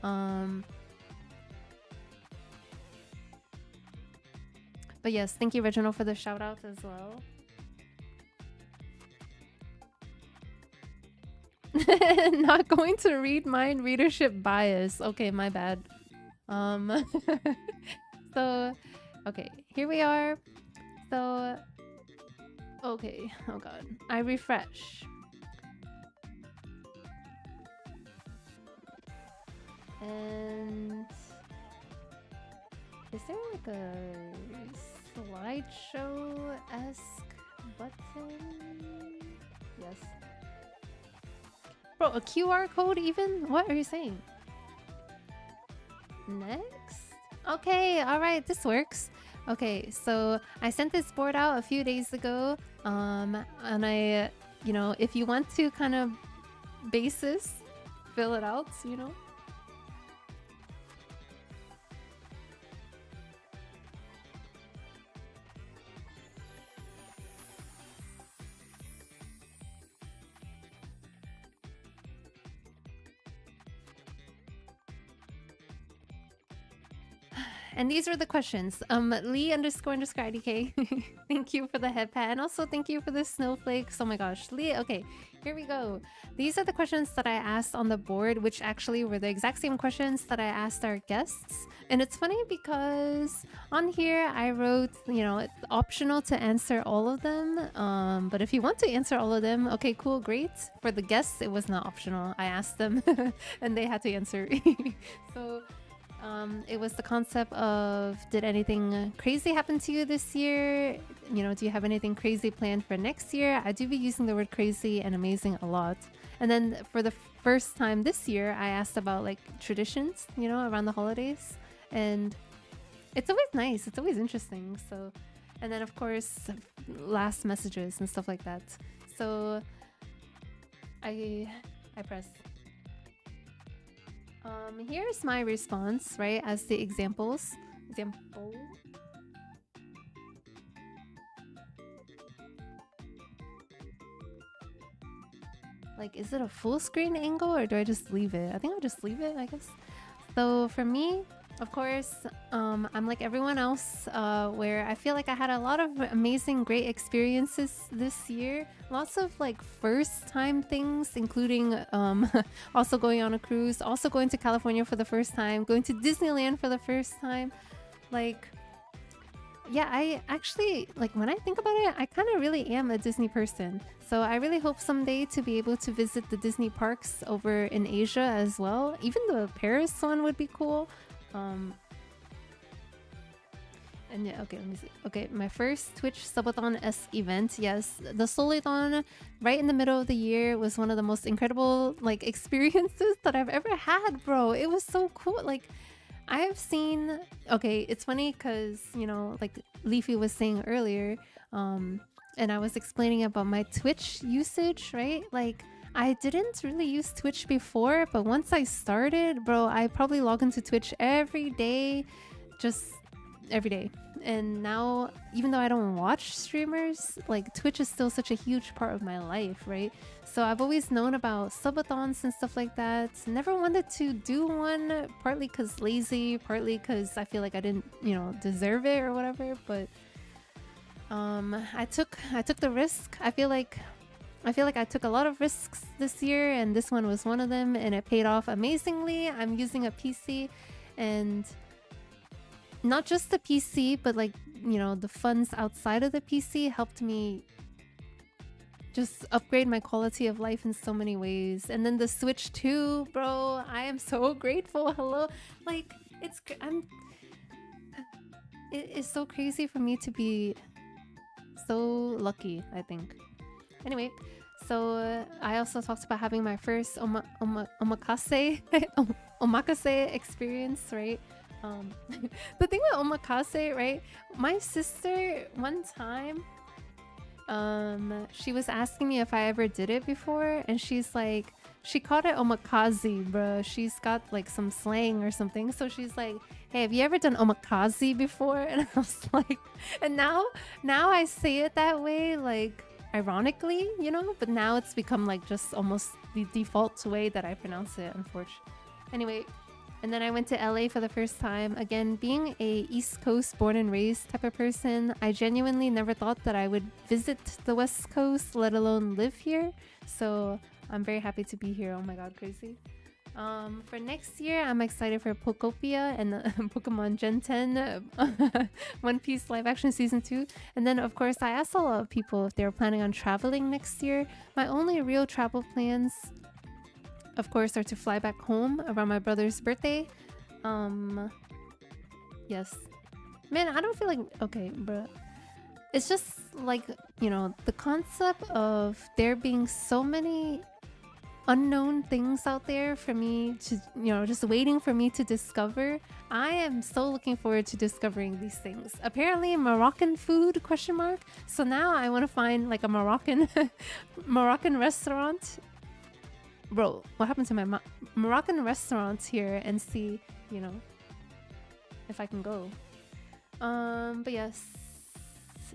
But yes, thank you, Reginald, for the shout out as well. Not going to read mind readership bias. Okay, my bad. So, okay, here we are. So, okay, oh god, I refresh. And is there like a slideshow-esque button? Yes. Bro, a QR code even? What are you saying? Next? Okay, alright, this works. Okay, so I sent this board out a few days ago. And I, you know, if you want to kind of basis, fill it out, you know? And these were the questions. Lee __ IDK. Thank you for the head pat. And also thank you for the snowflakes. Oh my gosh. Lee, okay, here we go. These are the questions that I asked on the board, which actually were the exact same questions that I asked our guests. And it's funny because on here I wrote, you know, it's optional to answer all of them. But if you want to answer all of them, okay, cool, great. For the guests, it was not optional. I asked them and they had to answer. So it was the concept of, did anything crazy happen to you this year? You know, do you have anything crazy planned for next year? I do be using the word crazy and amazing a lot. And then for the first time this year, I asked about like traditions, you know, around the holidays. And it's always nice. It's always interesting. So, and then of course, last messages and stuff like that. So I press. Here's my response, right, as the examples. Like, is it a full screen angle or do I just leave it? I think I'll just leave it, I guess. So for me, of course, I'm like everyone else, where I feel like I had a lot of amazing, great experiences this year. Lots of like first time things, including also going on a cruise, also going to California for the first time, going to Disneyland for the first time. Like, yeah, I actually, like when I think about it, I kind of really am a Disney person. So I really hope someday to be able to visit the Disney parks over in Asia as well. Even the Paris one would be cool. And yeah, okay, let me see. Okay, my first Twitch Subathon-esque event. Yes, the Solathon right in the middle of the year was one of the most incredible like experiences that I've ever had, bro. It was so cool. Like, I have seen, okay, it's funny because, you know, like Leafy was saying earlier, and I was explaining about my Twitch usage, right? Like, I didn't really use Twitch before, but once I started, bro, I probably log into Twitch every day, just every day. And now, even though I don't watch streamers, like Twitch is still such a huge part of my life, right? So I've always known about subathons and stuff like that. Never wanted to do one, partly because lazy, partly because I feel like I didn't, you know, deserve it or whatever. But I took the risk. I feel like I took a lot of risks this year, and this one was one of them, and it paid off amazingly. I'm using a PC, and not just the PC, but like, you know, the funds outside of the PC helped me just upgrade my quality of life in so many ways. And then the Switch 2, bro, I am so grateful. Hello, like it is so crazy for me to be so lucky, I think. Anyway, so I also talked about having my first omakase experience, right? The thing with omakase, right? My sister one time, She was asking me if I ever did it before, and she's like, she called it omakase, bro. She's got like some slang or something, so she's like, hey, have you ever done omakase before? And I was like, and now I say it that way, like ironically, you know, but now it's become like just almost the default way that I pronounce it, unfortunately. Anyway, and then I went to LA for the first time. Again, being a East Coast born and raised type of person, I genuinely never thought that I would visit the West Coast, let alone live here. So I'm very happy to be here. Oh my god, crazy. For next year, I'm excited for Pokopia and Pokemon Gen 10, One Piece live action season 2. And then, of course, I asked a lot of people if they were planning on traveling next year. My only real travel plans, of course, are to fly back home around my brother's birthday. Yes. Man, I don't feel like... Okay, bro. It's just like, you know, the concept of there being so many unknown things out there for me to, you know, just waiting for me to discover. I am so looking forward to discovering these things. Apparently Moroccan food, question mark. So now I want to find like a Moroccan Moroccan restaurant. Bro, what happened to my Moroccan restaurants here and see, you know, if I can go. But yes.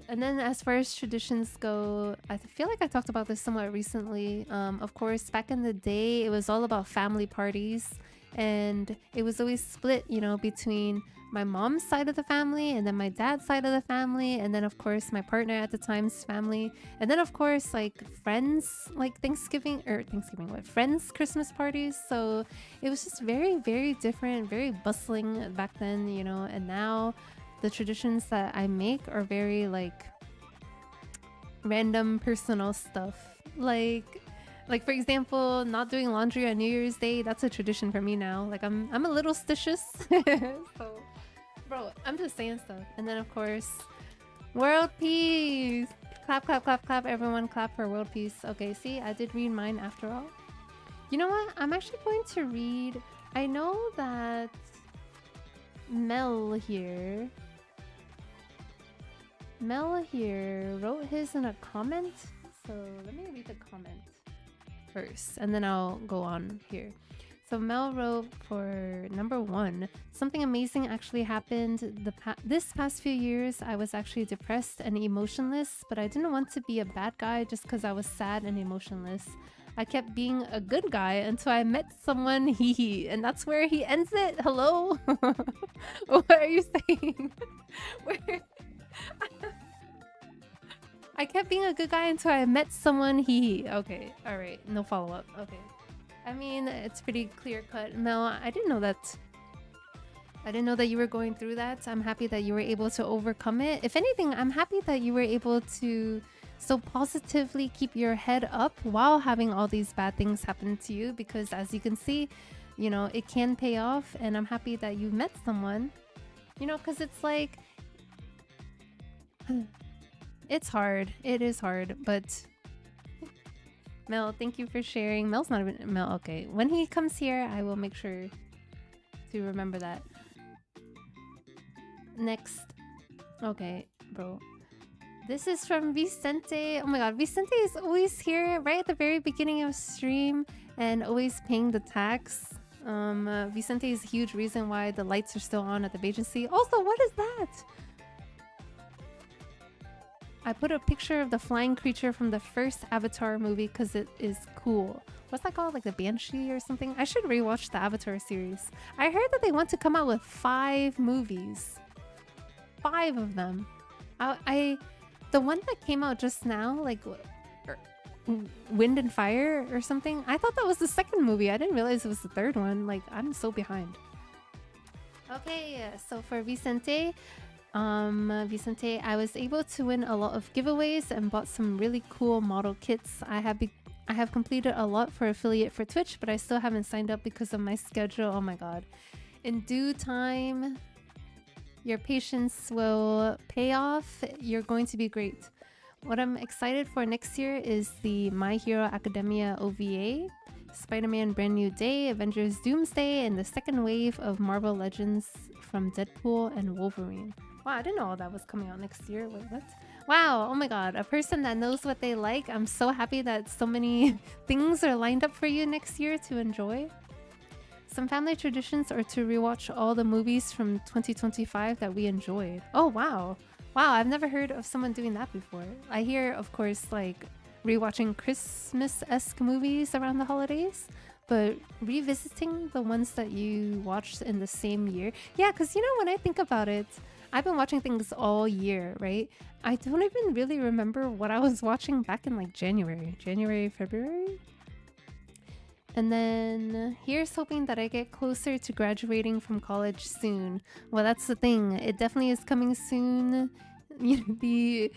And then as far as traditions go, I feel like I talked about this somewhat recently. Of course, back in the day, it was all about family parties. And it was always split, you know, between my mom's side of the family and then my dad's side of the family. And then, of course, my partner at the time's family. And then, of course, like friends, like friends' Christmas parties. So it was just very, very different, very bustling back then, you know. And now the traditions that I make are very like random personal stuff. Like for example, not doing laundry on New Year's Day, that's a tradition for me now. Like I'm a little stitious. So bro, I'm just saying stuff. And then of course, world peace. Clap, clap, clap, clap. Everyone clap for world peace. Okay, see, I did read mine after all. You know what? I'm actually going to read, I know that Mel here wrote his in a comment. So let me read the comment first and then I'll go on here. So Mel wrote for number 1, something amazing actually happened this past few years. I was actually depressed and emotionless, but I didn't want to be a bad guy just because I was sad and emotionless. I kept being a good guy until I met someone, hee, and that's where he ends it. Hello? What are you saying? I kept being a good guy until I met someone, hee. Okay, alright, no follow-up. Okay. I mean, it's pretty clear-cut. Mel, I didn't know that. I didn't know that you were going through that. I'm happy that you were able to overcome it. If anything, I'm happy that you were able to so positively keep your head up while having all these bad things happen to you, because as you can see, you know, it can pay off. And I'm happy that you met someone, you know, because it's like it's hard. It is hard, but Mel, thank you for sharing. Mel's not even Mel. Okay, when he comes here, I will make sure to remember that. Next. Okay, bro. This is from Vicente. Oh my god, Vicente is always here right at the very beginning of stream and always paying the tax. Vicente is a huge reason why the lights are still on at the agency. Also, what is that? I put a picture of the flying creature from the first Avatar movie because it is cool. What's that called? Like the Banshee or something? I should rewatch the Avatar series. I heard that they want to come out with 5 movies. 5 of them. The one that came out just now, like Wind and Fire or something, I thought that was the second movie. I didn't realize it was the third one. Like, I'm so behind. Okay, so for Vicente, I was able to win a lot of giveaways and bought some really cool model kits. I have completed a lot for affiliate for Twitch, but I still haven't signed up because of my schedule. Oh my god. In due time, your patience will pay off. You're going to be great. What I'm excited for next year is the My Hero Academia OVA, Spider-Man Brand New Day, Avengers Doomsday, and the second wave of Marvel Legends from Deadpool and Wolverine. Wow, I didn't know all that was coming out next year. Wait, what? Wow, oh my god, a person that knows what they like. I'm so happy that so many things are lined up for you next year to enjoy. Some family traditions are to rewatch all the movies from 2025 that we enjoyed. Oh wow. Wow, I've never heard of someone doing that before. I hear, of course, like rewatching Christmas-esque movies around the holidays, but revisiting the ones that you watched in the same year. Yeah, because you know, when I think about it, I've been watching things all year, right? I don't even really remember what I was watching back in like January, February. And then here's hoping that I get closer to graduating from college soon. Well, that's the thing. It definitely is coming soon. You know, the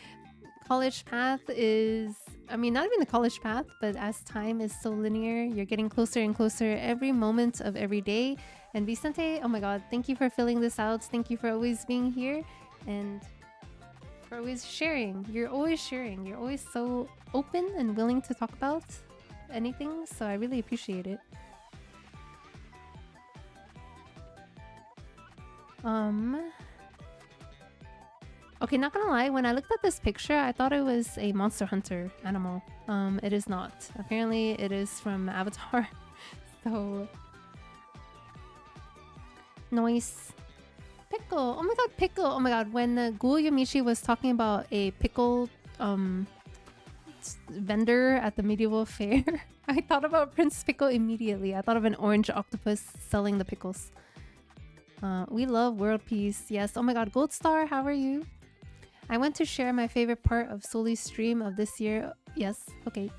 college path is, I mean, not even the college path, but as time is so linear, you're getting closer and closer every moment of every day. And Vicente, oh my god, thank you for filling this out. Thank you for always being here and for always sharing. You're always sharing. You're always so open and willing to talk about anything, so I really appreciate it. Okay, not gonna lie, when I looked at this picture, I thought it was a Monster Hunter animal. It is not. Apparently, it is from Avatar. So, noise. Pickle. Oh my god, pickle. Oh my god, when Ghoul Yomichi was talking about a pickle vendor at the medieval fair, I thought about Prince Pickle immediately. I thought of an orange octopus selling the pickles. We love world peace. Yes. Oh my god, Gold Star, how are you? I went to share my favorite part of Soli's stream of this year. Yes, okay.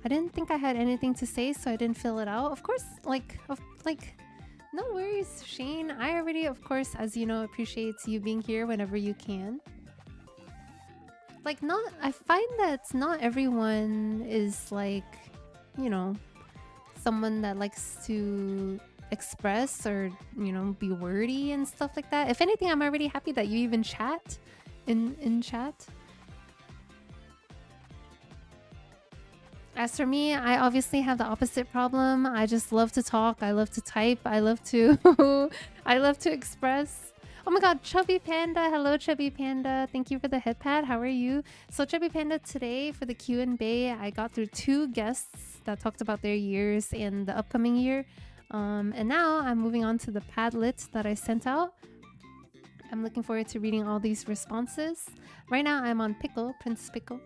I didn't think I had anything to say, so I didn't fill it out. Of course, no worries, Shane. I already, of course, as you know, appreciate you being here whenever you can. I find that not everyone is someone that likes to express or, be wordy and stuff like that. If anything, I'm already happy that you even chat in chat. As for me, I obviously have the opposite problem. I just love to talk. I love to type. I love to I love to express. Oh my god, Chubby Panda. Hello, Chubby Panda. Thank you for the headpad. How are you? So, Chubby Panda, today for the Q&Bae, I got through 2 guests that talked about their years in the upcoming year. And now I'm moving on to the Padlet that I sent out. I'm looking forward to reading all these responses. Right now, I'm on Pickle, Prince Pickle.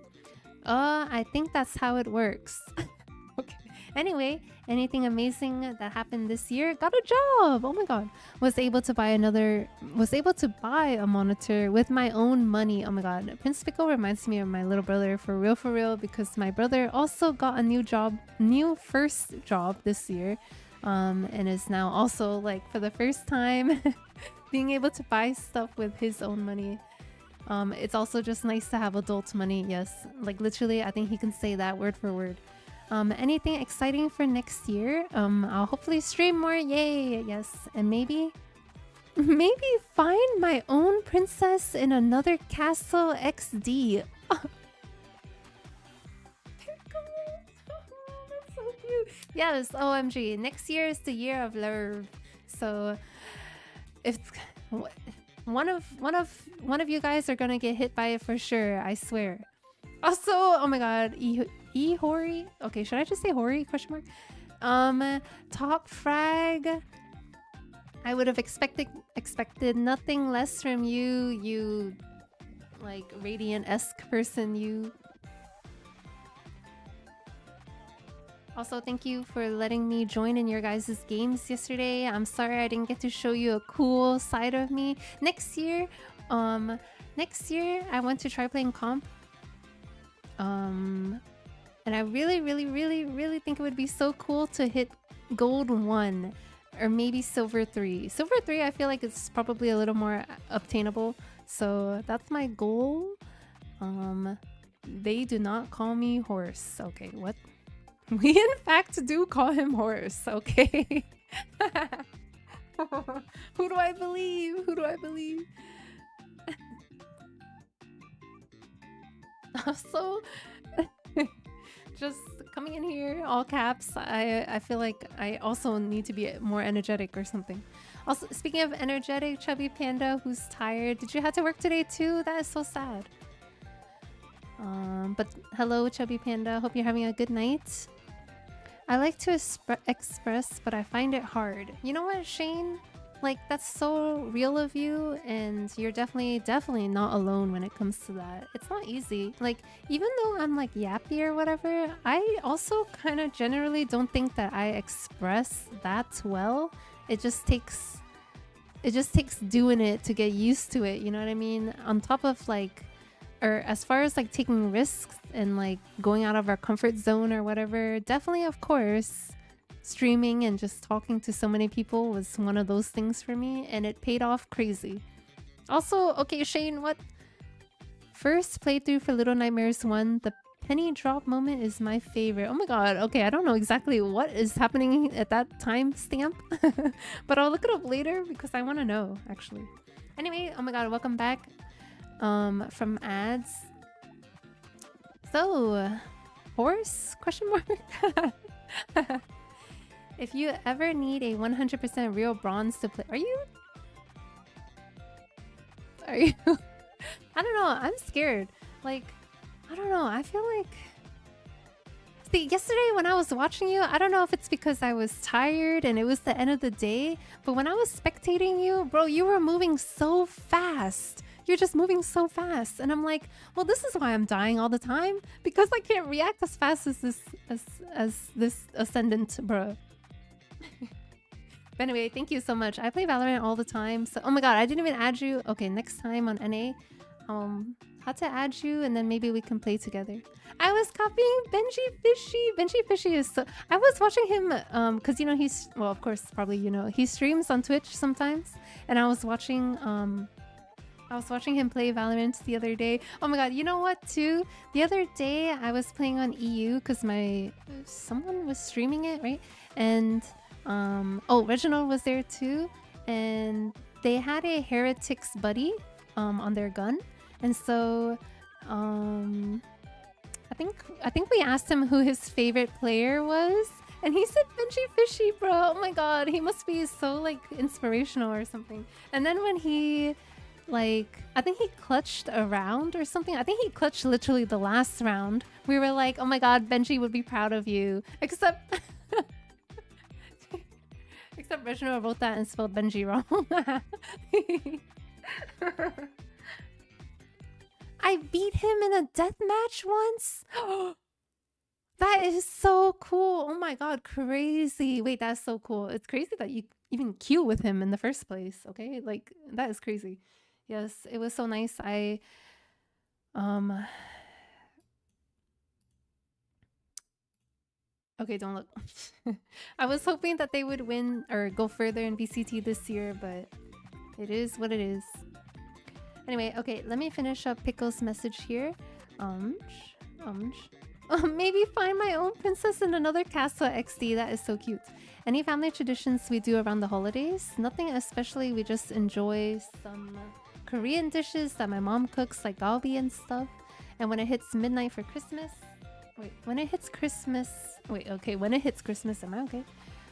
I think that's how it works. Okay. Anyway, anything amazing that happened this year? Got a job! Oh my god. Was able to buy a monitor with my own money. Oh my god. Prince Pickle reminds me of my little brother for real, because my brother also got a new first job this year. And is now also, for the first time, being able to buy stuff with his own money. It's also just nice to have adult money. Yes, literally, I think he can say that word for word. Anything exciting for next year? I'll hopefully stream more. Yay! Yes, and maybe find my own princess in another castle XD. That's so cute. Yes, OMG. Next year is the year of love. So if one of you guys are gonna get hit by it for sure, I swear. Also, oh my god, Hori. Okay, should I just say Hori? Question mark. Top frag. I would have expected nothing less from you, you Radiant-esque person, you. Also, thank you for letting me join in your guys' games yesterday. I'm sorry I didn't get to show you a cool side of me. Next year, I want to try playing comp. And I really think it would be so cool to hit gold 1 or maybe silver 3. Silver 3, I feel like it's probably a little more obtainable. So that's my goal. They do not call me horse. Okay, what? We in fact do call him horse, okay? Who do I believe? Who do I believe? Also, just coming in here, all caps, I feel like I also need to be more energetic or something. Also, speaking of energetic, Chubby Panda, who's tired, did you have to work today too? That is so sad. But hello, Chubby Panda. Hope you're having a good night. I like to express, but I find it hard. You know what, Shane? Like, that's so real of you, and you're definitely not alone when it comes to that. It's not easy. Like, even though I'm like yappy or whatever, I also kind of generally don't think that I express that well. It just takes doing it to get used to it, you know what I mean? On top of like, or as far as like taking risks and like going out of our comfort zone or whatever, definitely, of course, streaming and just talking to so many people was one of those things for me, and it paid off crazy. Also, okay, Shane, what? First playthrough for Little Nightmares 1, the penny drop moment is my favorite. Oh my god, okay, I don't know exactly what is happening at that time stamp, but I'll look it up later because I want to know, actually. Anyway, oh my god, welcome back from ads. So, horse? Question mark? If you ever need a 100% real bronze to play... Are you? I don't know. I'm scared. Like, I don't know. I feel like... See, yesterday when I was watching you, I don't know if it's because I was tired and it was the end of the day, but when I was spectating you, bro, you were moving so fast. You're just moving so fast. And I'm like, well, this is why I'm dying all the time, because I can't react as fast as this ascendant, bro. But anyway, thank you so much. I play Valorant all the time. So, oh my god, I didn't even add you. Okay, next time on NA, how to add you, and then maybe we can play together. I was copying Benji Fishy. Benji Fishy is so... I was watching him, because, you know, he's... Well, of course, probably, you know, he streams on Twitch sometimes. And I was watching him play Valorant the other day. Oh my god, you know what, too? The other day, I was playing on EU, because someone was streaming it, right? And... oh, Reginald was there too, and they had a heretics buddy on their gun, and so I think we asked him who his favorite player was, and he said Benji Fishy, bro. Oh my god, he must be so like inspirational or something. And then when he like, I think he clutched a round or something. I think he clutched literally the last round. We were like, oh my god, Benji would be proud of you, except Except Reginald wrote that and spelled Benji wrong. I beat him in a death match once. That is so cool. Oh my god, crazy. Wait, that's so cool. It's crazy that you even queue with him in the first place. Okay, like that is crazy. Yes, it was so nice. Okay, don't look. I was hoping that they would win or go further in BCT this year, but it is what it is. Anyway, okay, let me finish up Pickle's message here. Maybe find my own princess in another castle XD. That is so cute. Any family traditions we do around the holidays? Nothing especially. We just enjoy some Korean dishes that my mom cooks, like galbi and stuff. And when it hits midnight for Christmas... Wait, when it hits Christmas... Wait, okay, when it hits Christmas, am I okay?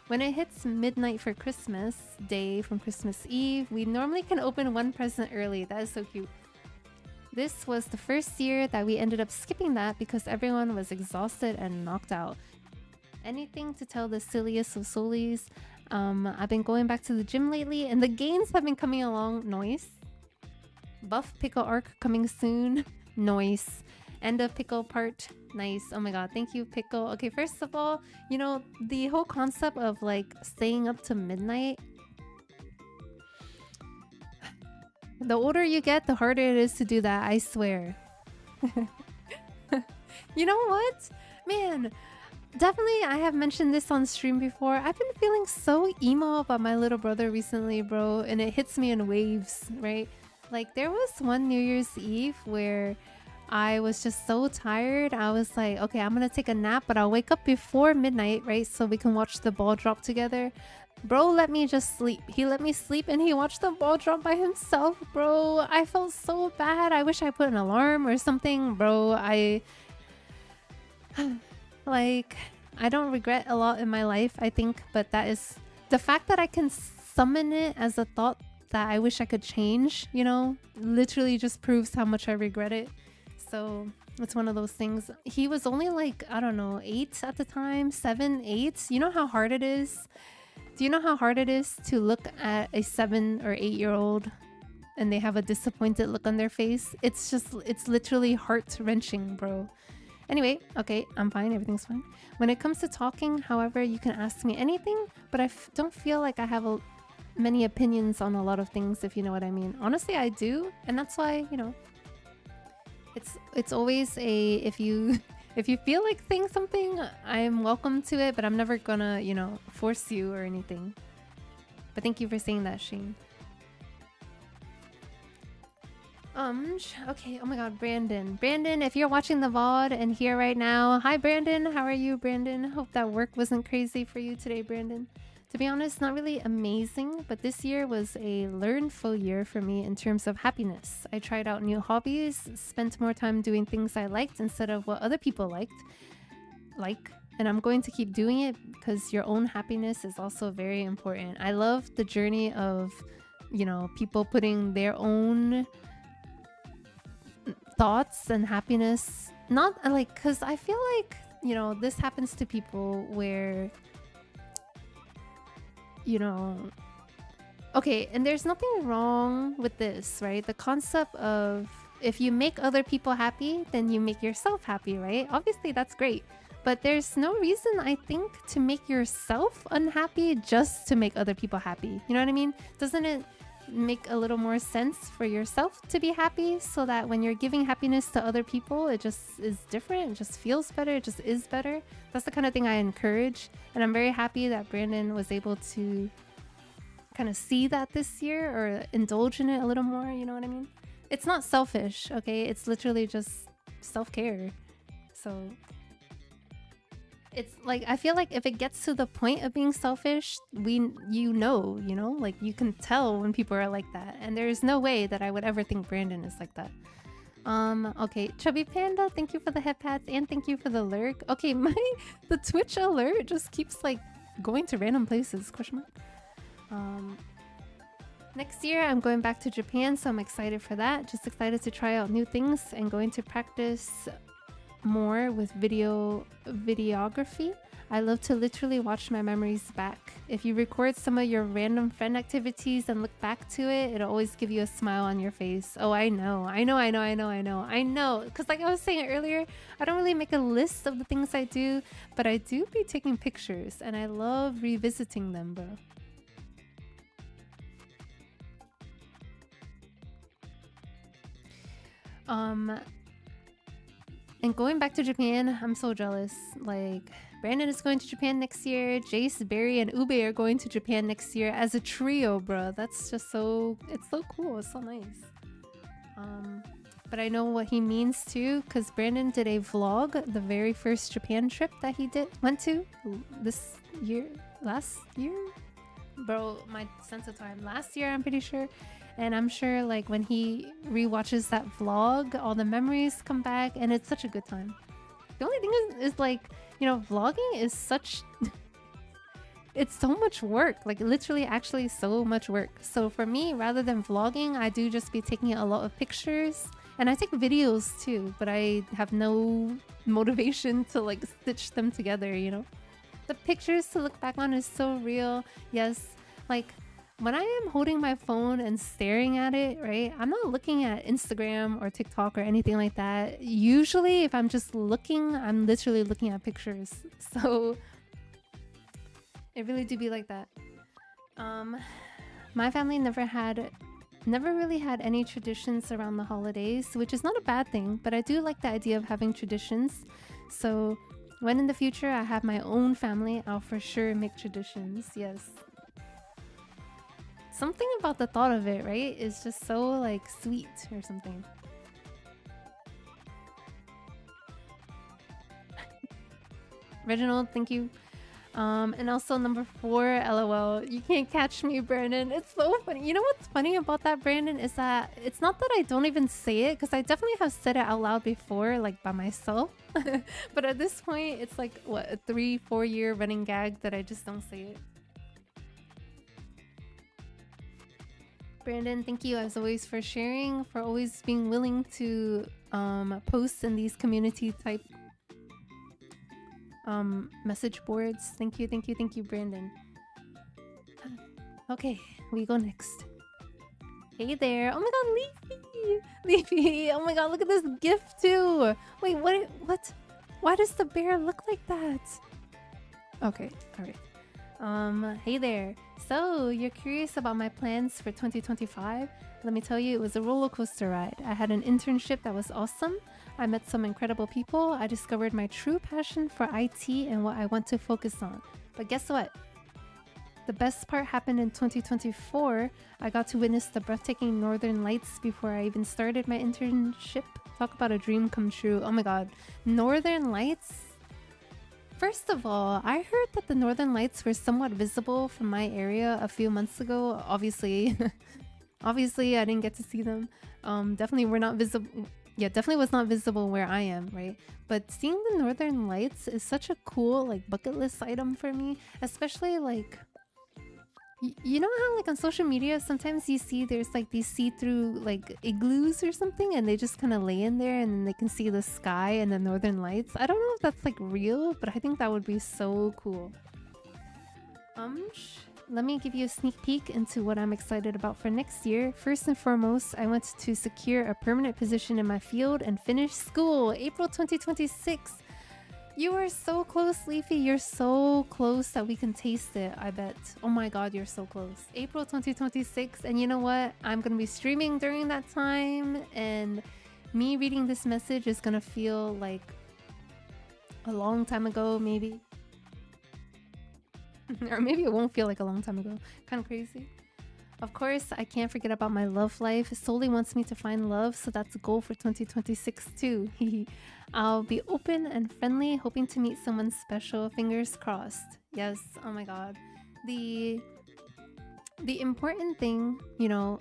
When it hits midnight for Christmas Day from Christmas Eve, we normally can open one present early. That is so cute. This was the first year that we ended up skipping that because everyone was exhausted and knocked out. Anything to tell the silliest of soulies. I've been going back to the gym lately and the gains have been coming along. Noise. Buff Pickle arc coming soon. Noise. End of Pickle part. Nice. Oh my god, thank you, Pickle. Okay, first of all, you know, the whole concept of like staying up to midnight, the older you get, the harder it is to do that, I swear. You know what? Man, definitely I have mentioned this on stream before. I've been feeling so emo about my little brother recently, bro, and it hits me in waves, right? Like there was one New Year's Eve where I was just so tired. I was like, okay, I'm gonna take a nap, but I'll wake up before midnight, right? So we can watch the ball drop together. Bro let me just sleep. He let me sleep and he watched the ball drop by himself, bro. I felt so bad. I wish I put an alarm or something, bro. Like, I don't regret a lot in my life, I think, but that is the fact that I can summon it as a thought that I wish I could change, you know, literally just proves how much I regret it. So It's one of those things. He was only like, I don't know, 8 at the time, 7, 8. You know how hard it is? Do you know how hard it is to look at a 7 or 8-year-old and they have a disappointed look on their face? It's literally heart-wrenching, bro. Anyway, okay, I'm fine. Everything's fine. When it comes to talking, however, you can ask me anything, but I don't feel like I have many opinions on a lot of things, if you know what I mean. Honestly, I do, and that's why, you know, it's always if you feel like saying something, I'm welcome to it, but I'm never gonna, you know, force you or anything. But thank you for saying that, Shane. Okay, oh my god, Brandon, if you're watching the VOD and here right now, hi Brandon, how are you, Brandon? Hope that work wasn't crazy for you today, Brandon. To be honest, not really amazing, but this year was a learnful year for me in terms of happiness. I tried out new hobbies, spent more time doing things I liked instead of what other people liked, and I'm going to keep doing it because your own happiness is also very important. I love the journey of, you know, people putting their own thoughts and happiness, not like, because I feel like, you know, this happens to people where, you know, okay, and there's nothing wrong with this, right? The concept of if you make other people happy, then you make yourself happy, right? Obviously that's great, but there's no reason, I think, to make yourself unhappy just to make other people happy. You know what I mean? Doesn't it make a little more sense for yourself to be happy, so that when you're giving happiness to other people, it just is different, it just feels better, it just is better? That's the kind of thing I encourage, and I'm very happy that Brandon was able to kind of see that this year, or indulge in it a little more, you know what I mean? It's not selfish, okay? It's literally just self-care. So it's like, I feel like if it gets to the point of being selfish, you know, like you can tell when people are like that, and there's no way that I would ever think Brandon is like that. Okay, Chubby Panda, thank you for the head pats and thank you for the lurk. Okay, the Twitch alert just keeps like going to random places, question mark. Next year I'm going back to Japan, so I'm excited for that. Just excited to try out new things and going to practice more with videography. I love to literally watch my memories back. If you record some of your random friend activities and look back to it, it'll always give you a smile on your face. Oh, I know. Because like I was saying earlier, I don't really make a list of the things I do, but I do be taking pictures and I love revisiting them, bro. And going back to Japan, I'm so jealous. Like, Brandon is going to Japan next year. Jace, Barry, and Ube are going to Japan next year as a trio, bro. That's just so... It's so cool. It's so nice. But I know what he means too, because Brandon did a vlog, the very first Japan trip that he went to this year, last year? Bro, my sense of time. Last year, I'm pretty sure. And I'm sure like when he rewatches that vlog, all the memories come back and it's such a good time. The only thing is like, you know, vlogging is such... it's so much work, like literally actually so much work. So for me, rather than vlogging, I do just be taking a lot of pictures. And I take videos too, but I have no motivation to like stitch them together, you know? The pictures to look back on is so real. Yes, like... when I am holding my phone and staring at it, right, I'm not looking at Instagram or TikTok or anything like that. Usually, if I'm just looking, I'm literally looking at pictures. So, it really do be like that. My family never really had any traditions around the holidays, which is not a bad thing, but I do like the idea of having traditions. So, when in the future I have my own family, I'll for sure make traditions, yes. Something about the thought of it, right, is just so like sweet or something. Reginald, thank you. And also number 4, LOL. You can't catch me, Brandon. It's so funny. You know what's funny about that, Brandon, is that it's not that I don't even say it, because I definitely have said it out loud before, like by myself. But at this point, it's like, what, a 3-4 year running gag that I just don't say it. Brandon, thank you as always for sharing, for always being willing to posts in these community type message boards. Thank you, Brandon. Okay, we go next. Hey there. Oh my god, Leafy! Leafy! Oh my god, look at this gift too! Wait, what? Why does the bear look like that? Okay, alright. Hey there. So, you're curious about my plans for 2025? Let me tell you, it was a roller coaster ride. I had an internship that was awesome. I met some incredible people. I discovered my true passion for IT and what I want to focus on. But guess what? The best part happened in 2024. I got to witness the breathtaking northern lights before I even started my internship. Talk about a dream come true. Oh my god. Northern lights? First of all, I heard that the northern lights were somewhat visible from my area a few months ago. Obviously, obviously I didn't get to see them. Definitely were not visible. Yeah, definitely was not visible where I am, right? But seeing the northern lights is such a cool like bucket list item for me, especially like you know how like on social media sometimes you see there's like these see-through like igloos or something and they just kind of lay in there and then they can see the sky and the northern lights. I don't know if that's like real, but I think that would be so cool. Let me give you a sneak peek into what I'm excited about for next year. First and foremost, I want to secure a permanent position in my field and finish school April 2026. You are so close, Leafy. You're so close that we can taste it, I bet. Oh my god, you're so close. April 2026. And you know what? I'm going to be streaming during that time. And me reading this message is going to feel like a long time ago, maybe. Or maybe it won't feel like a long time ago. Kind of crazy. Of course, I can't forget about my love life. Solely wants me to find love, so that's a goal for 2026 too. I'll be open and friendly, hoping to meet someone special. Fingers crossed. Yes, oh my god. The important thing, you know,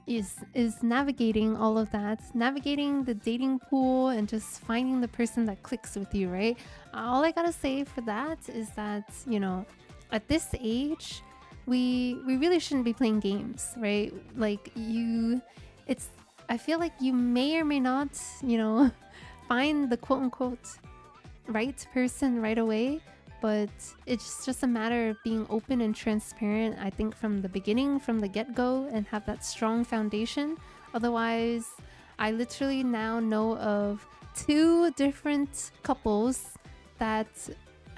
is navigating all of that. Navigating the dating pool and just finding the person that clicks with you, right? All I gotta say for that is that, you know, at this age, we really shouldn't be playing games, right? Like I feel like you may or may not, you know, find the quote-unquote right person right away, but it's just a matter of being open and transparent, I think, from the beginning, from the get-go, and have that strong foundation. Otherwise, I literally now know of 2 different couples that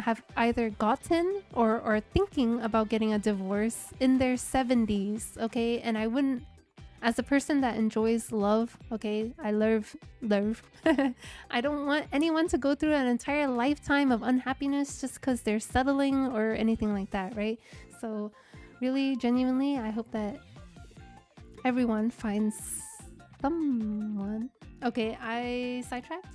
have either gotten or are thinking about getting a divorce in their 70s, okay? And I wouldn't, as a person that enjoys love, okay, I love I don't want anyone to go through an entire lifetime of unhappiness just because they're settling or anything like that, right? So really, genuinely, I hope that everyone finds someone. Okay, I sidetracked.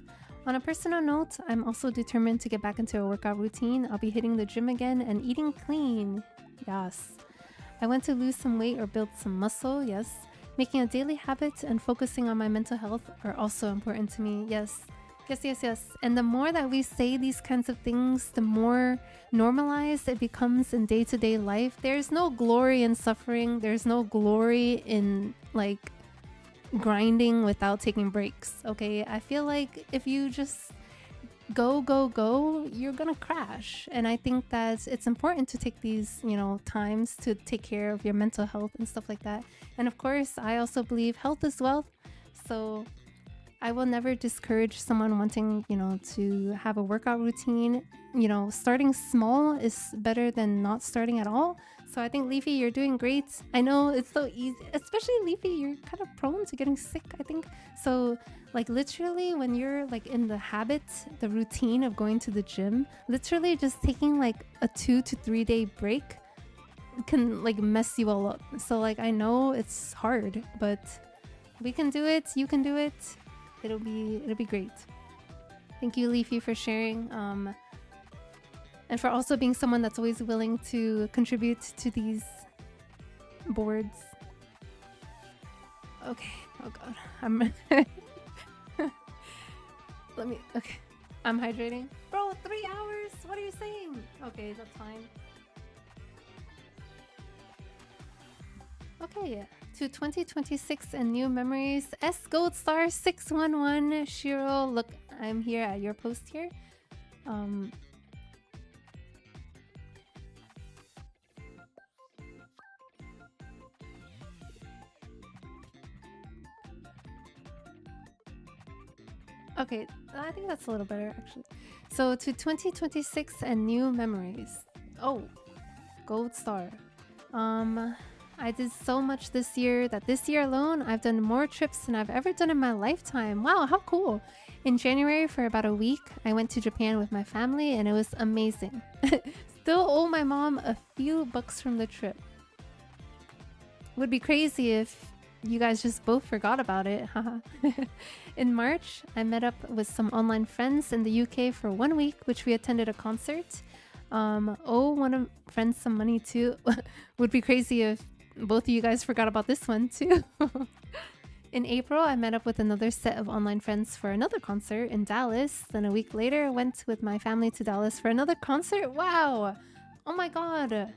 On a personal note, I'm also determined to get back into a workout routine. I'll be hitting the gym again and eating clean. Yes. I want to lose some weight or build some muscle. Yes. Making a daily habit and focusing on my mental health are also important to me. Yes. Yes. And the more that we say these kinds of things, the more normalized it becomes in day-to-day life. There's no glory in suffering. There's no glory in like grinding without taking breaks. Okay, I feel like if you just go, you're gonna crash. And I think that it's important to take these, you know, times to take care of your mental health and stuff like that. And of course, I also believe health is wealth. So I will never discourage someone wanting, you know, to have a workout routine. You know, starting small is better than not starting at all. So I think, Leafy, you're doing great. I know it's so easy, especially Leafy, you're kind of prone to getting sick, I think. So like literally when you're like in the habit, the routine of going to the gym, literally just taking like a 2 to 3 day break can like mess you all up. So like I know it's hard, but we can do it. You can do it. It'll be great. Thank you, Leafy, for sharing. And for also being someone that's always willing to contribute to these boards. Okay. Oh god. Okay. I'm hydrating. Bro, 3 hours? What are you saying? Okay, that's fine. Okay, yeah. To 2026 and new memories. S Gold Star 611 Shiro. Look, I'm here at your post here. Okay, I think that's a little better actually. So to 2026 and new memories. Oh, Gold Star. I did so much this year that this year alone I've done more trips than I've ever done in my lifetime. Wow, how cool. In January for about a week, I went to Japan with my family and it was amazing. Still owe my mom a few bucks from the trip. Would be crazy if you guys just both forgot about it. In March, I met up with some online friends in the UK for 1 week, which we attended a concert. Owe one of friends some money too. Would be crazy if both of you guys forgot about this one too. In April, I met up with another set of online friends for another concert in Dallas. Then a week later, I went with my family to Dallas for another concert. Wow! Oh my god!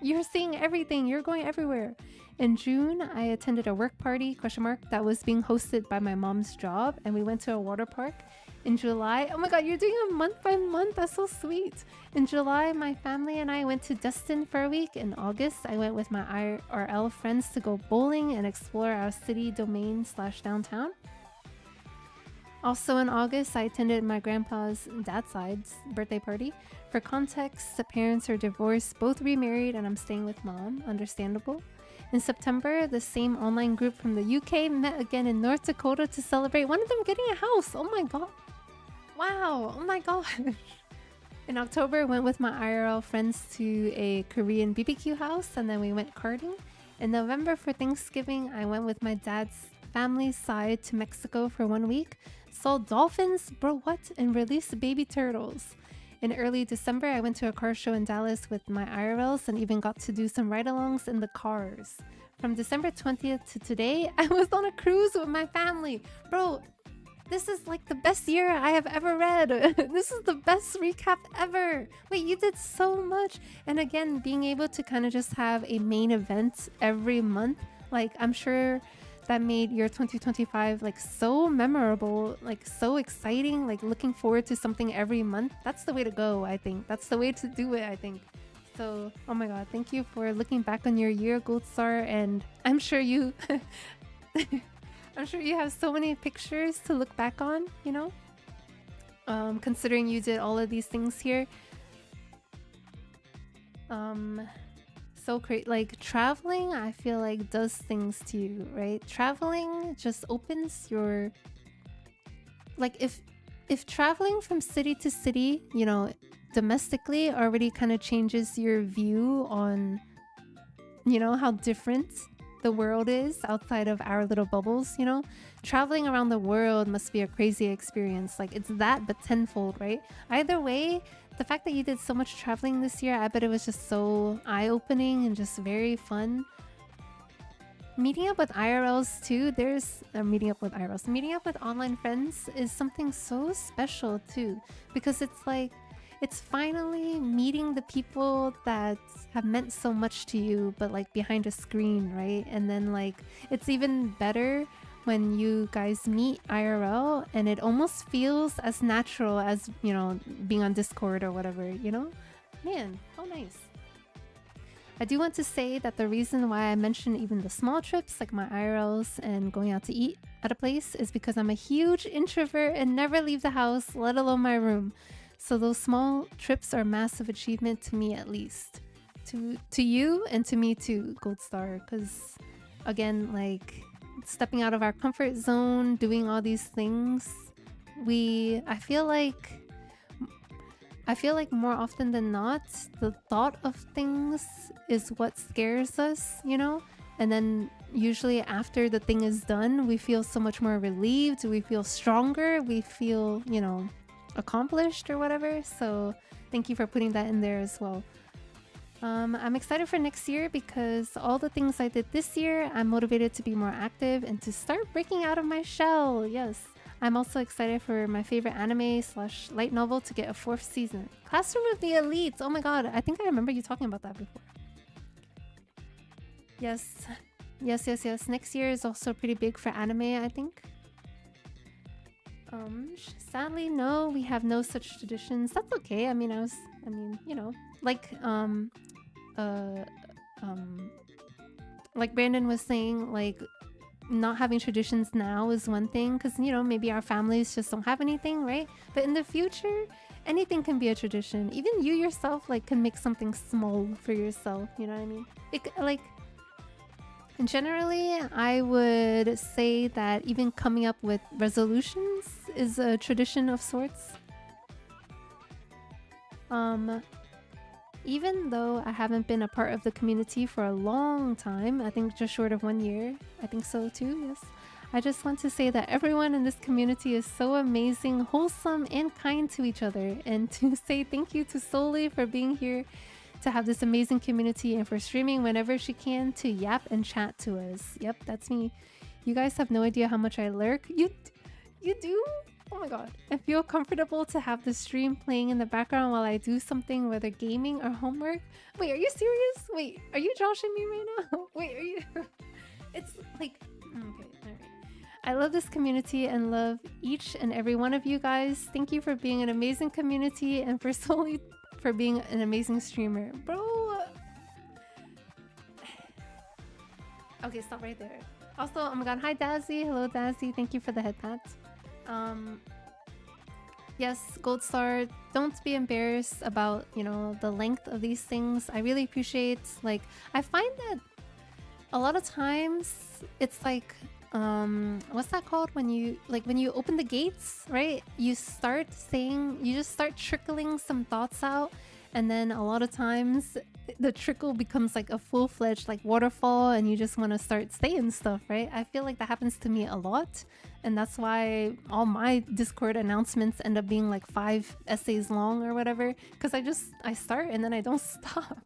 You're seeing everything. You're going everywhere. In June, I attended a work party, that was being hosted by my mom's job, and we went to a water park. In July, oh my god, you're doing a month by month. That's so sweet. In July, my family and I went to Destin for a week. In August, I went with my IRL friends to go bowling and explore our city domain/downtown. Also in August, I attended my grandpa's dad's side's birthday party. For context, the parents are divorced, both remarried, and I'm staying with mom. Understandable. In September, the same online group from the UK met again in North Dakota to celebrate one of them getting a house. Oh my god. Wow. Oh my gosh. In October, I went with my IRL friends to a Korean BBQ house and then we went karting. In November for Thanksgiving, I went with my dad's family side to Mexico for 1 week. Saw dolphins, bro, what? And released baby turtles. In early December, I went to a car show in Dallas with my IRLs and even got to do some ride-alongs in the cars. From December 20th to today, I was on a cruise with my family. Bro, this is like the best year I have ever read. This is the best recap ever. Wait, you did so much. And again, being able to kind of just have a main event every month, like I'm sure that made your 2025 like so memorable, like so exciting, like looking forward to something every month. That's the way to go, I think. That's the way to do it, I think. So, oh my god, thank you for looking back on your year, Gold Star, and I'm sure you I'm sure you have so many pictures to look back on, you know? Considering you did all of these things here. So great. Like traveling, I feel like does things to you, right? Traveling just opens your, like if traveling from city to city, you know, domestically already kind of changes your view on, you know, how different the world is outside of our little bubbles, you know? Traveling around the world must be a crazy experience. Like it's that but tenfold, right? Either way, the fact that you did so much traveling this year, I bet it was just so eye-opening and just very fun. Meeting up with IRLs too, meeting up with online friends is something so special too, because it's like, it's finally meeting the people that have meant so much to you, but like behind a screen, right? And then like, it's even better when you guys meet IRL and it almost feels as natural as, you know, being on Discord or whatever, you know? Man, how nice. I do want to say that the reason why I mention even the small trips like my IRLs and going out to eat at a place is because I'm a huge introvert and never leave the house, let alone my room. So those small trips are a massive achievement to me, at least. To you and to me too, Gold Star, because again, like stepping out of our comfort zone, doing all these things, I feel like more often than not, the thought of things is what scares us, you know? And then usually after the thing is done, we feel so much more relieved, we feel stronger, we feel, you know, accomplished or whatever. So thank you for putting that in there as well. I'm excited for next year because all the things I did this year, I'm motivated to be more active and to start breaking out of my shell. Yes. I'm also excited for my favorite anime/light novel to get a 4th season. Classroom of the Elites. Oh my god, I think I remember you talking about that before. Yes. Yes, yes, yes. Next year is also pretty big for anime, I think. Sadly, no, we have no such traditions. That's okay. I mean, you know, like, uh, like Brandon was saying, like, not having traditions now is one thing, because, you know, maybe our families just don't have anything, right? But in the future, anything can be a tradition. Even you yourself, like, can make something small for yourself. You know what I mean? Like, generally, I would say that even coming up with resolutions is a tradition of sorts. Even though I haven't been a part of the community for a long time, I think just short of 1 year, I think so too, yes. I just want to say that everyone in this community is so amazing, wholesome, and kind to each other. And to say thank you to Soli for being here to have this amazing community and for streaming whenever she can to yap and chat to us. Yep, that's me. You guys have no idea how much I lurk. You do? Oh my god. I feel comfortable to have the stream playing in the background while I do something, whether gaming or homework. Wait, are you serious? Wait, are you joshing me right now? Wait, are you? It's like, okay, alright. I love this community and love each and every one of you guys. Thank you for being an amazing community and for solely for being an amazing streamer. Bro! Okay, stop right there. Also, oh my god, hi Dazzy. Hello Dazzy. Thank you for the head pat. Yes, Gold Star, don't be embarrassed about, you know, the length of these things. I really appreciate, like, I find that a lot of times it's like, what's that called when you open the gates, right? You just start trickling some thoughts out, and then a lot of times the trickle becomes like a full-fledged like waterfall, and you just want to start saying stuff, right? I feel like that happens to me a lot, and that's why all my Discord announcements end up being like 5 essays long or whatever, because I start and then I don't stop.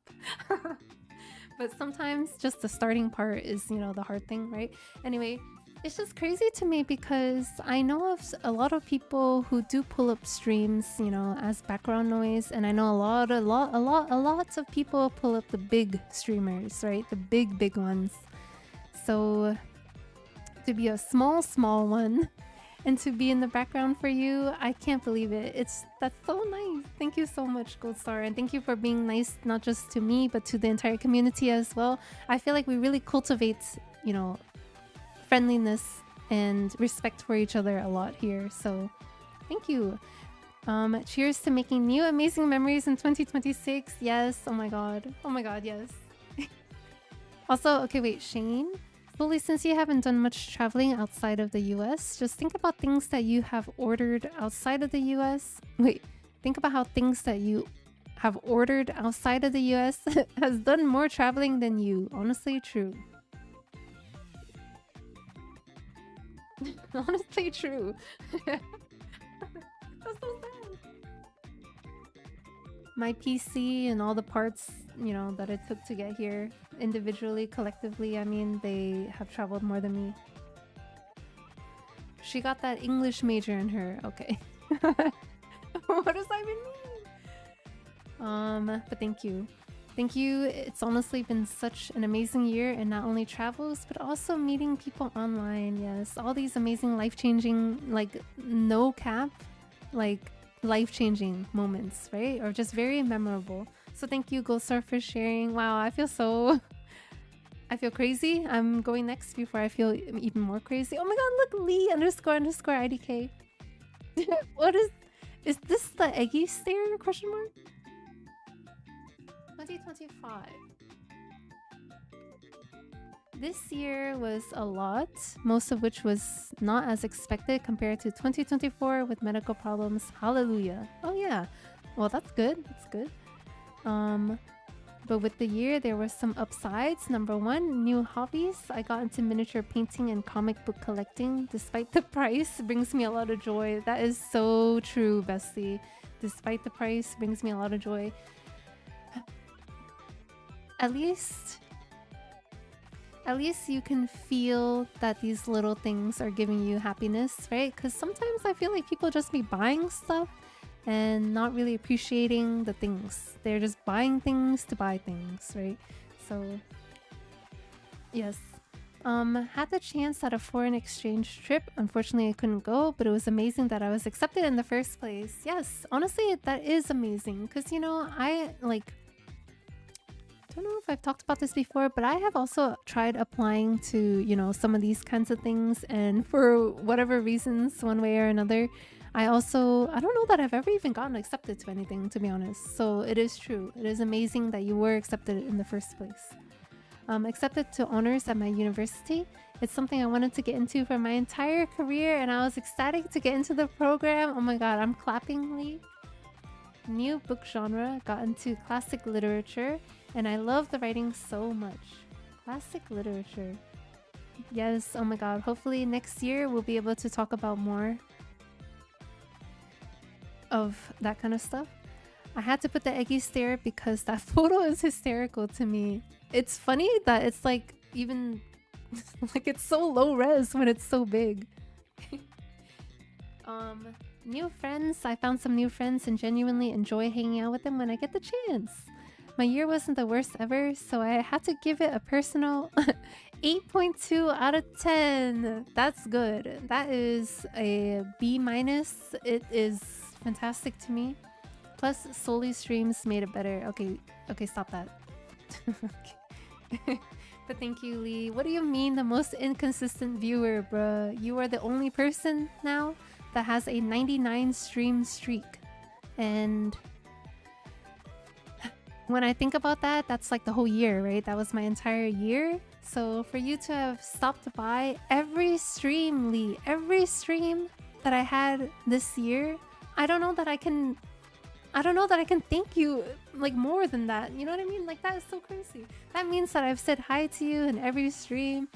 But sometimes just the starting part is, you know, the hard thing, right? Anyway, it's just crazy to me because I know of a lot of people who do pull up streams, you know, as background noise, and I know a lot of people pull up the big streamers, right? The big ones. So to be a small one and to be in the background for you, I can't believe it. That's so nice. Thank you so much, Gold Star, and thank you for being nice not just to me but to the entire community as well. I feel like we really cultivate, you know, friendliness and respect for each other a lot here, so thank you. Cheers to making new amazing memories in 2026. Yes, oh my god, yes. Also, okay, wait, Shane, fully, since you haven't done much traveling outside of the US, just think about things that you have ordered outside of the US. Wait, think about how things that you have ordered outside of the US has done more traveling than you. Honestly, true. Honestly true. That's so sad. My PC and all the parts, you know, that it took to get here individually, collectively, I mean, they have traveled more than me. She got that English major in her. Okay. What does that even mean? But thank you. Thank you. It's honestly been such an amazing year, and not only travels, but also meeting people online. Yes, all these amazing life-changing, like, no cap, like, life-changing moments, right? Or just very memorable. So thank you, Ghostar, for sharing. Wow, I feel crazy. I'm going next before I feel even more crazy. Oh my god, look, Lee __ IDK. What is this the Eggy stare question mark? 2025. This year was a lot, most of which was not as expected compared to 2024 with medical problems. Hallelujah. Oh yeah. Well, that's good. That's good. But with the year, there were some upsides. Number one, new hobbies. I got into miniature painting and comic book collecting. Despite the price, brings me a lot of joy. That is so true, bestie. Despite the price, brings me a lot of joy. At least you can feel that these little things are giving you happiness, right? Because sometimes I feel like people just be buying stuff and not really appreciating the things. They're just buying things to buy things, right? So yes, Had the chance at a foreign exchange trip. Unfortunately, I couldn't go, but it was amazing that I was accepted in the first place. Yes, honestly, that is amazing. Because, you know, I don't know if I've talked about this before, but I have also tried applying to, you know, some of these kinds of things. And for whatever reasons, one way or another, I don't know that I've ever even gotten accepted to anything, to be honest. So it is true. It is amazing that you were accepted in the first place. Accepted to honors at my university. It's something I wanted to get into for my entire career, and I was ecstatic to get into the program. Oh my god, I'm clapping, Lee. New book genre, got into classic literature, and I love the writing so much. Classic literature. Yes, oh my god, hopefully next year we'll be able to talk about more of that kind of stuff. I had to put the eggy stare because that photo is hysterical to me. It's funny that it's like even like it's so low res when it's so big. New friends. I found some new friends and genuinely enjoy hanging out with them when I get the chance. My year wasn't the worst ever, so I had to give it a personal 8.2 out of 10. That's good. That is a B-. It is fantastic to me. Plus, solely streams made it better. Okay, stop that. Okay. But thank you, Lee. What do you mean the most inconsistent viewer, bruh? You are the only person now that has a 99 stream streak. And when I think about that, that's like the whole year, right? That was my entire year. So for you to have stopped by every stream, Lee, every stream that I had this year, I don't know that I can thank you like more than that. You know what I mean? Like, that is so crazy. That means that I've said hi to you in every stream.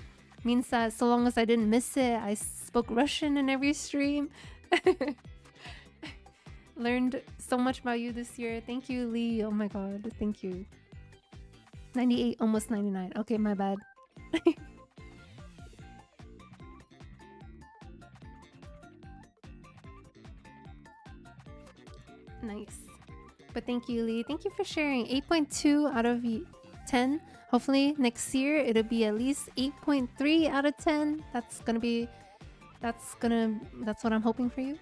Means that so long as I didn't miss it, I spoke Russian in every stream. Learned so much about you this year. Thank you, Lee. Oh my god, thank you. 98, almost 99. Okay, my bad. Nice. But thank you, Lee. Thank you for sharing. 8.2 out of 10. Hopefully next year it'll be at least 8.3 out of 10. That's what I'm hoping for you.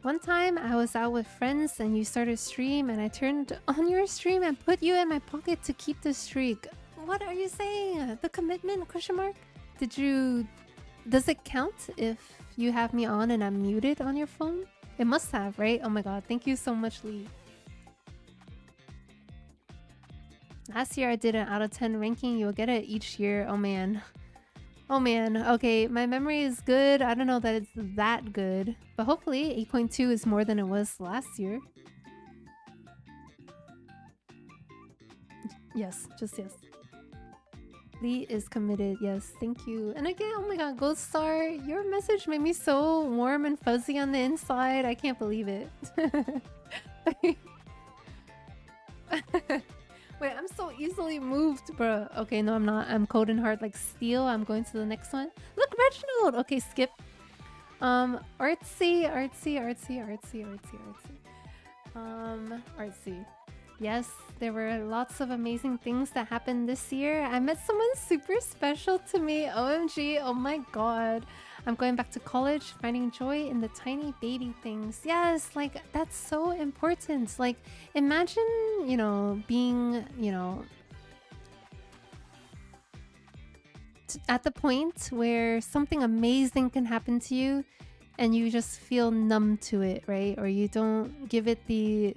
One time I was out with friends and you started stream and I turned on your stream and put you in my pocket to keep the streak. What are you saying? The commitment? Question mark? Does it count if you have me on and I'm muted on your phone? It must have, right? Oh my god, thank you so much, Lee. Last year I did an out of 10 ranking. You'll get it each year. Oh man. Oh man. Okay, my memory is good. I don't know that it's that good. But hopefully 8.2 is more than it was last year. Yes, just yes. Lee is committed. Yes, thank you. And again, oh my god, Gold Star, your message made me so warm and fuzzy on the inside. I can't believe it. Wait, I'm so easily moved, bro. Okay, no, I'm not. I'm cold and hard like steel. I'm going to the next one. Look, Reginald. Okay, skip. Artsy. Artsy. Yes, there were lots of amazing things that happened this year. I met someone super special to me. OMG, oh my god. I'm going back to college, finding joy in the tiny baby things. Yes, like, that's so important. Like, imagine, you know, being, you know, at the point where something amazing can happen to you and you just feel numb to it, right? Or you don't give it the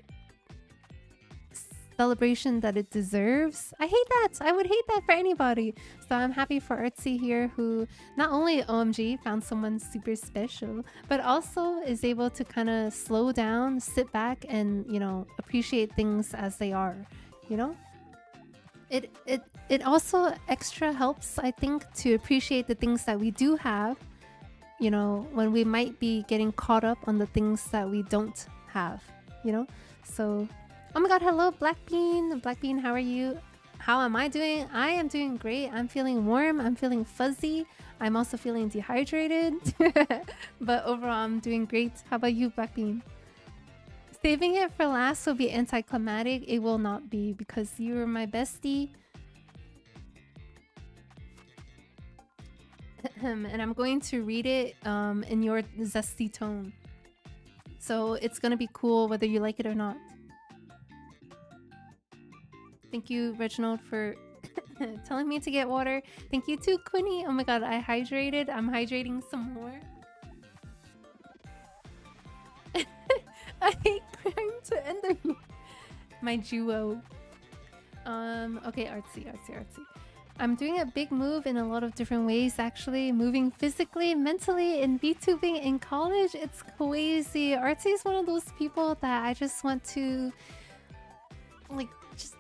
celebration that it deserves. I hate that. I would hate that for anybody. So I'm happy for Artsy here, who not only OMG found someone super special, but also is able to kind of slow down, sit back, and, you know, appreciate things as they are, you know? It also extra helps, I think, to appreciate the things that we do have, you know, when we might be getting caught up on the things that we don't have, you know? So oh my god, hello Blackbean. Blackbean, how are you? How am I doing? I am doing great. I'm feeling warm. I'm feeling fuzzy. I'm also feeling dehydrated. But overall, I'm doing great. How about you, Blackbean? Saving it for last will be anticlimactic. It will not be, because you're my bestie. and I'm going to read it in your zesty tone. So it's gonna be cool whether you like it or not. Thank you, Reginald, for telling me to get water. Thank you too, Quinny. Oh my god, I hydrated. I'm hydrating some more. I hate crying to end my duo. Okay, artsy. I'm doing a big move in a lot of different ways, actually. Moving physically, mentally, and VTubing in college. It's crazy. Artsy is one of those people that I just want to, like, just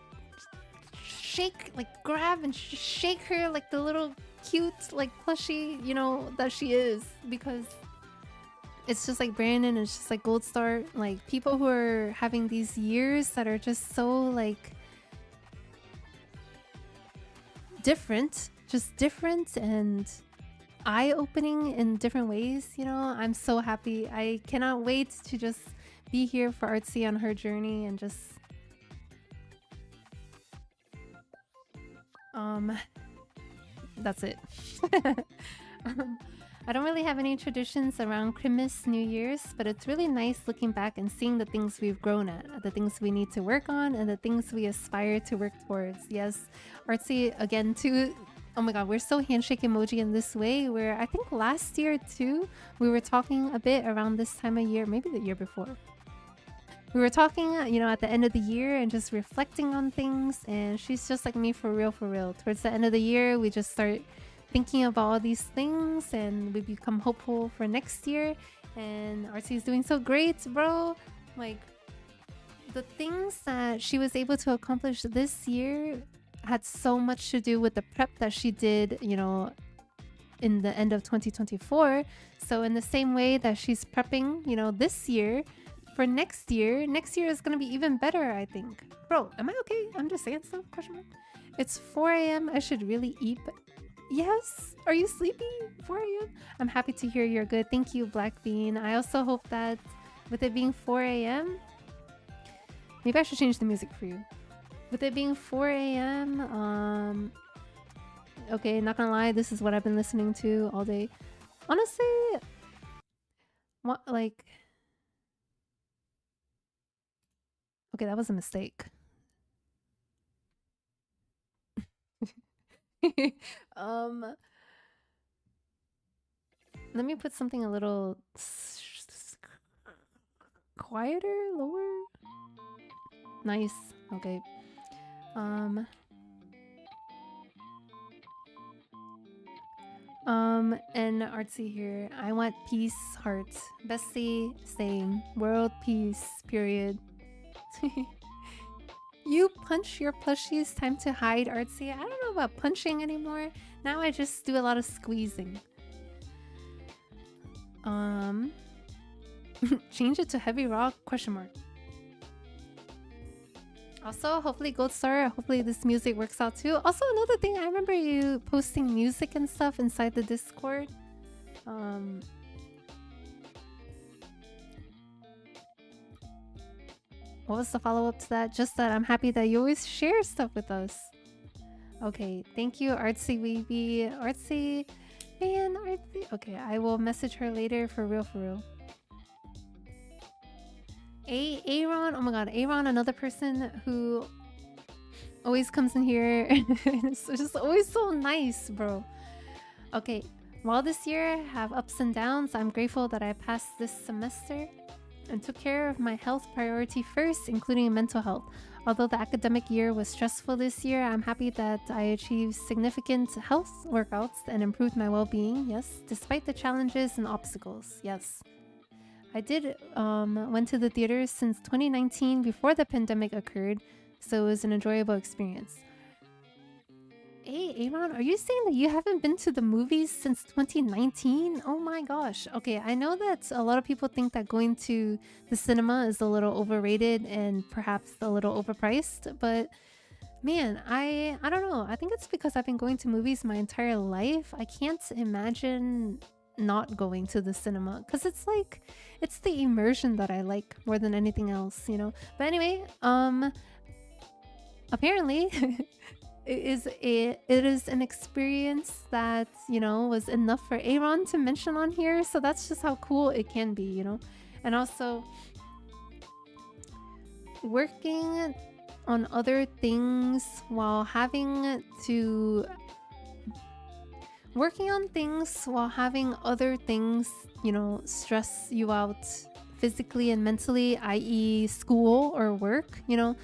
shake, like, grab and shake her like the little cute, like, plushie, you know, that she is. Because it's just like Brandon, it's just like Gold Star. Like, people who are having these years that are just so, like, different and eye-opening in different ways, you know. I'm so happy. I cannot wait to just be here for Artsy on her journey and just that's it. I don't really have any traditions around Christmas, New Year's, but it's really nice looking back and seeing the things we've grown at, the things we need to work on, and the things we aspire to work towards. Yes, Artsy, again, too. Oh my god, we're so handshake emoji in this way, where I think last year, too, we were talking a bit around this time of year, maybe the year before. We were talking, you know, at the end of the year and just reflecting on things, and she's just like me for real, for real. Towards the end of the year, we just start thinking about all these things and we become hopeful for next year. And Artsy is doing so great, bro. Like, the things that she was able to accomplish this year had so much to do with the prep that she did, you know, in the end of 2024. So in the same way that she's prepping, you know, this year for next year is gonna be even better, I think. Bro, am I okay? I'm just saying stuff, question mark. It's 4 a.m. I should really eat, but yes. Are you sleepy? 4 a.m. I'm happy to hear you're good. Thank you, Black Bean. I also hope that with it being 4 a.m., maybe I should change the music for you. With it being 4 a.m., okay, not gonna lie, this is what I've been listening to all day. Honestly, what, like, okay, that was a mistake. Let me put something a little quieter, lower. Nice. Okay. And Artsy here. I want peace, heart. Bestie, same. World peace, period. You punch your plushies, time to hide, Artsy. I don't know about punching anymore. Now I just do a lot of squeezing. Change it to heavy rock, question mark. Also, hopefully Gold Star, hopefully this music works out too. Also, another thing, I remember you posting music and stuff inside the Discord. What was the follow-up to that? Just that I'm happy that you always share stuff with us. Okay, thank you, Artsy Weeby. Artsy, man, Artsy. Okay, I will message her later for real, for real. Aaron, oh my god, Aaron, another person who always comes in here. It's just always so nice, bro. Okay, while this year have ups and downs, I'm grateful that I passed this semester and took care of my health priority first, including mental health. Although the academic year was stressful this year, I'm happy that I achieved significant health workouts and improved my well-being, yes, despite the challenges and obstacles, yes. I went to the theater since 2019 before the pandemic occurred, so it was an enjoyable experience. Hey, Aaron, are you saying that you haven't been to the movies since 2019? Oh my gosh. Okay, I know that a lot of people think that going to the cinema is a little overrated and perhaps a little overpriced, but man, I don't know. I think it's because I've been going to movies my entire life. I can't imagine not going to the cinema because it's like, it's the immersion that I like more than anything else, you know. But anyway, apparently it is an experience that, you know, was enough for Aaron to mention on here. So that's just how cool it can be, you know. And also working on other things while having to working on things while having other things, you know, stress you out physically and mentally, i.e. school or work, you know,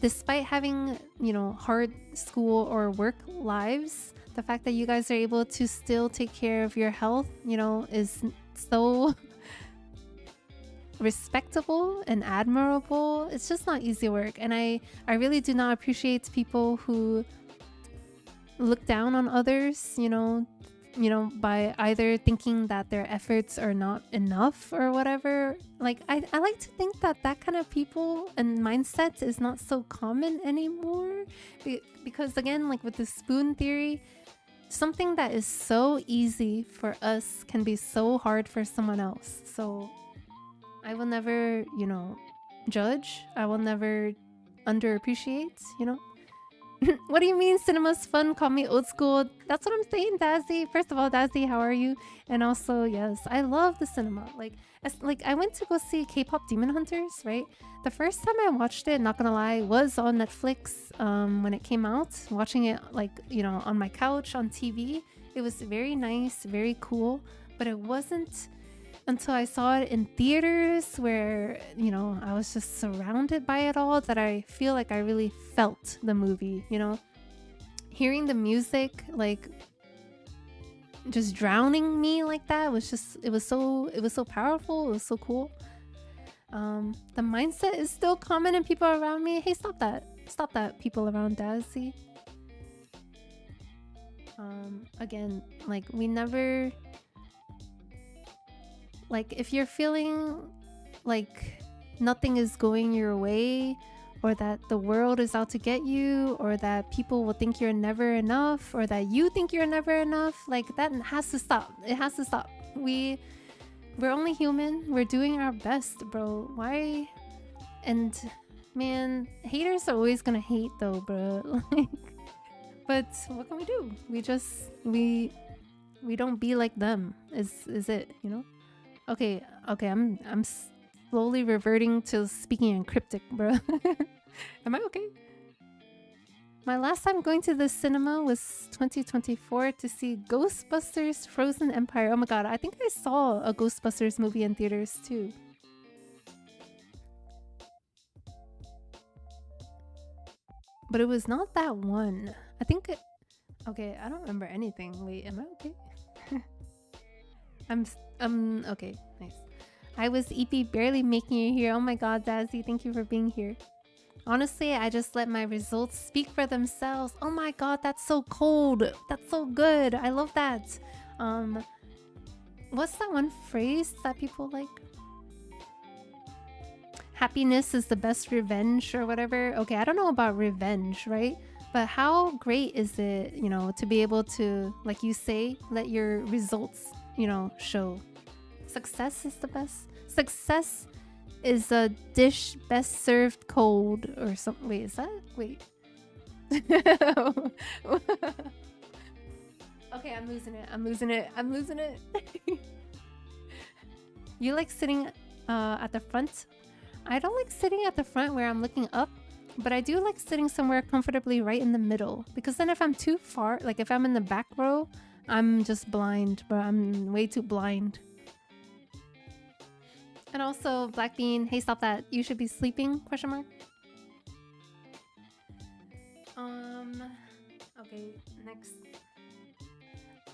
despite having, you know, hard school or work lives, the fact that you guys are able to still take care of your health, you know, is so respectable and admirable. It's just not easy work. And I really do not appreciate people who look down on others, you know, by either thinking that their efforts are not enough or whatever. Like, I like to think that that kind of people and mindset is not so common anymore. Because again, like with the spoon theory, something that is so easy for us can be so hard for someone else. So I will never, you know, judge. I will never underappreciate, you know. What do you mean cinema's fun? Call me old school. That's what I'm saying, Dazzy. First of all, Dazzy, how are you? And also, yes, I love the cinema. Like I went to go see K-pop Demon Hunters, right? The first time I watched it, not gonna lie, was on Netflix when it came out. Watching it, like, you know, on my couch on TV. It was very nice, very cool. But it wasn't until I saw it in theaters where, you know, I was just surrounded by it all that I feel like I really felt the movie, you know. Hearing the music, like, just drowning me like that was just, it was so powerful. It was so cool. The mindset is still common in people around me. Hey, stop that, people around Dazzy. Again, like, we never, like, if you're feeling like nothing is going your way, or that the world is out to get you, or that people will think you're never enough, or that you think you're never enough, like, that has to stop. It has to stop. We're only human. We're doing our best, bro. Why? And man, haters are always gonna hate though, bro. Like, but what can we do? We don't be like them. Is it, you know? Okay, I'm slowly reverting to speaking in cryptic, bro. Am I okay? My last time going to the cinema was 2024 to see Ghostbusters Frozen Empire. Oh my god, I think I saw a Ghostbusters movie in theaters too. But it was not that one. I think it... Okay, I don't remember anything. Wait, am I okay? Okay, nice. I was EP barely making it here. Oh my god, Dazzy, thank you for being here. Honestly, I just let my results speak for themselves. Oh my god, that's so cold. That's so good. I love that. What's that one phrase that people like? Happiness is the best revenge or whatever. Okay, I don't know about revenge, right? But how great is it, you know, to be able to, like you say, let your results, you know, show. Success is the best. Success is a dish best served cold or something. Wait, is that? Wait. Okay, I'm losing it. You like sitting at the front? I don't like sitting at the front where I'm looking up, but I do like sitting somewhere comfortably right in the middle, because then if I'm too far, like if I'm in the back row, I'm just blind, but I'm way too blind. And also, Black Bean, hey, stop that. You should be sleeping, question mark. Okay, next.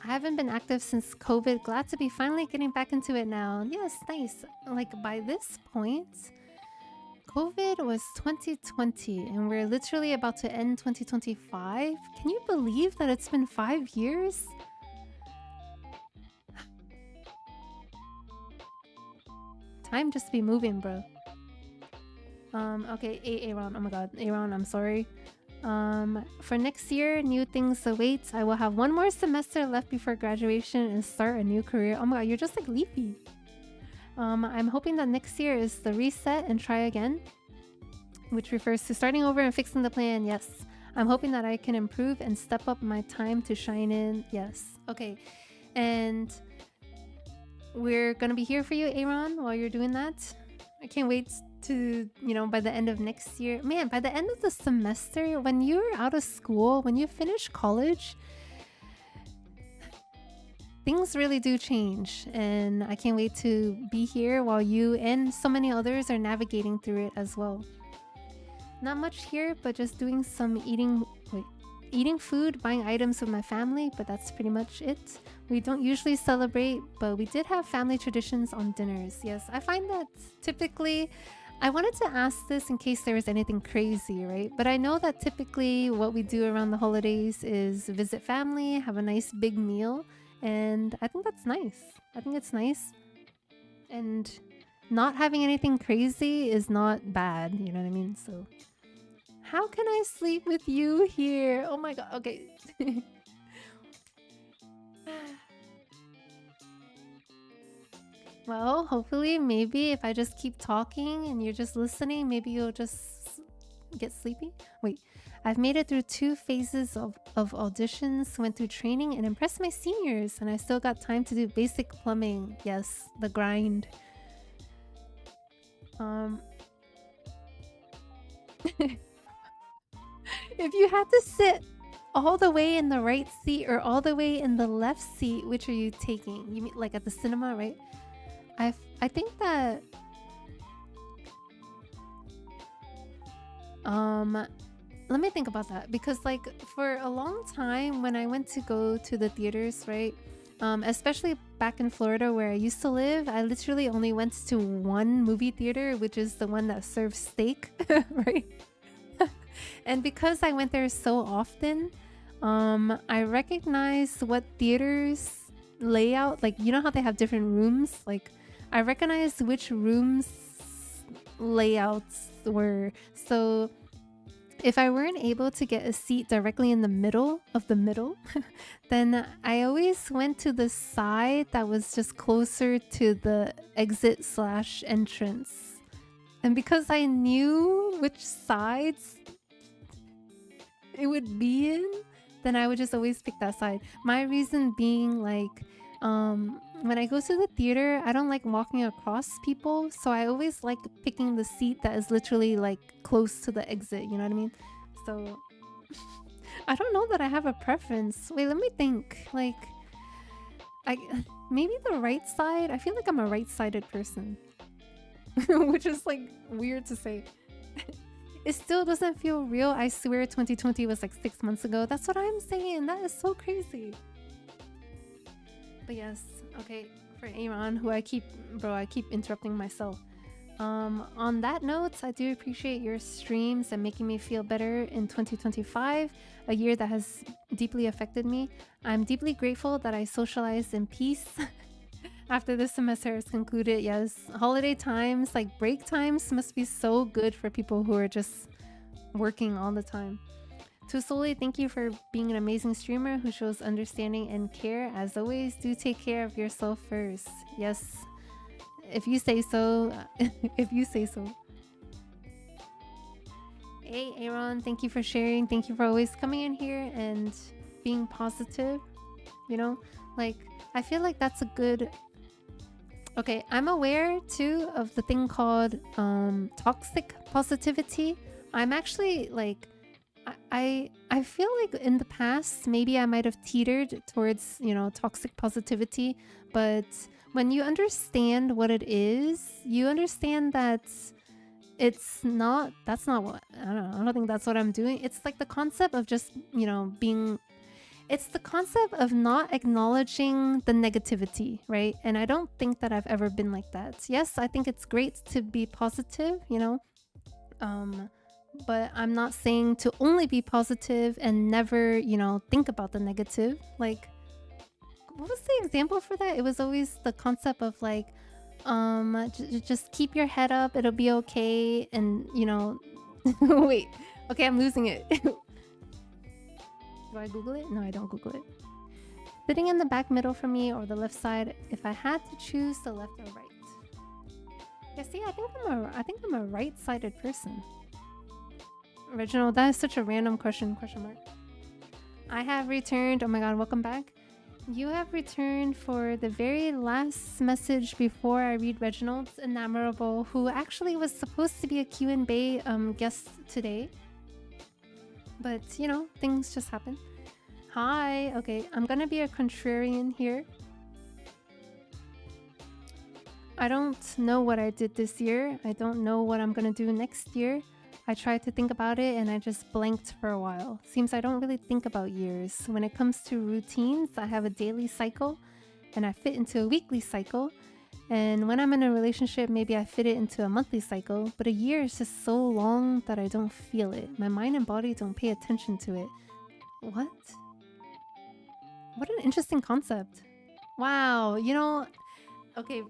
I haven't been active since COVID. Glad to be finally getting back into it now. Yes, nice. Like, by this point, COVID was 2020, and we're literally about to end 2025. Can you believe that it's been 5 years? Time just be moving, bro. Okay, Aaron. Oh my god, Aaron, I'm sorry. For next year, new things await. I will have one more semester left before graduation and start a new career. Oh my god, you're just like Leafy. I'm hoping that next year is the reset and try again, which refers to starting over and fixing the plan. Yes, I'm hoping that I can improve and step up my time to shine in. Yes. Okay. And we're gonna be here for you, Aaron, while you're doing that. I can't wait to, by the end of next year. Man, by the end of the semester, when you're out of school, when you finish college, things really do change. And I can't wait to be here while you and so many others are navigating through it as well. Not much here, but just doing some eating food, buying items with my family, but that's pretty much it. We don't usually celebrate, but we did have family traditions on dinners. Yes, I find that typically, I wanted to ask this in case there was anything crazy, right? But I know that typically what we do around the holidays is visit family, have a nice big meal, and I think that's nice. I think it's nice. And not having anything crazy is not bad, you know what I mean? So how can I sleep with you here? Oh my god. Okay. Well, hopefully, maybe if I just keep talking and you're just listening, maybe you'll just get sleepy. Wait, I've made it through 2 phases of auditions, went through training, and impressed my seniors, and I still got time to do basic plumbing. Yes, the grind. If you had to sit all the way in the right seat or all the way in the left seat, which are you taking? You mean like at the cinema, right? I think that let me think about that, because like for a long time when I went to go to the theaters, right? Especially back in Florida where I used to live, I literally only went to one movie theater, which is the one that serves steak, right? And because I went there so often, I recognized what theaters layout, like, you know how they have different rooms? Like, I recognized which rooms layouts were. So if I weren't able to get a seat directly in the middle of the middle, then I always went to the side that was just closer to the exit / entrance. And because I knew which sides it would be in, then I would just always pick that side. My reason being, like, when I go to the theater, I don't like walking across people, so I always like picking the seat that is literally like close to the exit, you know what I mean? So I don't know that I have a preference. Wait, let me think. Like, maybe the right side. I feel like I'm a right-sided person, which is like weird to say. It still doesn't feel real. I swear 2020 was like 6 months ago. That's what I'm saying. That is so crazy. But yes, okay, for Aaron, who I keep interrupting myself. On that note, I do appreciate your streams and making me feel better in 2025, a year that has deeply affected me. I'm deeply grateful that I socialized in peace after this semester has concluded. Yes, holiday times, like break times, must be so good for people who are just working all the time. To Soli, thank you for being an amazing streamer who shows understanding and care. As always, do take care of yourself first. Yes, if you say so. If you say so. Hey, Aaron, thank you for sharing. Thank you for always coming in here and being positive. You know, like, I feel like that's a good... Okay, I'm aware too of the thing called toxic positivity. I'm actually like... I feel like in the past, maybe I might have teetered towards, toxic positivity. But when you understand what it is, you understand that that's not what, I don't think that's what I'm doing. It's like the concept of just, it's the concept of not acknowledging the negativity, right? And I don't think that I've ever been like that. Yes, I think it's great to be positive, but I'm not saying to only be positive and never, think about the negative. Like, what was the example for that? It was always the concept of like, just keep your head up, it'll be okay. And, wait, okay, I'm losing it. Do I Google it? No, I don't Google it. Sitting in the back middle for me or the left side, if I had to choose the left or right. Yeah, see, I think I'm a right-sided person. Reginald, that is such a random question. Question mark. I have returned. Oh my god, welcome back. You have returned for the very last message before I read Reginald's Enamorable, who actually was supposed to be a Q&Bae guest today. But, you know, things just happen. Hi. Okay, I'm gonna be a contrarian here. I don't know what I did this year. I don't know what I'm gonna do next year. I tried to think about it and I just blanked for a while. Seems I don't really think about years. When it comes to routines, I have a daily cycle and I fit into a weekly cycle. And when I'm in a relationship, maybe I fit it into a monthly cycle. But a year is just so long that I don't feel it. My mind and body don't pay attention to it. What? What an interesting concept. Wow, you know, okay,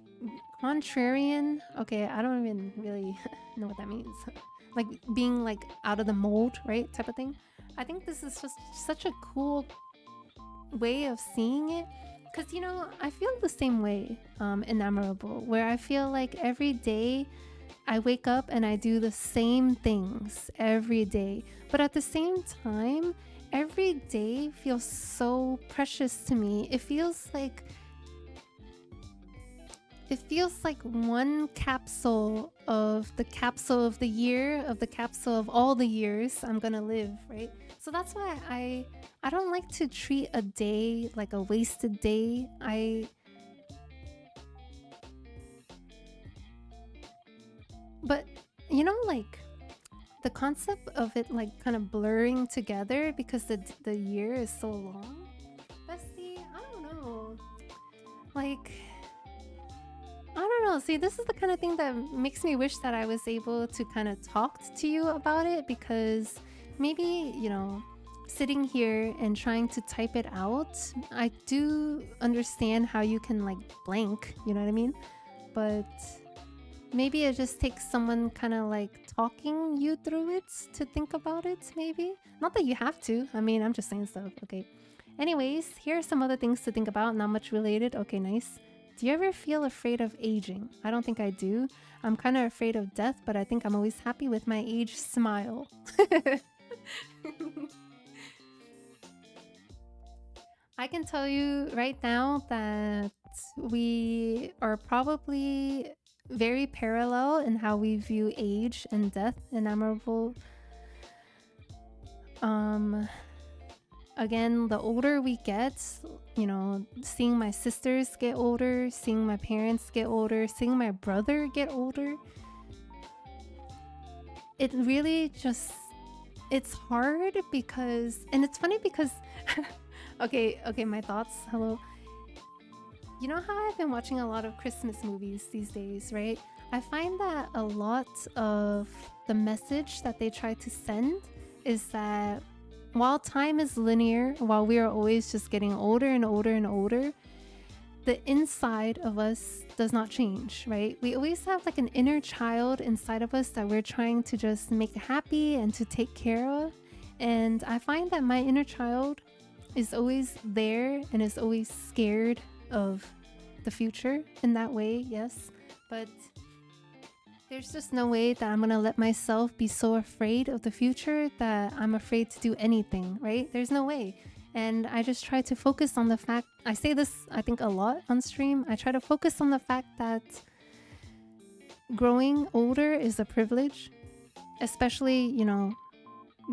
contrarian. Okay, I don't even really know what that means. Like being like out of the mold, right? Type of thing. I think this is just such a cool way of seeing it. Because, you know, I feel the same way, Enamorable, where I feel like every day I wake up and I do the same things every day. But at the same time, every day feels so precious to me. It feels like one capsule of the year, of the capsule of all the years I'm gonna live, right? So that's why I don't like to treat a day like a wasted day. But, you know, like, the concept of it, like, kind of blurring together because the year is so long. Bestie, I don't know. Like, I don't know. See, this is the kind of thing that makes me wish that I was able to kind of talk to you about it, because maybe, you know, sitting here and trying to type it out, I do understand how you can like blank, you know what I mean? But maybe it just takes someone kind of like talking you through it to think about it, maybe. Not that you have to. I mean, I'm just saying stuff. Okay. Anyways, here are some other things to think about. Not much related. Okay, nice. Do you ever feel afraid of aging? I don't think I do. I'm kind of afraid of death, but I think I'm always happy with my age smile. I can tell you right now that we are probably very parallel in how we view age and death. Enamorable. Again, the older we get, you know, seeing my sisters get older, seeing my parents get older, seeing my brother get older, it really just, it's hard because, and it's funny because, okay, my thoughts, hello. You know how I've been watching a lot of Christmas movies these days, right? I find that a lot of the message that they try to send is that while time is linear, while we are always just getting older and older and older, the inside of us does not change, right? We always have like an inner child inside of us that we're trying to just make happy and to take care of. And I find that my inner child is always there and is always scared of the future in that way, yes. But there's just no way that I'm gonna let myself be so afraid of the future that I'm afraid to do anything, right? There's no way. And I just try to focus on the fact, I say this I think a lot on stream, I try to focus on the fact that growing older is a privilege, especially, you know,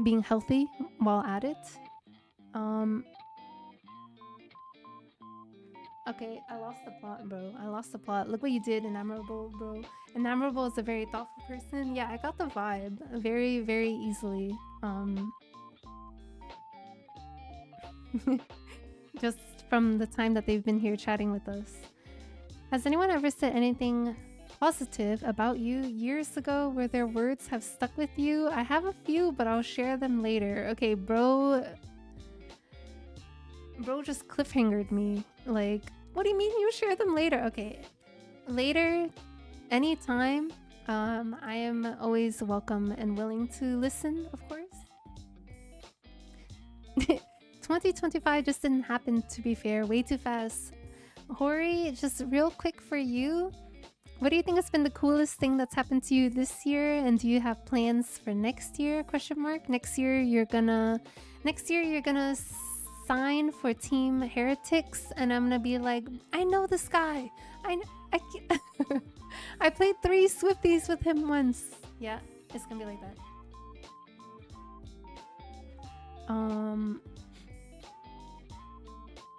being healthy while at it. Okay, I lost the plot, bro. I lost the plot. Look what you did, Enamorable, bro. Enamorable is a very thoughtful person. Yeah, I got the vibe very, very easily. Just from the time that they've been here chatting with us. Has anyone ever said anything positive about you years ago where their words have stuck with you? I have a few, but I'll share them later. Okay, bro just cliffhangered me. Like, what do you mean you share them later? Okay, later, anytime. I am always welcome and willing to listen, of course. 2025 just didn't happen, to be fair, way too fast. Hori, just real quick for you, What do you think has been the coolest thing that's happened to you this year? And do you have plans for next year? Question mark. Next year you're gonna sign for Team Heretics, and I'm gonna be like, I know this guy. I I played 3 Swifties with him once. Yeah, it's gonna be like that.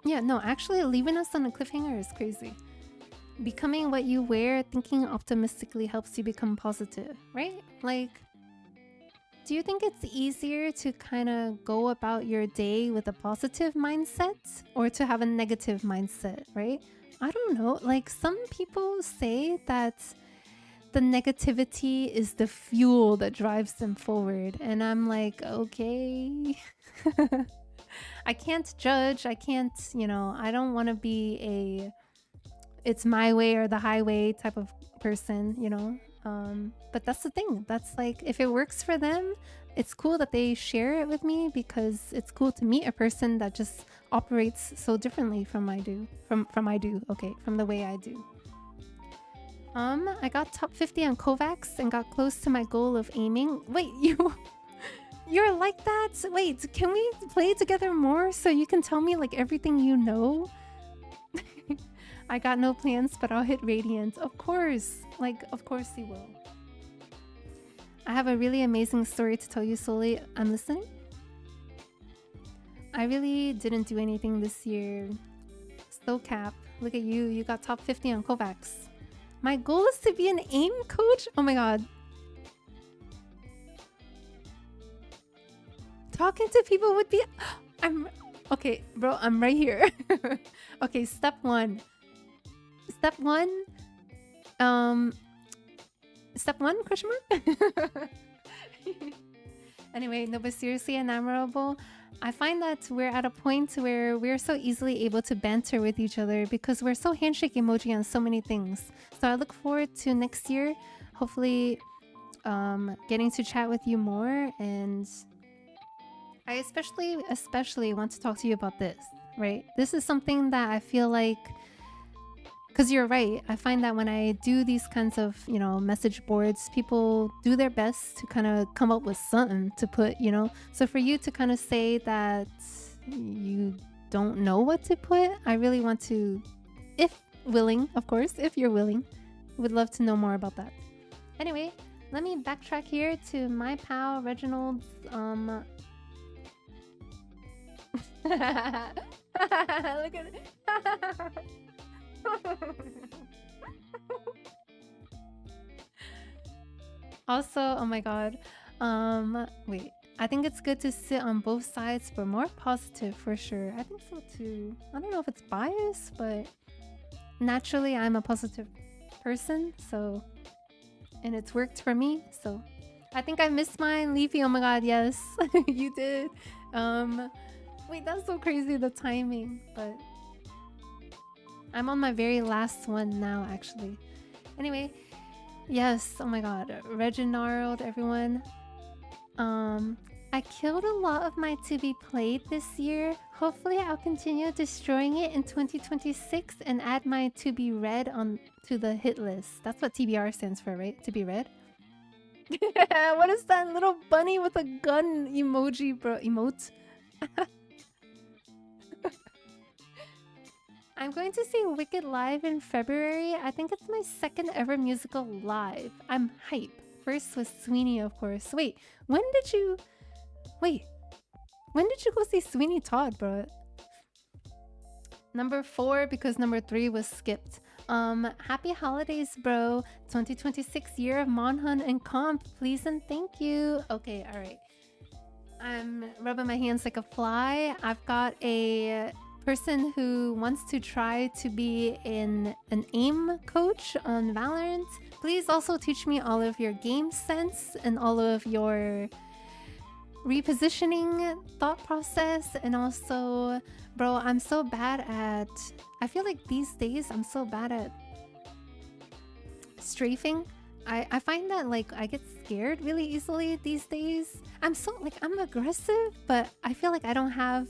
Yeah, no, actually leaving us on a cliffhanger is crazy. Becoming what you wear, thinking optimistically helps you become positive, right? Like, do you think it's easier to kind of go about your day with a positive mindset or to have a negative mindset, right? I don't know. Like, some people say that the negativity is the fuel that drives them forward. And I'm like, okay. I can't judge. I can't, I don't want to be a it's my way or the highway type of person, but that's the thing. That's like, if it works for them, it's cool that they share it with me, because it's cool to meet a person that just operates so differently from the way I do. I got top 50 on Kovacs and got close to my goal of aiming. Wait, you're like that? Wait, can we play together more so you can tell me like everything you know? I got no plans, but I'll hit Radiant. Of course. Of course you will. I have a really amazing story to tell you, Soli. I'm listening. I really didn't do anything this year. Still cap. Look at you. You got top 50 on Kovacs. My goal is to be an AIM coach? Oh my god. Talking to people would be... Okay, bro, I'm right here. Okay, step 1. Step 1, question mark? Anyway, no, but seriously, enamorable. I find that we're at a point where we're so easily able to banter with each other because we're so handshake emoji on so many things. So I look forward to next year, hopefully getting to chat with you more. And I especially want to talk to you about this, right? This is something that I feel like, because you're right, I find that when I do these kinds of, message boards, people do their best to kind of come up with something to put, So for you to kind of say that you don't know what to put, I really want to, if willing, of course, if you're willing, would love to know more about that. Anyway, let me backtrack here to my pal Reginald's, Look at it. Also, oh my god, wait, I think it's good to sit on both sides, but more positive for sure. I think so too. I don't know if it's biased, but naturally I'm a positive person, so, and it's worked for me, so I think I missed mine. Leafy, oh my god, yes. You did. Wait, that's so crazy, the timing, but I'm on my very last one now, actually. Anyway, yes, oh my god, Reginald, everyone. I killed a lot of my to be played this year. Hopefully I'll continue destroying it in 2026 and add my to be read on to the hit list. That's what TBR stands for, right? To be read? What is that little bunny with a gun emoji, bro? Emote? I'm going to see Wicked live in February. I think it's my second ever musical live. I'm hype. First was Sweeney, of course. Wait, when did you go see Sweeney Todd, bro? Number 4, because number 3 was skipped. Happy holidays, bro. 2026 year of Monhun and comp. Please and thank you. Okay, all right. I'm rubbing my hands like a fly. I've got a person who wants to try to be an AIM coach on Valorant. Please also teach me all of your game sense and all of your repositioning thought process. And also, bro, I'm so bad at... I feel like these days I'm so bad at strafing. I find that like I get scared really easily these days. I'm aggressive, but I feel like I don't have...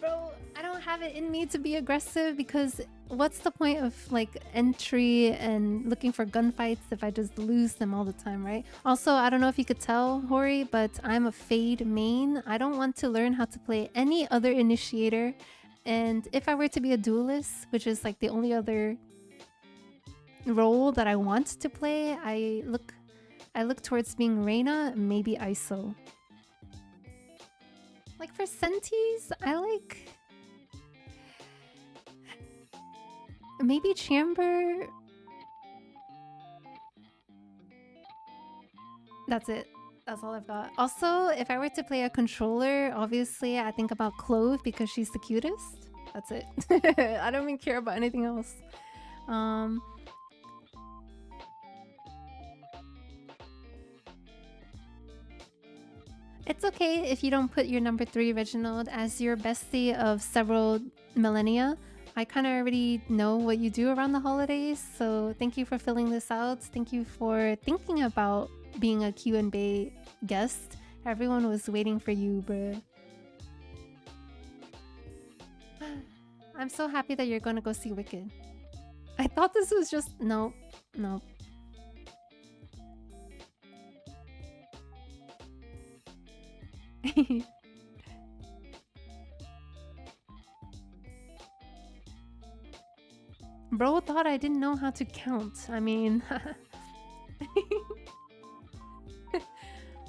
Bro, I don't have it in me to be aggressive because what's the point of like entry and looking for gunfights if I just lose them all the time, right? Also, I don't know if you could tell, Hori, but I'm a Fade main. I don't want to learn how to play any other initiator. And if I were to be a duelist, which is like the only other role that I want to play, I look towards being Reina, maybe ISO. Like for Sentis, I like maybe Chamber. That's it. That's all I've got. Also, if I were to play a controller, obviously I think about Clove because she's the cutest. That's it. I don't even care about anything else. It's okay if you don't put your number 3, Reginald, as your bestie of several millennia. I kind of already know what you do around the holidays, so thank you for filling this out. Thank you for thinking about being a Q&Bae guest. Everyone was waiting for you, bruh. I'm so happy that you're gonna go see Wicked. I thought this was just... No. Bro thought I didn't know how to count. I mean...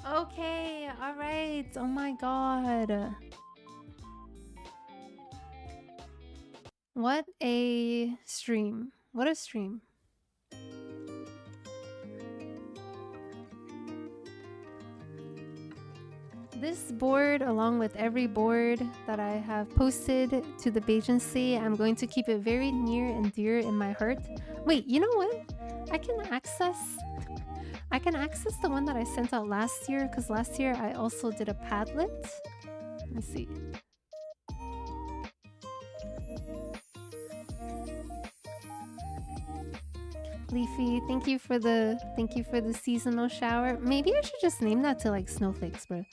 Okay, alright. Oh my god. What a stream. What a stream. This board, along with every board that I have posted to the Bajancy, I'm going to keep it very near and dear in my heart. Wait, you know what? I can access the one that I sent out last year, because last year I also did a Padlet. Let me see. Leafy, thank you for the seasonal shower. Maybe I should just name that to like snowflakes, bro.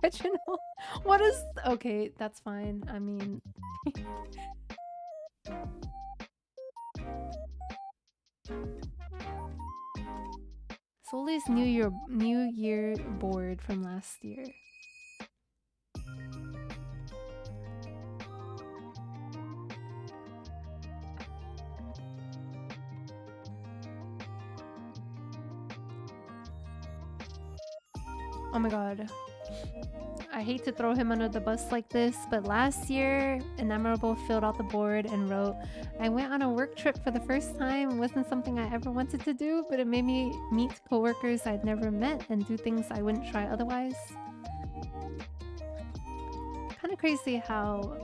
Reginald, what is... Okay, that's fine. I mean... Soli's New Year board from last year. Oh my god. I hate to throw him under the bus like this, but last year, Inamorable filled out the board and wrote, I went on a work trip for the first time. It wasn't something I ever wanted to do, but it made me meet coworkers I'd never met and do things I wouldn't try otherwise. Kind of crazy how...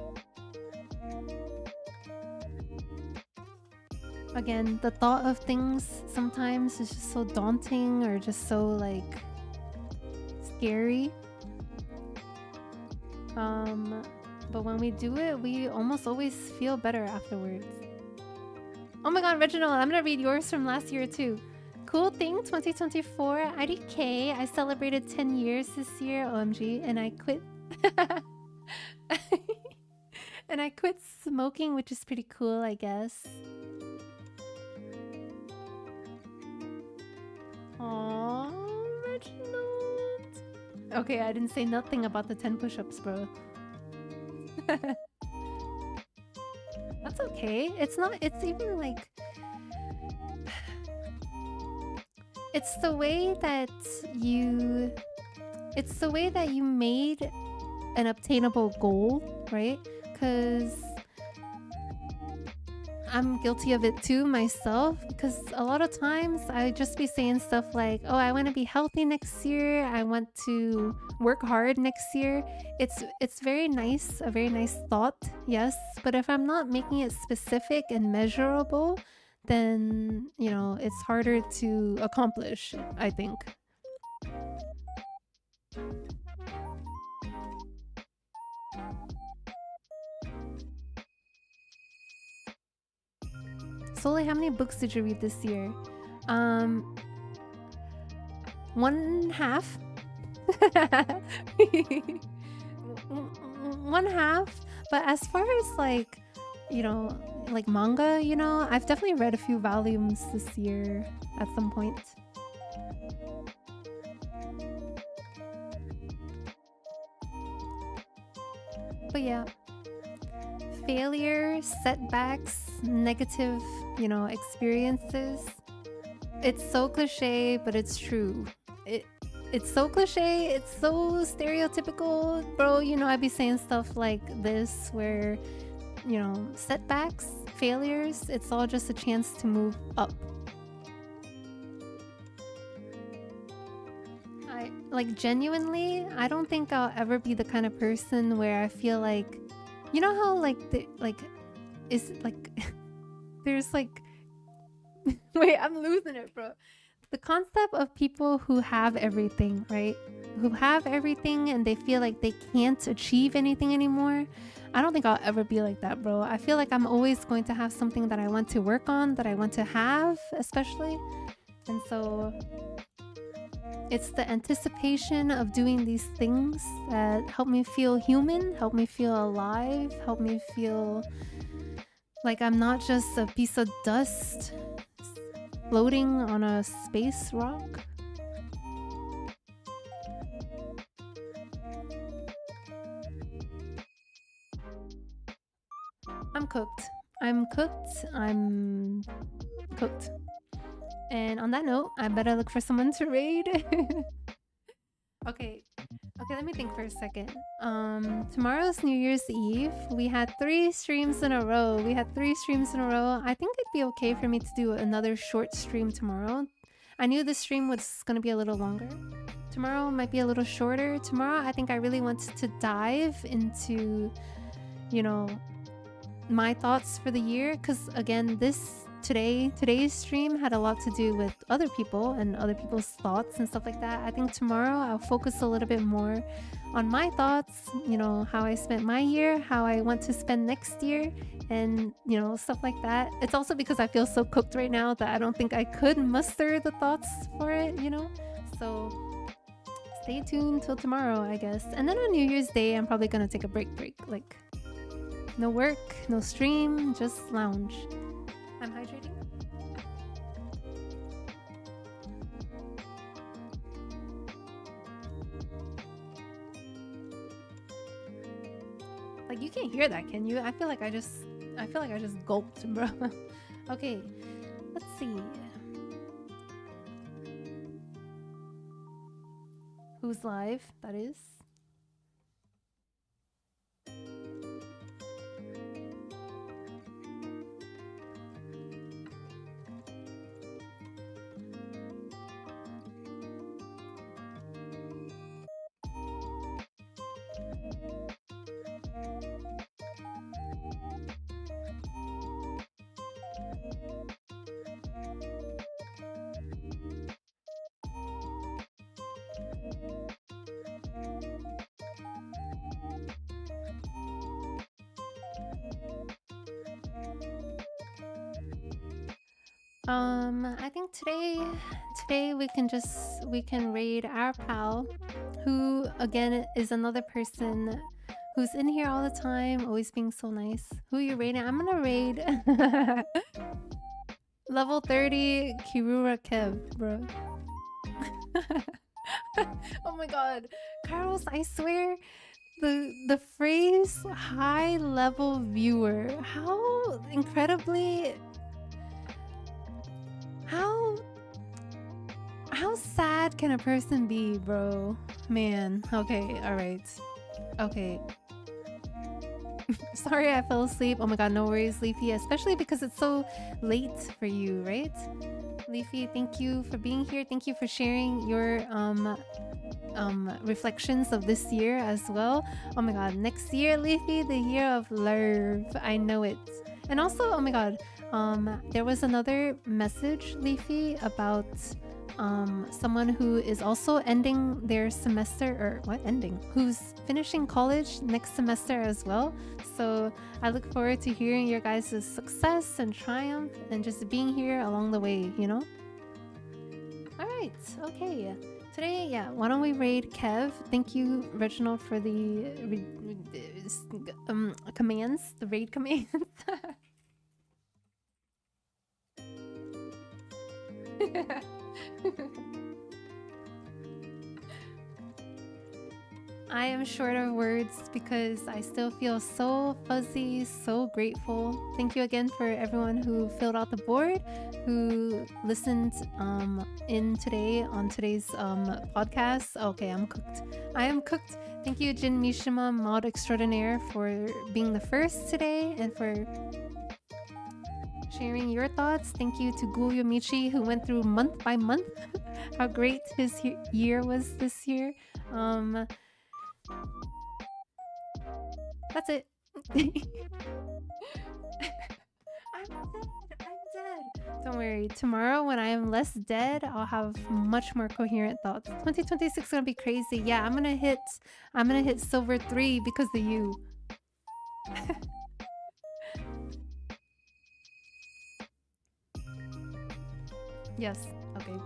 Again, the thought of things sometimes is just so daunting or just so, like, scary. But when we do it, we almost always feel better afterwards. Oh my god, Reginald, I'm gonna read yours from last year too. Cool thing, 2024, IDK. I celebrated 10 years this year, OMG, and I quit. And I quit smoking, which is pretty cool, I guess. Aww, Reginald. Okay, I didn't say nothing about the 10 push-ups, bro. That's okay. It's even like... It's the way that you made an obtainable goal, right? Because I'm guilty of it too myself, because a lot of times I just be saying stuff like, oh, I want to be healthy next year, I want to work hard next year. It's very nice, a very nice thought, yes, but if I'm not making it specific and measurable, then, you know, it's harder to accomplish, I think. Sole, how many books did you read this year? one half. One half. But as far as like, you know, like manga, you know, I've definitely read a few volumes this year at some point. But yeah, failure, setbacks, negative, you know, experiences. It's so cliche, but it's true. It's so cliche, it's so stereotypical, bro. You know, I'd be saying stuff like this where, you know, setbacks, failures, it's all just a chance to move up. Like genuinely, I don't think I'll ever be the kind of person where I feel like, you know how like is like there's like wait, I'm losing it, bro. The concept of people who have everything, right? Who have everything and they feel like they can't achieve anything anymore. I don't think I'll ever be like that, bro. I feel like I'm always going to have something that I want to work on, that I want to have, especially. And so it's the anticipation of doing these things that help me feel human, help me feel alive, help me feel like I'm not just a piece of dust floating on a space rock. I'm cooked. I'm cooked. I'm cooked. And on that note, I better look for someone to raid. Okay, let me think for a second. Tomorrow's New Year's Eve. We had 3 streams in a row. I think it'd be okay for me to do another short stream tomorrow. I knew this stream was gonna be a little longer. Tomorrow might be a little shorter. Tomorrow, I think I really wanted to dive into, you know, my thoughts for the year. Because again, today's stream had a lot to do with other people and other people's thoughts and stuff like that. I think tomorrow I'll focus a little bit more on my thoughts, you know, how I spent my year, how I want to spend next year, and, you know, stuff like that. It's also because I feel so cooked right now that I don't think I could muster the thoughts for it, you know? So stay tuned till tomorrow, I guess. And then on New Year's Day, I'm probably gonna take a break. Like, no work, no stream, just lounge. I'm hydrating. Like, you can't hear that, can you? I feel like I just gulped, bro. Okay, let's see. Who's live? That is. I think today we can raid our pal, who again is another person who's in here all the time, always being so nice. Who are you raiding? I'm gonna raid level 30 Kirura Kev, bro. Oh my god, Carlos, I swear the phrase high level viewer, how incredibly how sad can a person be, bro? Man, okay, alright. Okay. Sorry I fell asleep. Oh my god, no worries, Leafy, especially because it's so late for you, right? Leafy, thank you for being here. Thank you for sharing your reflections of this year as well. Oh my god, next year, Leafy, the year of love. I know it. And also, oh my god, there was another message, Leafy, about someone who is also ending their semester, or what, who's finishing college next semester as well. So I look forward to hearing your guys' success and triumph and just being here along the way, you know? All right, okay. Today, yeah, why don't we raid Kev? Thank you, Reginald, for the commands, the raid commands. I am short of words because I still feel so fuzzy, so grateful. Thank you again for everyone who filled out the board, who listened in today on today's podcast. Okay, I'm cooked. I am cooked. Thank you, Jin Mishima, mod extraordinaire, for being the first today and for sharing your thoughts. Thank you to Gulyo Michi, who went through month by month how great his year was this year. That's it. I'm dead. Don't worry. Tomorrow, when I am less dead, I'll have much more coherent thoughts. 2026 is gonna be crazy. Yeah, I'm gonna hit silver 3 because of you. Yes. Okay.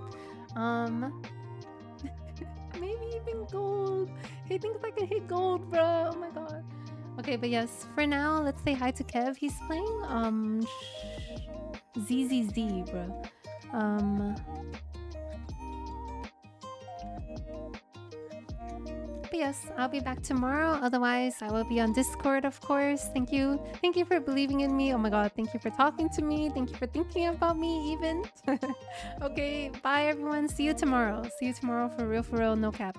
Maybe even gold. He thinks I can hit gold, bro. Oh my god. Okay, but yes, for now, let's say hi to Kev. He's playing ZZZ, bro. But yes, I'll be back tomorrow. Otherwise, I will be on Discord, of course. Thank you. Thank you for believing in me. Oh my god, thank you for talking to me. Thank you for thinking about me, even. Okay, bye everyone. See you tomorrow. See you tomorrow for real, no cap.